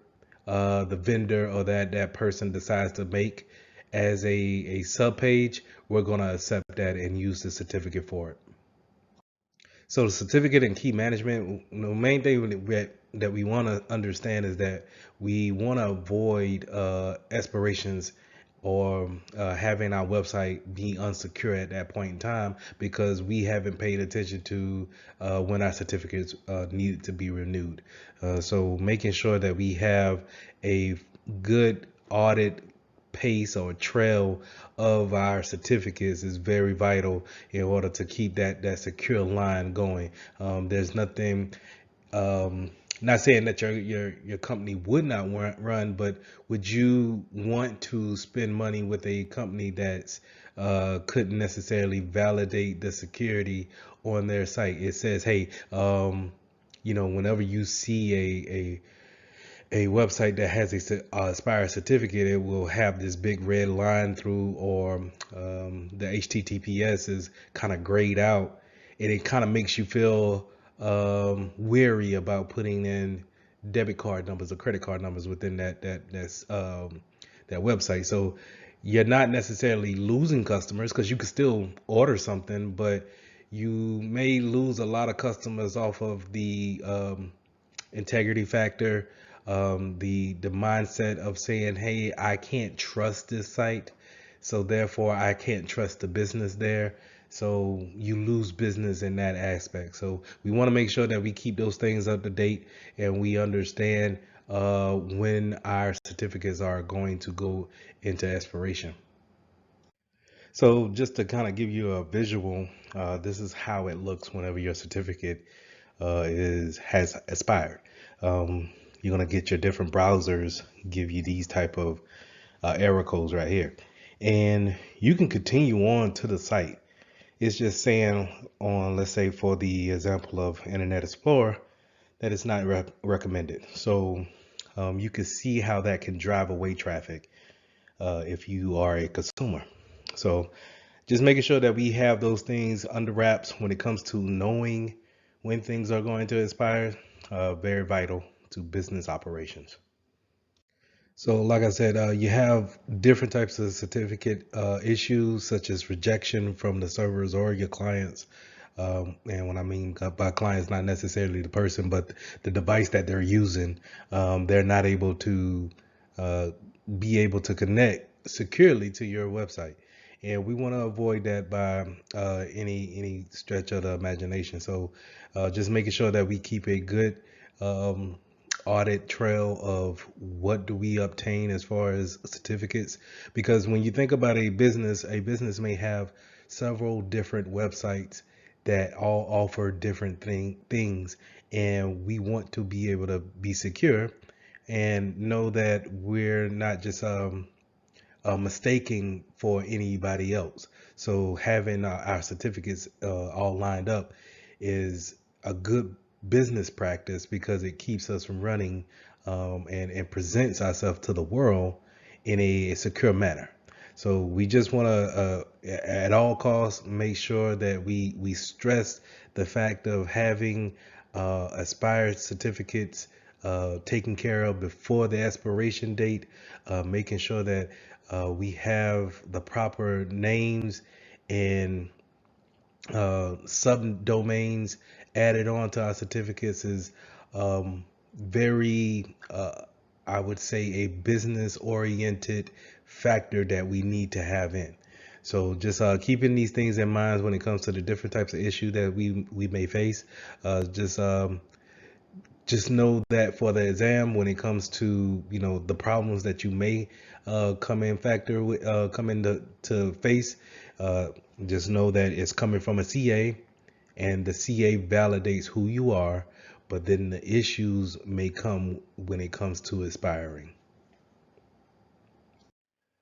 the vendor or that person decides to make as a sub page, we're going to accept that and use the certificate for it. So the certificate and key management, the main thing that we want to understand is that we want to avoid aspirations or having our website be unsecure at that point in time, because we haven't paid attention to when our certificates needed to be renewed. So making sure that we have a good audit pace or trail of our certificates is very vital in order to keep that secure line going. There's nothing, um, not saying that your company would not run, but would you want to spend money with a company that's couldn't necessarily validate the security on their site? It says, hey, whenever you see a website that has a expired certificate, it will have this big red line through, or the HTTPS is kind of grayed out, and it kind of makes you feel weary about putting in debit card numbers or credit card numbers within that website. So you're not necessarily losing customers because you can still order something, but you may lose a lot of customers off of the integrity factor, the mindset of saying, hey, I can't trust this site, so therefore I can't trust the business there. So you lose business in that aspect. So we want to make sure that we keep those things up to date, and we understand when our certificates are going to go into expiration. So just to kind of give you a visual, this is how it looks whenever your certificate has expired. You're gonna get your different browsers give you these type of error codes right here, and you can continue on to the site. It's just saying on, let's say for the example of Internet Explorer, that it's not recommended. So you can see how that can drive away traffic if you are a consumer. So just making sure that we have those things under wraps when it comes to knowing when things are going to expire, very vital to business operations. So, like I said, you have different types of certificate issues, such as rejection from the servers or your clients. And what I mean by clients, not necessarily the person, but the device that they're using. They're not able to uh, be able to connect securely to your website. And we want to avoid that by any stretch of the imagination. So, just making sure that we keep a good um, audit trail of what do we obtain as far as certificates, because when you think about a business may have several different websites that all offer different things, and we want to be able to be secure and know that we're not just mistaking for anybody else. So having our certificates all lined up is a good business practice because it keeps us from running and presents ourselves to the world in a secure manner. So we just want to, at all costs, make sure that we stress the fact of having expired certificates taken care of before the expiration date, making sure that we have the proper names and subdomains added on to our certificates is very, I would say, a business oriented factor that we need to have in. So just keeping these things in mind when it comes to the different types of issue that we may face. Just know that for the exam, when it comes to the problems that you may come into to face, uh, just know that it's coming from a CA, and the CA validates who you are, but then the issues may come when it comes to expiring.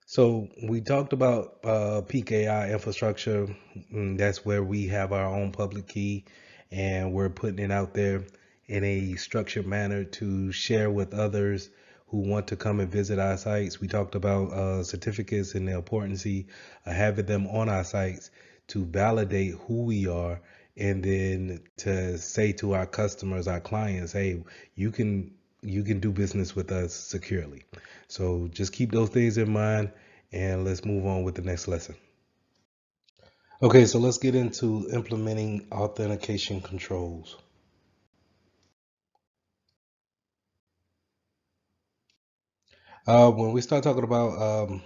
So we talked about PKI infrastructure. That's where we have our own public key, and we're putting it out there in a structured manner to share with others who want to come and visit our sites. We talked about certificates and the importance of having them on our sites to validate who we are, and then to say to our customers, our clients, hey, you can do business with us securely. So just keep those things in mind, and let's move on with the next lesson. Okay, so let's get into implementing authentication controls. When we start talking about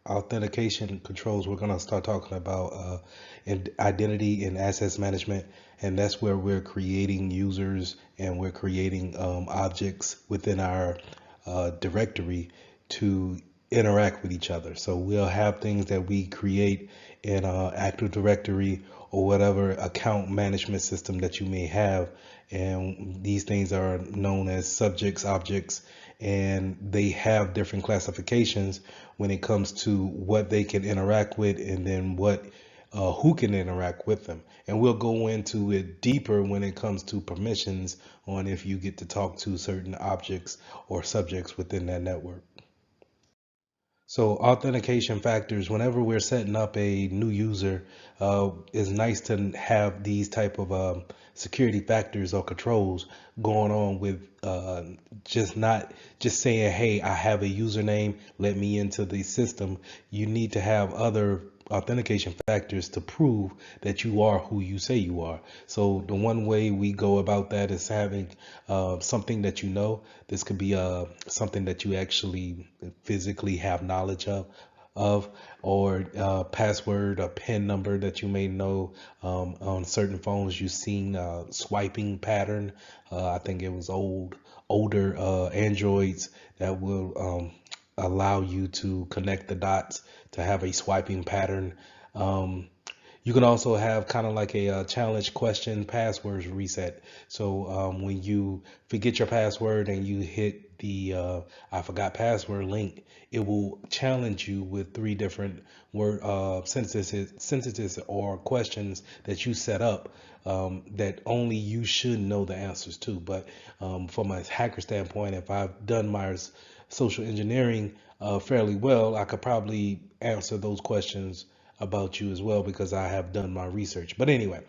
authentication controls, we're going to start talking about identity and access management, and that's where we're creating users and we're creating objects within our directory to interact with each other. So we'll have things that we create in Active Directory or whatever account management system that you may have. And these things are known as subjects, objects, and they have different classifications when it comes to what they can interact with, and then what who can interact with them. And we'll go into it deeper when it comes to permissions on if you get to talk to certain objects or subjects within that network. So authentication factors, whenever we're setting up a new user, it's nice to have these type of security factors or controls going on with just not just saying, hey, I have a username, let me into the system. You need to have other authentication factors to prove that you are who you say you are. So the one way we go about that is having something that you know. This could be something that you actually physically have knowledge of, or password, a PIN number that you may know. On certain phones, you've seen swiping pattern. I think it was older Androids that will allow you to connect the dots to have a swiping pattern. You can also have kind of like a challenge question passwords reset. So when you forget your password and you hit the I forgot password link, it will challenge you with 3 different word sentences or questions that you set up that only you should know the answers to. But from a hacker standpoint, if I've done my social engineering fairly well, I could probably answer those questions about you as well because I have done my research. But anyway,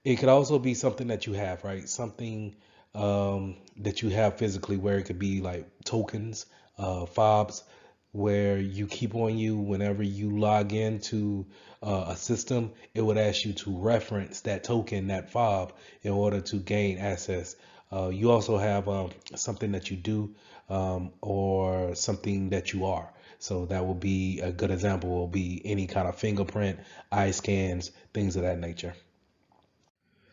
it could also be something that you have, right? Something that you have physically, where it could be like tokens, fobs, where you keep on you whenever you log into a system, it would ask you to reference that token, that fob, in order to gain access. You also have something that you do or something that you are. So that will be a good example, will be any kind of fingerprint, eye scans, things of that nature.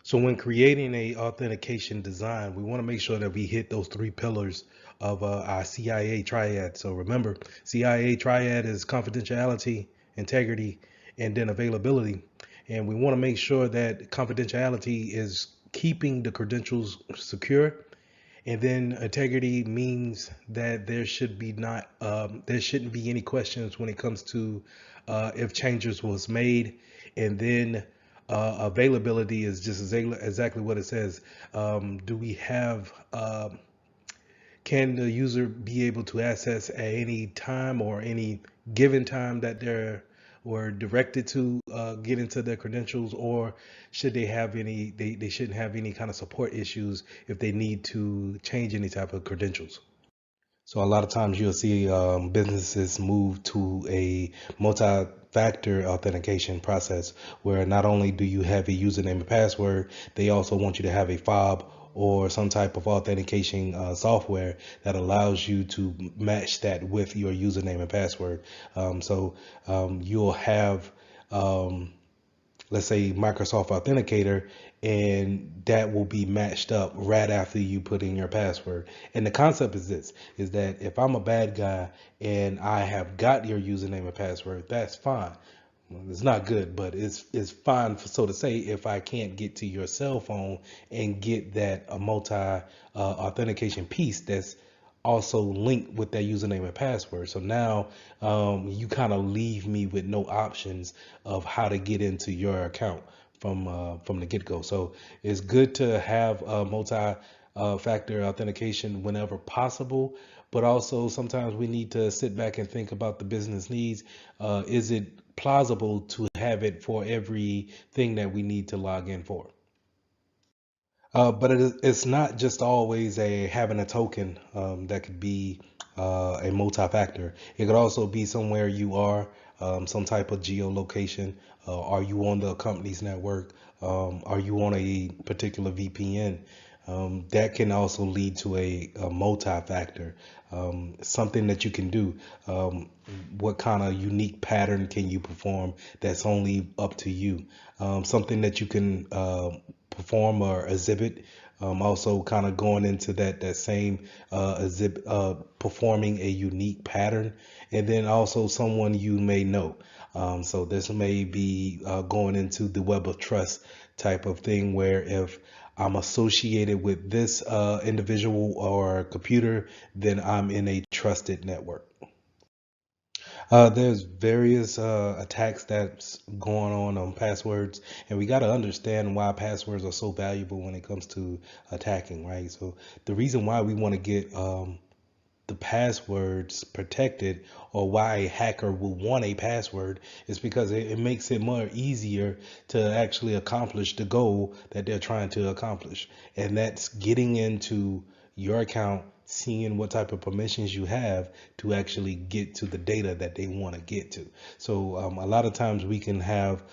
So when creating a authentication design, we want to make sure that we hit those 3 pillars of our CIA triad. So remember, CIA triad is confidentiality, integrity, and then availability. And we want to make sure that confidentiality is keeping the credentials secure. And then integrity means that there shouldn't be any questions when it comes to if changes was made. And then availability is just exactly what it says. Do we have Can the user be able to access at any time or any given time that they're or directed to get into their credentials, or should they have they shouldn't have any kind of support issues if they need to change any type of credentials? So a lot of times you'll see businesses move to a multi-factor authentication process where not only do you have a username and password, they also want you to have a fob or some type of authentication software that allows you to match that with your username and password. You'll have let's say Microsoft Authenticator, and that will be matched up right after you put in your password. And the concept is this, is that if I'm a bad guy and I have got your username and password, that's fine. Well, it's not good, but it's fine, so to say, if I can't get to your cell phone and get that a multi authentication piece that's also linked with that username and password. So now you kind of leave me with no options of how to get into your account from the get-go. So it's good to have multi-factor authentication whenever possible, but also sometimes we need to sit back and think about the business needs. Is it plausible to have it for everything that we need to log in for? But it's not just always having a token that could be a multi-factor. It could also be somewhere you are, some type of geolocation. Are you on the company's network? Are you on a particular VPN? That can also lead to a multi-factor, something that you can do. What kind of unique pattern can you perform that's only up to you? Something that you can perform or exhibit Also kind of going into that same performing a unique pattern, and then also someone you may know. So this may be going into the web of trust type of thing, where if I'm associated with this individual or computer, then I'm in a trusted network. There's various attacks that's going on passwords, and we got to understand why passwords are so valuable when it comes to attacking, right? So the reason why we want to get the passwords protected, or why a hacker will want a password, is because it makes it more easier to actually accomplish the goal that they're trying to accomplish, and that's getting into your account, seeing what type of permissions you have to actually get to the data that they want to get to. So a lot of times we can have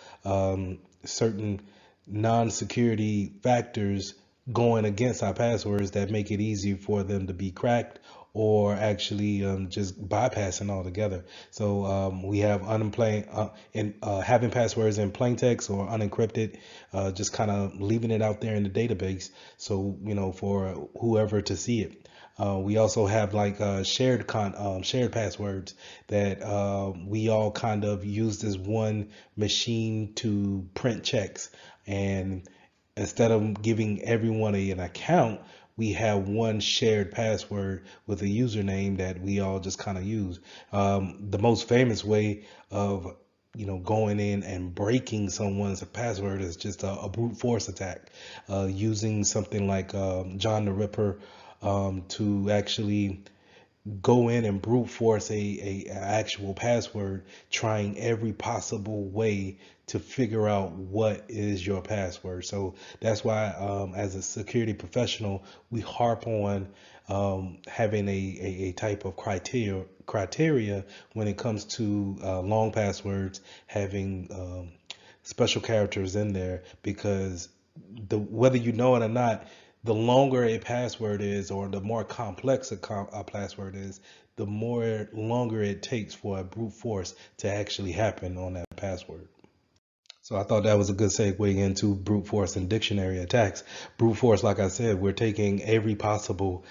certain non-security factors going against our passwords that make it easy for them to be cracked, or actually just bypassing altogether. So we have having passwords in plain text or unencrypted, just kind of leaving it out there in the database, so for whoever to see it. We also have like shared passwords that we all kind of use as one machine to print checks, and instead of giving everyone an account, we have one shared password with a username that we all just kind of use. The most famous way of going in and breaking someone's password is just a brute force attack, using something like John the Ripper, to actually go in and brute force a actual password, trying every possible way to figure out what is your password. So that's why, as a security professional, we harp on having a type of criteria when it comes to long passwords, having special characters in there, because whether you know it or not, the longer a password is, or the more complex a password is, the more longer it takes for a brute force to actually happen on that password. So I thought that was a good segue into brute force and dictionary attacks. Brute force, like I said, we're taking every possible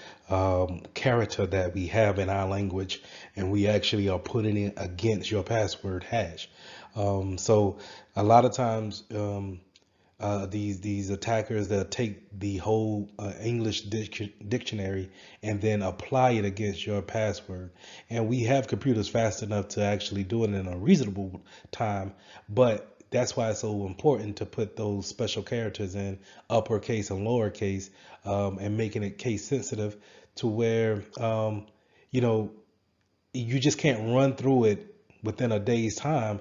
character that we have in our language, and we actually are putting it against your password hash. So a lot of times, these attackers that take the whole English dictionary and then apply it against your password. And we have computers fast enough to actually do it in a reasonable time, but that's why it's so important to put those special characters in uppercase and lowercase, and making it case sensitive, to where you know you just can't run through it within a day's time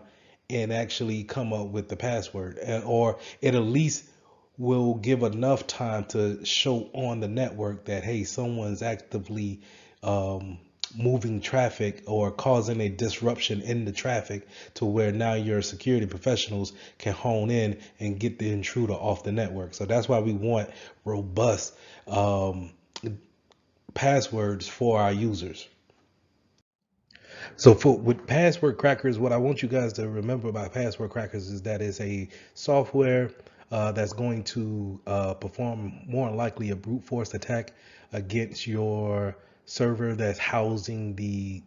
and actually come up with the password. Or it at least will give enough time to show on the network that, hey, someone's actively um, moving traffic or causing a disruption in the traffic, to where now your security professionals can hone in and get the intruder off the network. So that's why we want robust passwords for our users. So for with password crackers, what I want you guys to remember about password crackers is that it's a software that's going to perform more than likely a brute force attack against your server that's housing the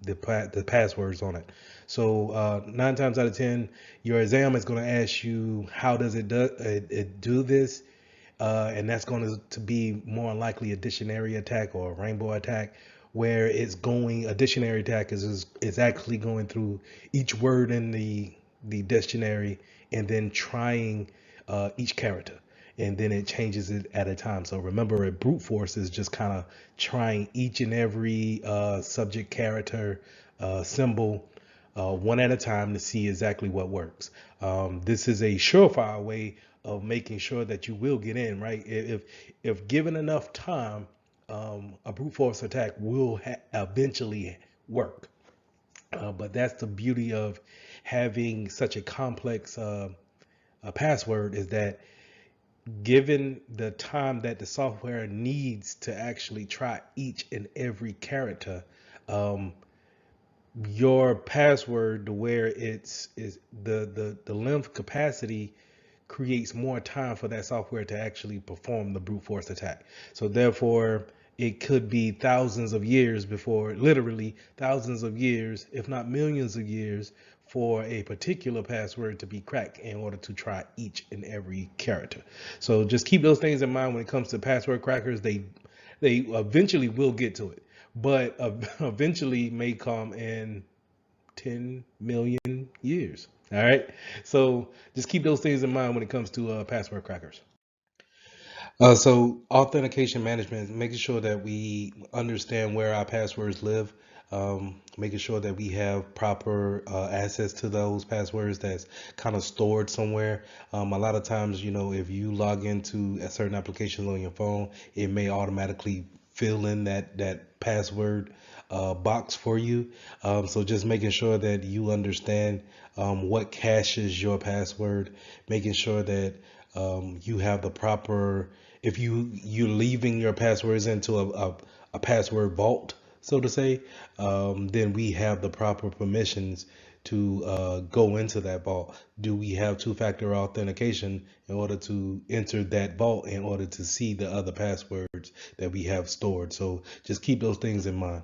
passwords on it. So 9 times out of 10, your exam is going to ask you how does it do this, and that's going to be more likely a dictionary attack or a rainbow attack, where a dictionary attack is actually going through each word in the dictionary, and then trying each character, and then it changes it at a time. So remember, a brute force is just kind of trying each and every subject, character, symbol, one at a time, to see exactly what works. This is a surefire way of making sure that you will get in, right? If given enough time, a brute force attack will eventually work. But that's the beauty of having such a complex password, is that given the time that the software needs to actually try each and every character, um, your password, to where it's is the length capacity creates more time for that software to actually perform the brute force attack. So therefore, it could be thousands of years before, literally thousands of years, if not millions of years, for a particular password to be cracked in order to try each and every character. So just keep those things in mind when it comes to password crackers. They eventually will get to it, but eventually may come in 10 million years. All right. So just keep those things in mind when it comes to password crackers. So authentication management, making sure that we understand where our passwords live, making sure that we have proper access to those passwords that's kind of stored somewhere. A lot of times, if you log into a certain application on your phone, it may automatically fill in that password box for you. So just making sure that you understand what caches your password, making sure that you have the proper, if you're leaving your passwords into a password vault, so to say, then we have the proper permissions to go into that vault. Do we have two-factor authentication in order to enter that vault in order to see the other passwords that we have stored? So just keep those things in mind.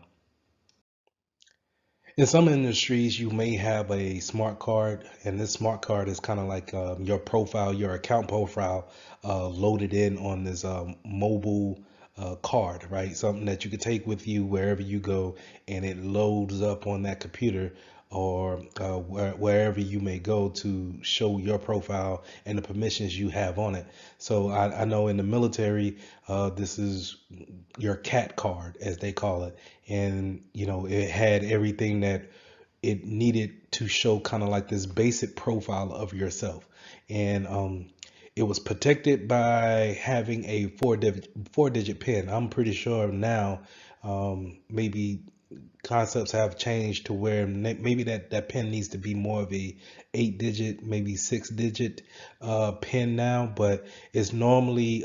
In some industries, you may have a smart card, and this smart card is kind of like your profile, your account profile, loaded in on this mobile card, right? Something that you could take with you wherever you go, and it loads up on that computer or wherever you may go to show your profile and the permissions you have on it. So I know in the military, this is your cat card, as they call it, and it had everything that it needed to show kind of like this basic profile of yourself, and it was protected by having a four digit pin. I'm pretty sure now, maybe concepts have changed to where maybe that pin needs to be more of a 8 digit, maybe 6 digit pin now, but it's normally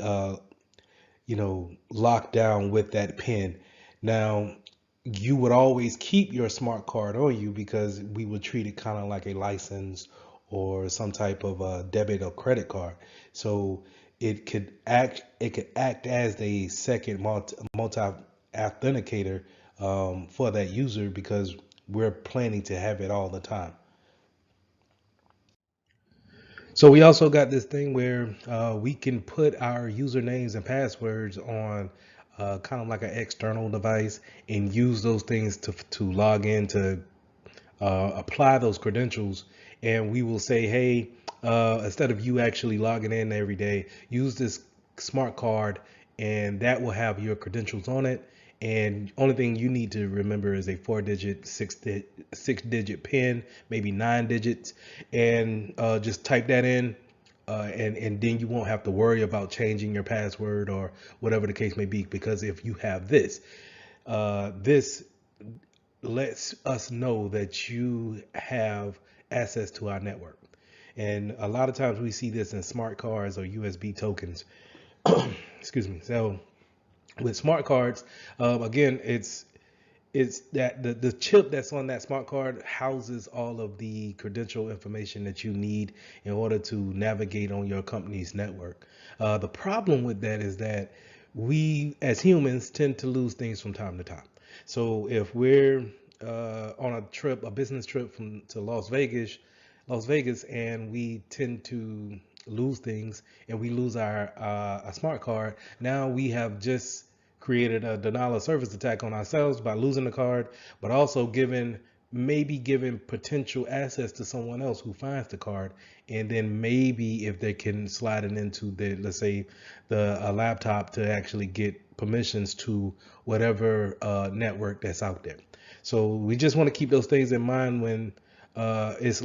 locked down with that pin. Now, you would always keep your smart card on you because we would treat it kind of like a license or some type of a debit or credit card. So it could act as a second multi authenticator for that user because we're planning to have it all the time. So we also got this thing where we can put our usernames and passwords on kind of like an external device and use those things to log in to apply those credentials. And we will say, hey, instead of you actually logging in every day, use this smart card and that will have your credentials on it. And only thing you need to remember is a 4 digit, 6 digit pin, maybe 9 digits, and just type that in. And then you won't have to worry about changing your password or whatever the case may be, because if you have this lets us know that you have access to our network. And a lot of times we see this in smart cards or USB tokens. Excuse me. So with smart cards, again, it's that the chip that's on that smart card houses all of the credential information that you need in order to navigate on your company's network. The problem with that is that we as humans tend to lose things from time to time. So if we're on a business trip to Las Vegas, and we tend to lose things, and we lose our a smart card, now we have just created a denial of service attack on ourselves by losing the card, but also maybe giving potential access to someone else who finds the card, and then maybe if they can slide it into let's say the laptop to actually get permissions to whatever network that's out there. So we just want to keep those things in mind when it's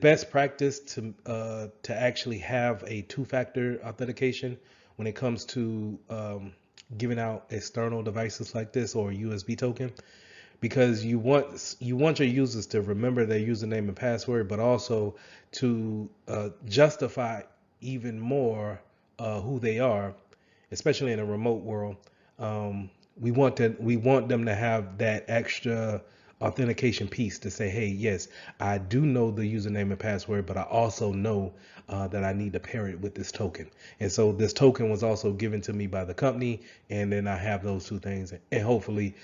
best practice to actually have a two-factor authentication when it comes to giving out external devices like this or a USB token, because you want your users to remember their username and password, but also to justify even more who they are, especially in a remote world. We want them to have that extra authentication piece to say, hey, yes, I do know the username and password, but I also know that I need to pair it with this token. And so this token was also given to me by the company, and then I have those two things, and hopefully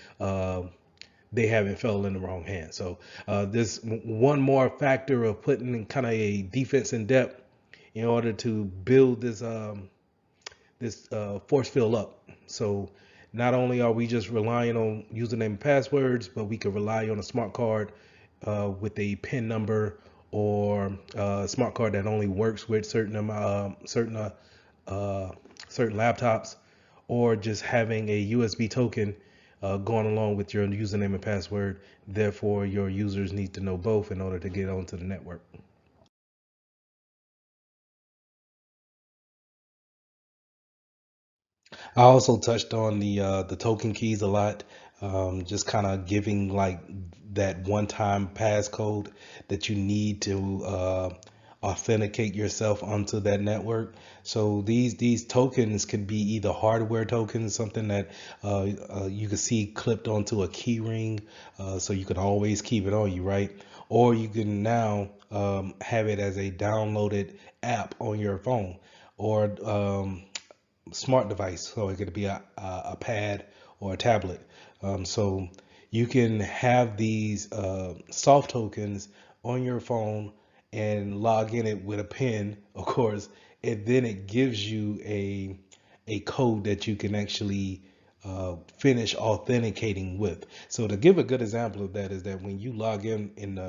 they haven't fell in the wrong hands. So this one more factor of putting kind of a defense in depth in order to build this force field up. So not only are we just relying on username and passwords, but we can rely on a smart card with a PIN number, or a smart card that only works with uh, certain laptops, or just having a USB token going along with your username and password. Therefore, your users need to know both in order to get onto the network. I also touched on the token keys a lot, just kind of giving like that one-time passcode that you need to authenticate yourself onto that network. So these tokens could be either hardware tokens, something that you could see clipped onto a key ring, so you could always keep it on you, right? Or you can now have it as a downloaded app on your phone, or smart device. So it could be a pad or a tablet. So you can have these soft tokens on your phone and log in it with a pin, of course, and then it gives you a code that you can actually finish authenticating with. So to give a good example of that is that when you log in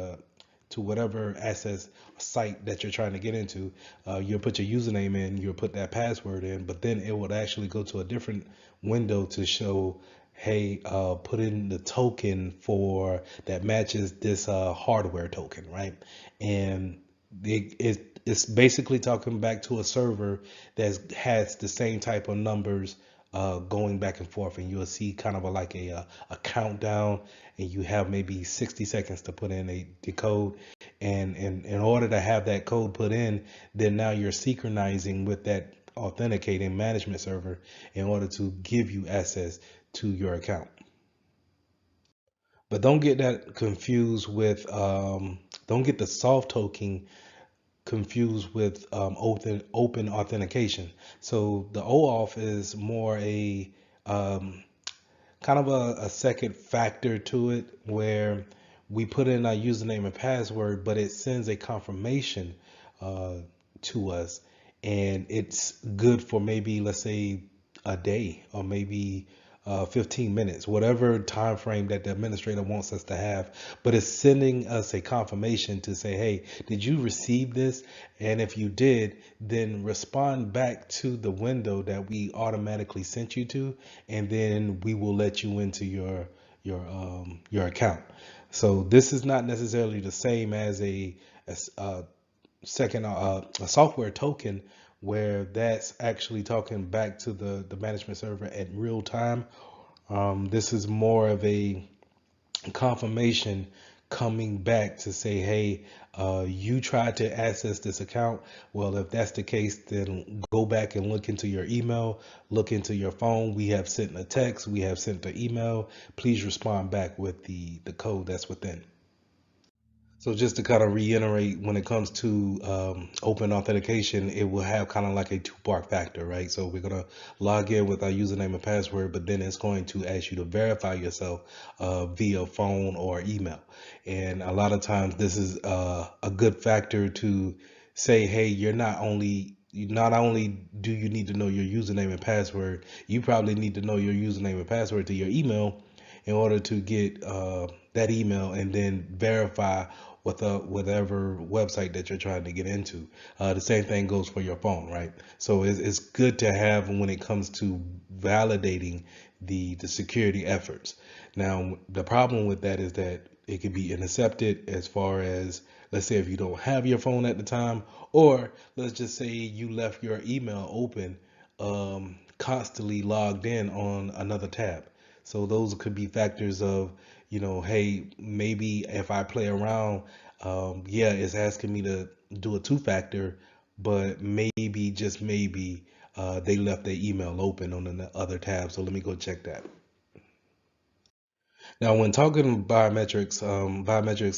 to whatever access site that you're trying to get into, you'll put your username in, you'll put that password in, but then it would actually go to a different window to show, hey, put in the token for that matches this hardware token, right? And it's basically talking back to a server that has the same type of numbers going back and forth, and you'll see kind of a countdown, and you have maybe 60 seconds to put in the code, and in order to have that code put in, then now you're synchronizing with that authenticating management server in order to give you access to your account. But don't get that confused with don't get the soft token confused with open authentication. So the OAuth is more a kind of a second factor to it, where we put in our username and password, but it sends a confirmation uh, to us, and it's good for maybe, let's say, a day, or maybe 15 minutes, whatever time frame that the administrator wants us to have. But it's sending us a confirmation to say, hey, did you receive this? And if you did, then respond back to the window that we automatically sent you to, and then we will let you into your account. So this is not necessarily the same as a second a software token, where that's actually talking back to the management server at real time. This is more of a confirmation coming back to say, hey, you tried to access this account. Well, if that's the case, then go back and look into your email, look into your phone. We have sent a text, we have sent an email. Please respond back with the code that's within. So just to kind of reiterate, when it comes to open authentication, it will have kind of like a two-part factor, right? So we're gonna log in with our username and password, but then it's going to ask you to verify yourself via phone or email. And a lot of times, this is a good factor to say, hey, not only do you need to know your username and password, you probably need to know your username and password to your email in order to get that email and then verify with whatever website that you're trying to get into. The same thing goes for your phone, right? So it's good to have when it comes to validating the security efforts. Now, the problem with that is that it could be intercepted, as far as, let's say, if you don't have your phone at the time, or let's just say you left your email open, constantly logged in on another tab. So those could be factors of, hey, maybe if I play around, yeah, it's asking me to do a two-factor, but maybe, just maybe, they left their email open on the other tab. So let me go check that. Now, when talking biometrics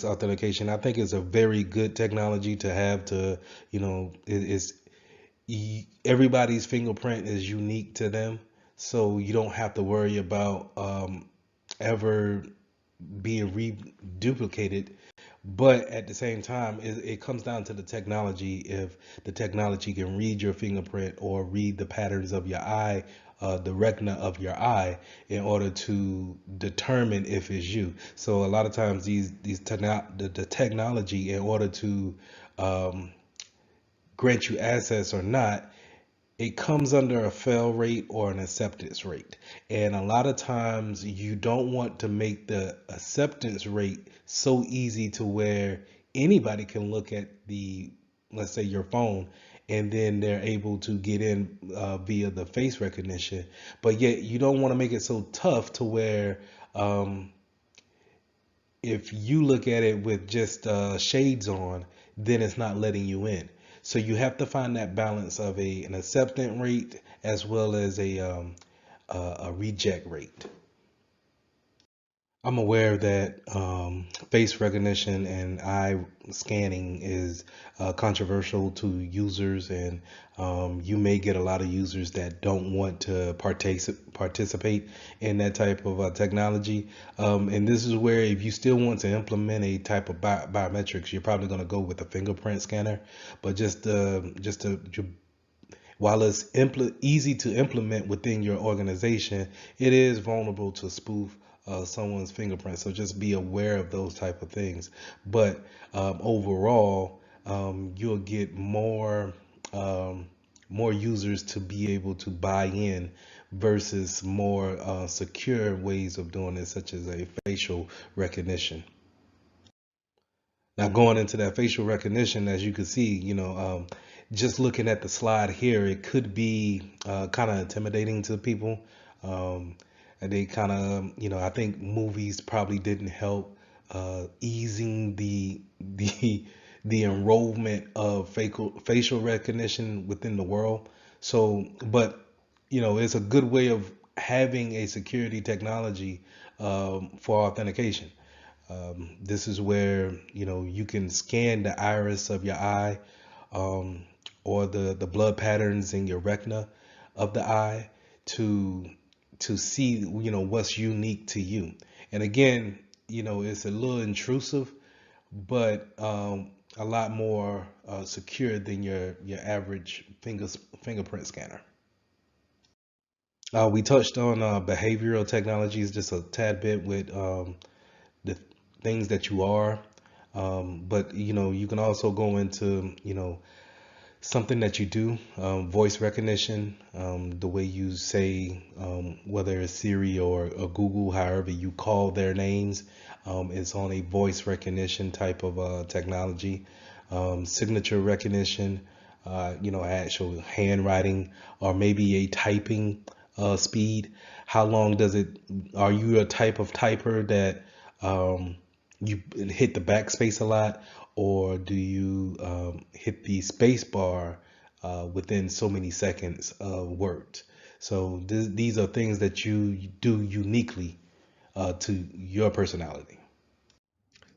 authentication, I think it's a very good technology to have to, it's everybody's fingerprint is unique to them, so you don't have to worry about ever being reduplicated. But at the same time, it comes down to the technology. If the technology can read your fingerprint or read the patterns of your eye, the retina of your eye, in order to determine if it's you. So a lot of times the technology, in order to um, grant you access or not, it comes under a fail rate or an acceptance rate. And a lot of times you don't want to make the acceptance rate so easy to where anybody can look at let's say your phone, and then they're able to get in via the face recognition. But yet you don't want to make it so tough to where um, if you look at it with just shades on, then it's not letting you in. So you have to find that balance of an acceptance rate as well as a reject rate. I'm aware that face recognition and eye scanning is controversial to users, and you may get a lot of users that don't want to participate in that type of technology. And this is where, if you still want to implement a type of biometrics, you're probably going to go with a fingerprint scanner. But while it's easy to implement within your organization, it is vulnerable to spoof someone's fingerprint. So just be aware of those type of things. But overall, you'll get more users to be able to buy in versus more secure ways of doing it, such as a facial recognition. Now, going into that facial recognition, as you can see, just looking at the slide here, it could be kind of intimidating to people. And they kind of, I think movies probably didn't help easing the enrollment of facial recognition within the world. So, but it's a good way of having a security technology for authentication. This is where you can scan the iris of your eye, um, or the blood patterns in your retina of the eye to see what's unique to you. And again, it's a little intrusive, but a lot more secure than your average fingerprint scanner. We touched on behavioral technologies just a tad bit with the things that you are. But you can also go into something that you do, voice recognition, the way you say, whether it's Siri or Google, however you call their names, it's on a voice recognition type of technology. Signature recognition, actual handwriting, or maybe a typing speed. How long does it? Are you a type of typer that you hit the backspace a lot, or do you hit the space bar within so many seconds of words? So these are things that you do uniquely to your personality.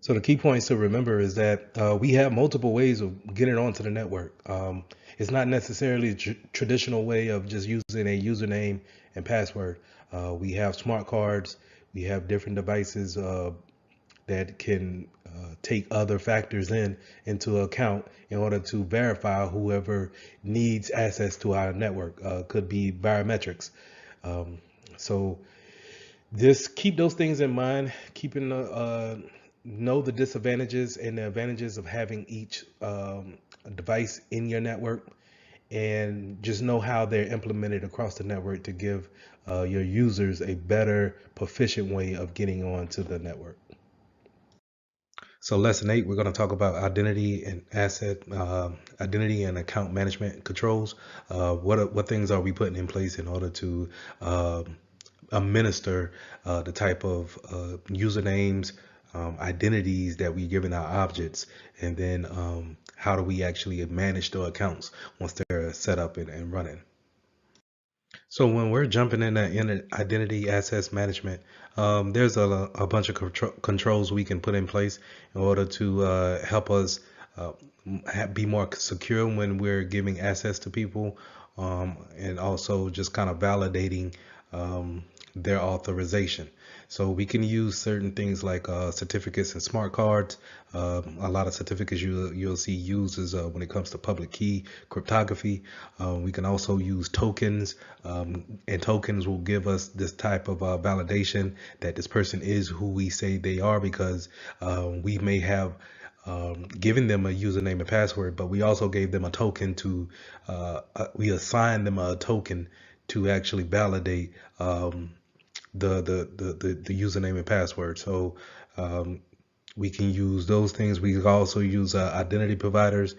So the key points to remember is that we have multiple ways of getting onto the network. It's not necessarily a traditional way of just using a username and password. We have smart cards. We have different devices that can take other factors into account in order to verify whoever needs access to our network. Could be biometrics. So just keep those things in mind. Keeping know the disadvantages and the advantages of having each device in your network, and just know how they're implemented across the network to give your users a better, proficient way of getting onto the network. So lesson 8, we're going to talk about identity and account management controls. What things are we putting in place in order to administer the type of usernames, identities that we give in our objects, and then how do we actually manage the accounts once they're set up and running. So when we're jumping into identity access management, there's a bunch of controls we can put in place in order to help us uh, be more secure when we're giving access to people, and also just kind of validating their authorization. So we can use certain things like certificates and smart cards. A lot of certificates you'll see uses when it comes to public key cryptography. We can also use tokens, and tokens will give us this type of validation that this person is who we say they are, because we may have giving them a username and password, but we also gave them a token to, we assigned them a token to actually validate the username and password. So we can use those things. We can also use identity providers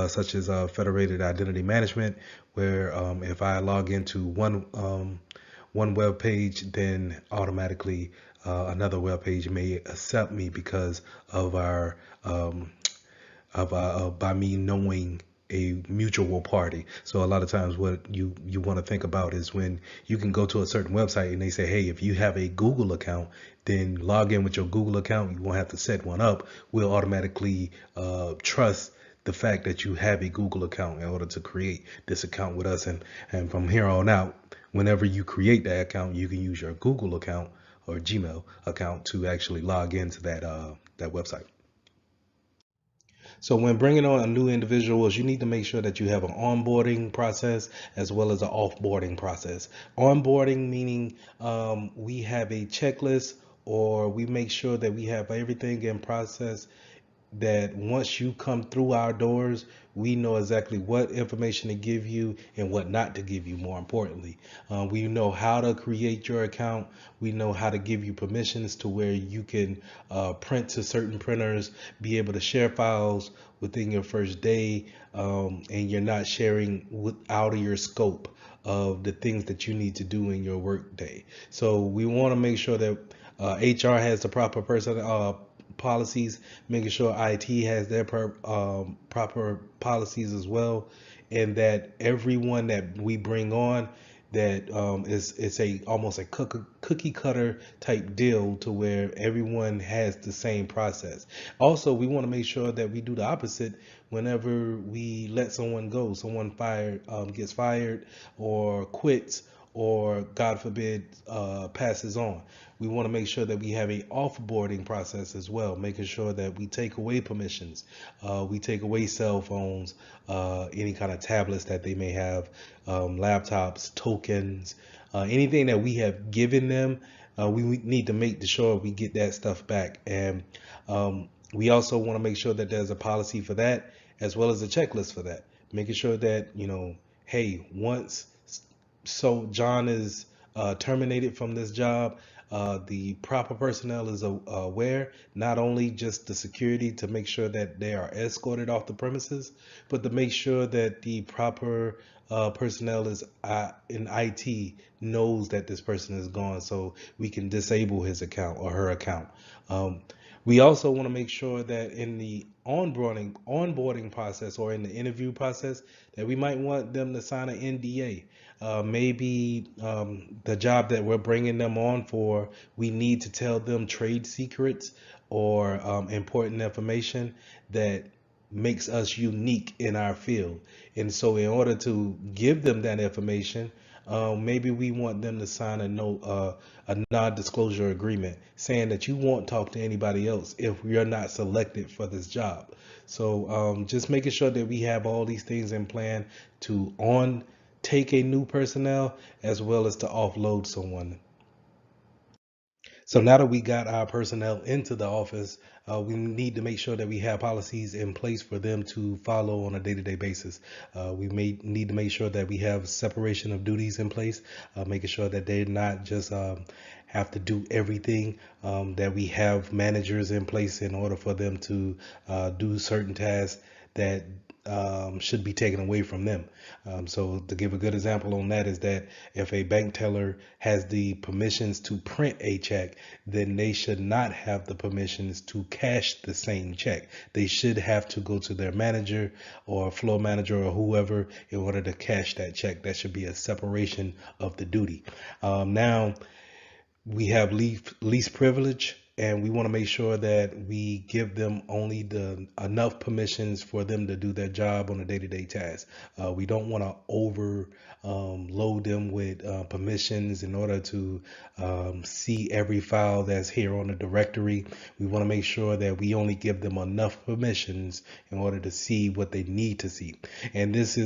such as Federated Identity Management, where if I log into one web page, then automatically another web page may accept me because of our by me knowing a mutual party. So a lot of times what you want to think about is when you can go to a certain website and they say, hey, if you have a Google account, then log in with your Google account. You won't have to set one up. We'll automatically trust the fact that you have a Google account in order to create this account with us. And from here on out, whenever you create that account, you can use your Google account or Gmail account to actually log into that website. So when bringing on new individuals, you need to make sure that you have an onboarding process as well as an offboarding process. Onboarding meaning we have a checklist, or we make sure that we have everything in process, that once you come through our doors, we know exactly what information to give you and what not to give you. More importantly, we know how to create your account. We know how to give you permissions to where you can print to certain printers, be able to share files within your first day, and you're not sharing out of your scope of the things that you need to do in your work day. So we want to make sure that HR has the proper person policies, making sure IT has their proper policies as well, and that everyone that we bring on, that is it's a almost a cookie cutter type deal to where everyone has the same process. Also, we want to make sure that we do the opposite whenever we let someone go, someone gets fired or quits, or God forbid passes on. We want to make sure that we have a offboarding process as well, making sure that we take away permissions, we take away cell phones, any kind of tablets that they may have, laptops, tokens, anything that we have given them. We need to make sure we get that stuff back. And we also want to make sure that there's a policy for that, as well as a checklist for that, making sure that, hey, once so John is terminated from this job, the proper personnel is aware, not only just the security to make sure that they are escorted off the premises, but to make sure that the proper personnel is in IT knows that this person is gone, so we can disable his account or her account. We also want to make sure that in the onboarding process, or in the interview process, that we might want them to sign an NDA. Maybe the job that we're bringing them on for, we need to tell them trade secrets or important information that makes us unique in our field. And so in order to give them that information, maybe we want them to sign a non-disclosure agreement saying that you won't talk to anybody else if you're not selected for this job. So just making sure that we have all these things in plan to take a new personnel, as well as to offload someone. So now that we got our personnel into the office, we need to make sure that we have policies in place for them to follow on a day-to-day basis. We may need to make sure that we have separation of duties in place, making sure that they're not just have to do everything, that we have managers in place in order for them to do certain tasks that should be taken away from them. So to give a good example on that is that if a bank teller has the permissions to print a check, then they should not have the permissions to cash the same check. They should have to go to their manager or floor manager or whoever in order to cash that check. That should be a separation of the duty. Now, we have least privilege, and we want to make sure that we give them only the enough permissions for them to do their job on a day-to-day task. We don't want to over load them with permissions in order to see every file that's here on the directory. We want to make sure that we only give them enough permissions in order to see what they need to see. And this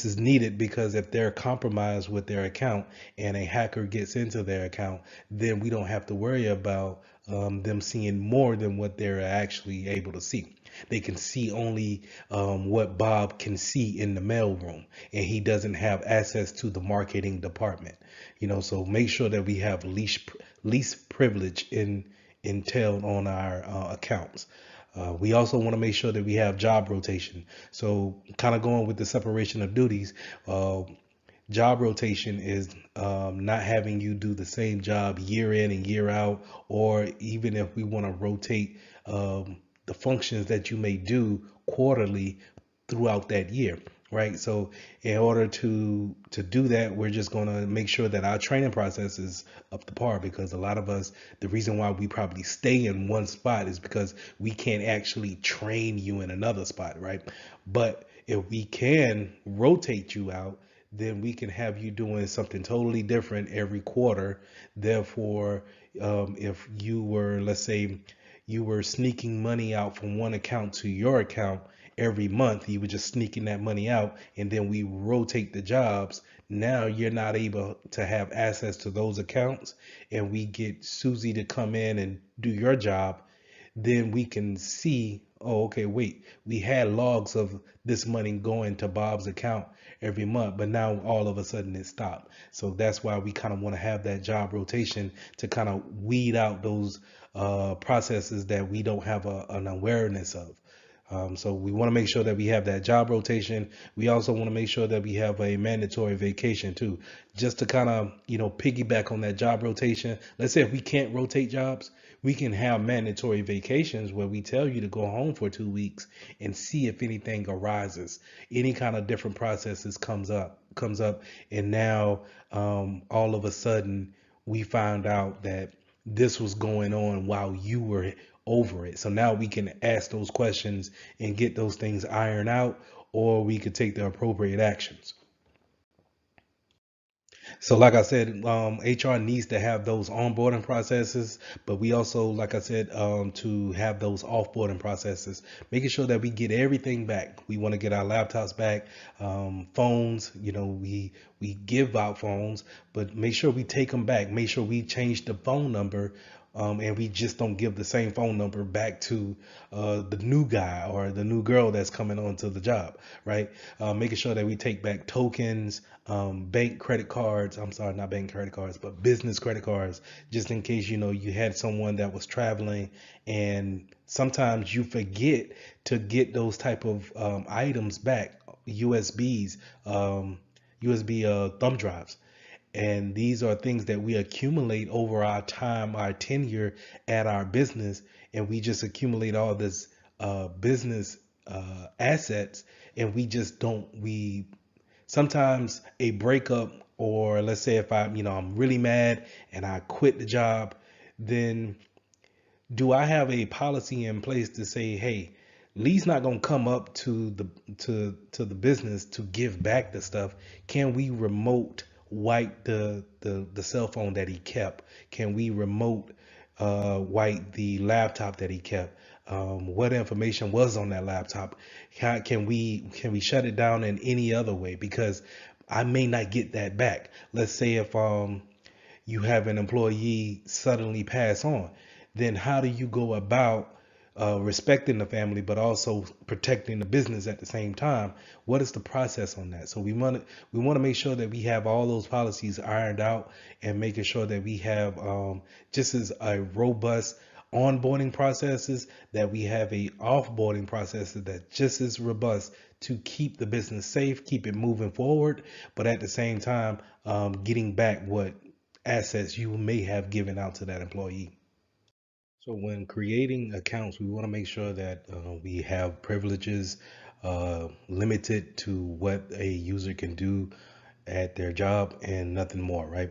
is needed because if they're compromised with their account and a hacker gets into their account, then we don't have to worry about them seeing more than what they're actually able to see. They can see only what Bob can see in the mailroom, and he doesn't have access to the marketing department. So make sure that we have least privilege in entailed on our accounts. We also want to make sure that we have job rotation. So kind of going with the separation of duties, job rotation is not having you do the same job year in and year out, or even if we want to rotate the functions that you may do quarterly throughout that year. Right. So in order to do that, we're just going to make sure that our training process is up to par, because a lot of us, the reason why we probably stay in one spot is because we can't actually train you in another spot. Right. But if we can rotate you out, then we can have you doing something totally different every quarter. Therefore, if you were, let's say, you were sneaking money out from one account to your account every month, you were just sneaking that money out, and then we rotate the jobs. Now you're not able to have access to those accounts, and we get Susie to come in and do your job. Then we can see, oh, okay, wait, we had logs of this money going to Bob's account every month, but now all of a sudden it stopped. So that's why we kind of want to have that job rotation to kind of weed out those processes that we don't have an awareness of. So we want to make sure that we have that job rotation. We also want to make sure that we have a mandatory vacation too, just to kind of, piggyback on that job rotation. Let's say if we can't rotate jobs, we can have mandatory vacations where we tell you to go home for 2 weeks and see if anything arises, any kind of different processes comes up, and now all of a sudden we found out that this was going on while you were over it. So now we can ask those questions and get those things ironed out, or we could take the appropriate actions. So, like I said, HR needs to have those onboarding processes, but we also, like I said, to have those offboarding processes, making sure that we get everything back. We want to get our laptops back, phones. We give out phones, but make sure we take them back. Make sure we change the phone number. And we just don't give the same phone number back to the new guy or the new girl that's coming onto the job, right? Making sure that we take back tokens, bank credit cards. I'm sorry, not bank credit cards, but business credit cards, just in case, you had someone that was traveling, and sometimes you forget to get those type of items back, USBs, USB thumb drives. And these are things that we accumulate over our time, our tenure at our business, and we just accumulate all this business assets, and we just don't. We sometimes a breakup, or let's say if I'm really mad and I quit the job, then do I have a policy in place to say, hey, Lee's not gonna come up to the business to give back the stuff. Can we remote wipe the cell phone that he kept? Can we remote wipe the laptop that he kept? What information was on that laptop? Can we shut it down in any other way? Because I may not get that back. Let's say if you have an employee suddenly pass on, then how do you go about respecting the family, but also protecting the business at the same time? What is the process on that? So we want to make sure that we have all those policies ironed out, and making sure that we have just as a robust onboarding processes, that we have a offboarding process that just as robust to keep the business safe, keep it moving forward, but at the same time, getting back what assets you may have given out to that employee. So when creating accounts, we want to make sure that we have privileges limited to what a user can do at their job and nothing more, right?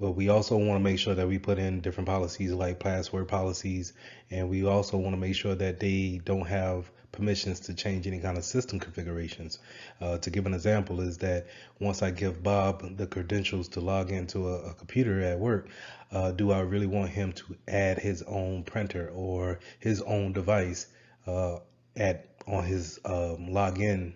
But we also want to make sure that we put in different policies like password policies, and we also want to make sure that they don't have permissions to change any kind of system configurations. To give an example is that once I give Bob the credentials to log into a computer at work, do I really want him to add his own printer or his own device uh, at on his login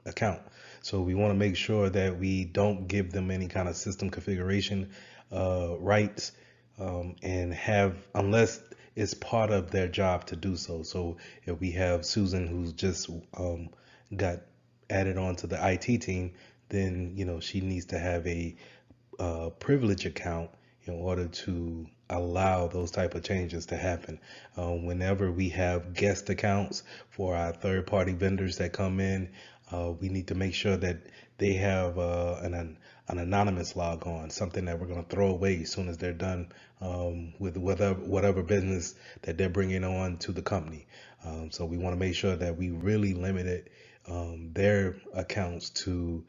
account? So we want to make sure that we don't give them any kind of system configuration rights, and have, unless it's part of their job to do so. So if we have Susan who's just got added on to the IT team, then she needs to have a privilege account in order to allow those type of changes to happen. Whenever we have guest accounts for our third party vendors that come in, we need to make sure that they have an anonymous log on, something that we're going to throw away as soon as they're done with whatever business that they're bringing on to the company. So we want to make sure that we really limited their accounts to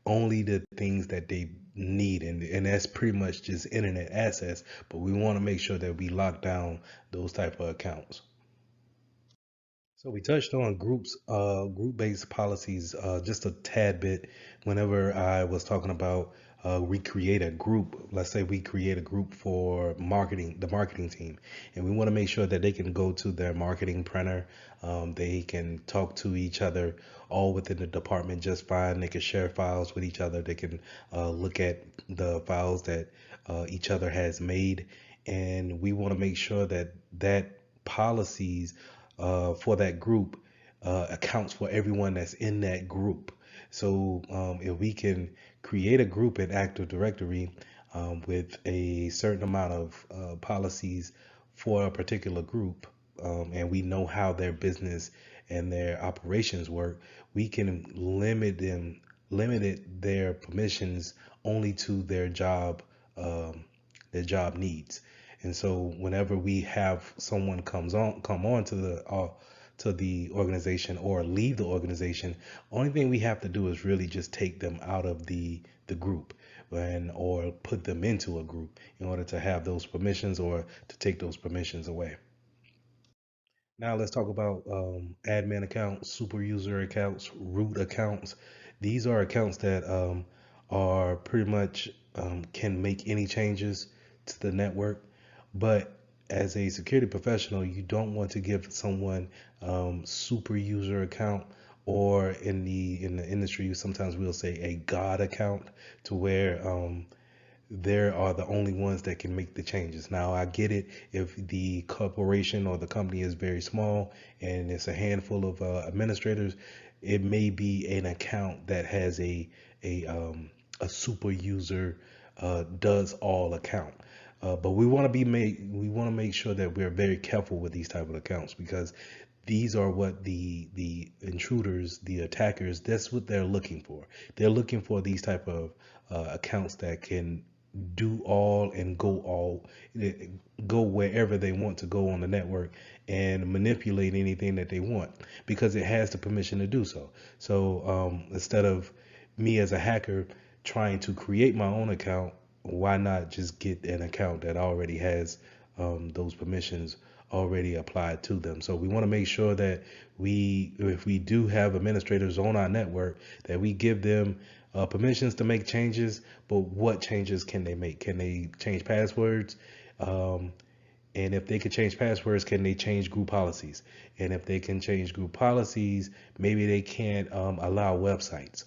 only the things that they need, and that's pretty much just internet access, but we want to make sure that we lock down those type of accounts. So we touched on group-based policies just a tad bit whenever I was talking about we create a group. Let's say we create a group for marketing, the marketing team, and we want to make sure that they can go to their marketing printer. They can talk to each other all within the department just fine. They can share files with each other. They can look at the files that each other has made, and we want to make sure that policies for that group accounts for everyone that's in that group. So if we can create a group in Active Directory with a certain amount of policies for a particular group, and we know how their business and their operations work, we can limit their permissions only to their job needs. And so whenever we have someone come on to the organization or leave the organization, only thing we have to do is really just take them out of the group, and or put them into a group in order to have those permissions or to take those permissions away. Now let's talk about admin accounts, super user accounts, root accounts. These are accounts that are pretty much can make any changes to the network. But as a security professional, you don't want to give someone super user account, or in the industry, sometimes we'll say a God account, to where there are the only ones that can make the changes. Now, I get it if the corporation or the company is very small and it's a handful of administrators, it may be an account that has a super user does all account. But we want to make sure that we're very careful with these type of accounts, because these are what the intruders, the attackers, that's what they're looking for. They're looking for these type of accounts that can do all and go wherever they want to go on the network and manipulate anything that they want, because it has the permission to do so. So instead of me as a hacker trying to create my own account, why not just get an account that already has those permissions already applied to them? So we want to make sure that if we do have administrators on our network, that we give them permissions to make changes. But what changes can they make? Can they change passwords? And if they can change passwords, can they change group policies? And if they can change group policies, maybe they can't allow websites,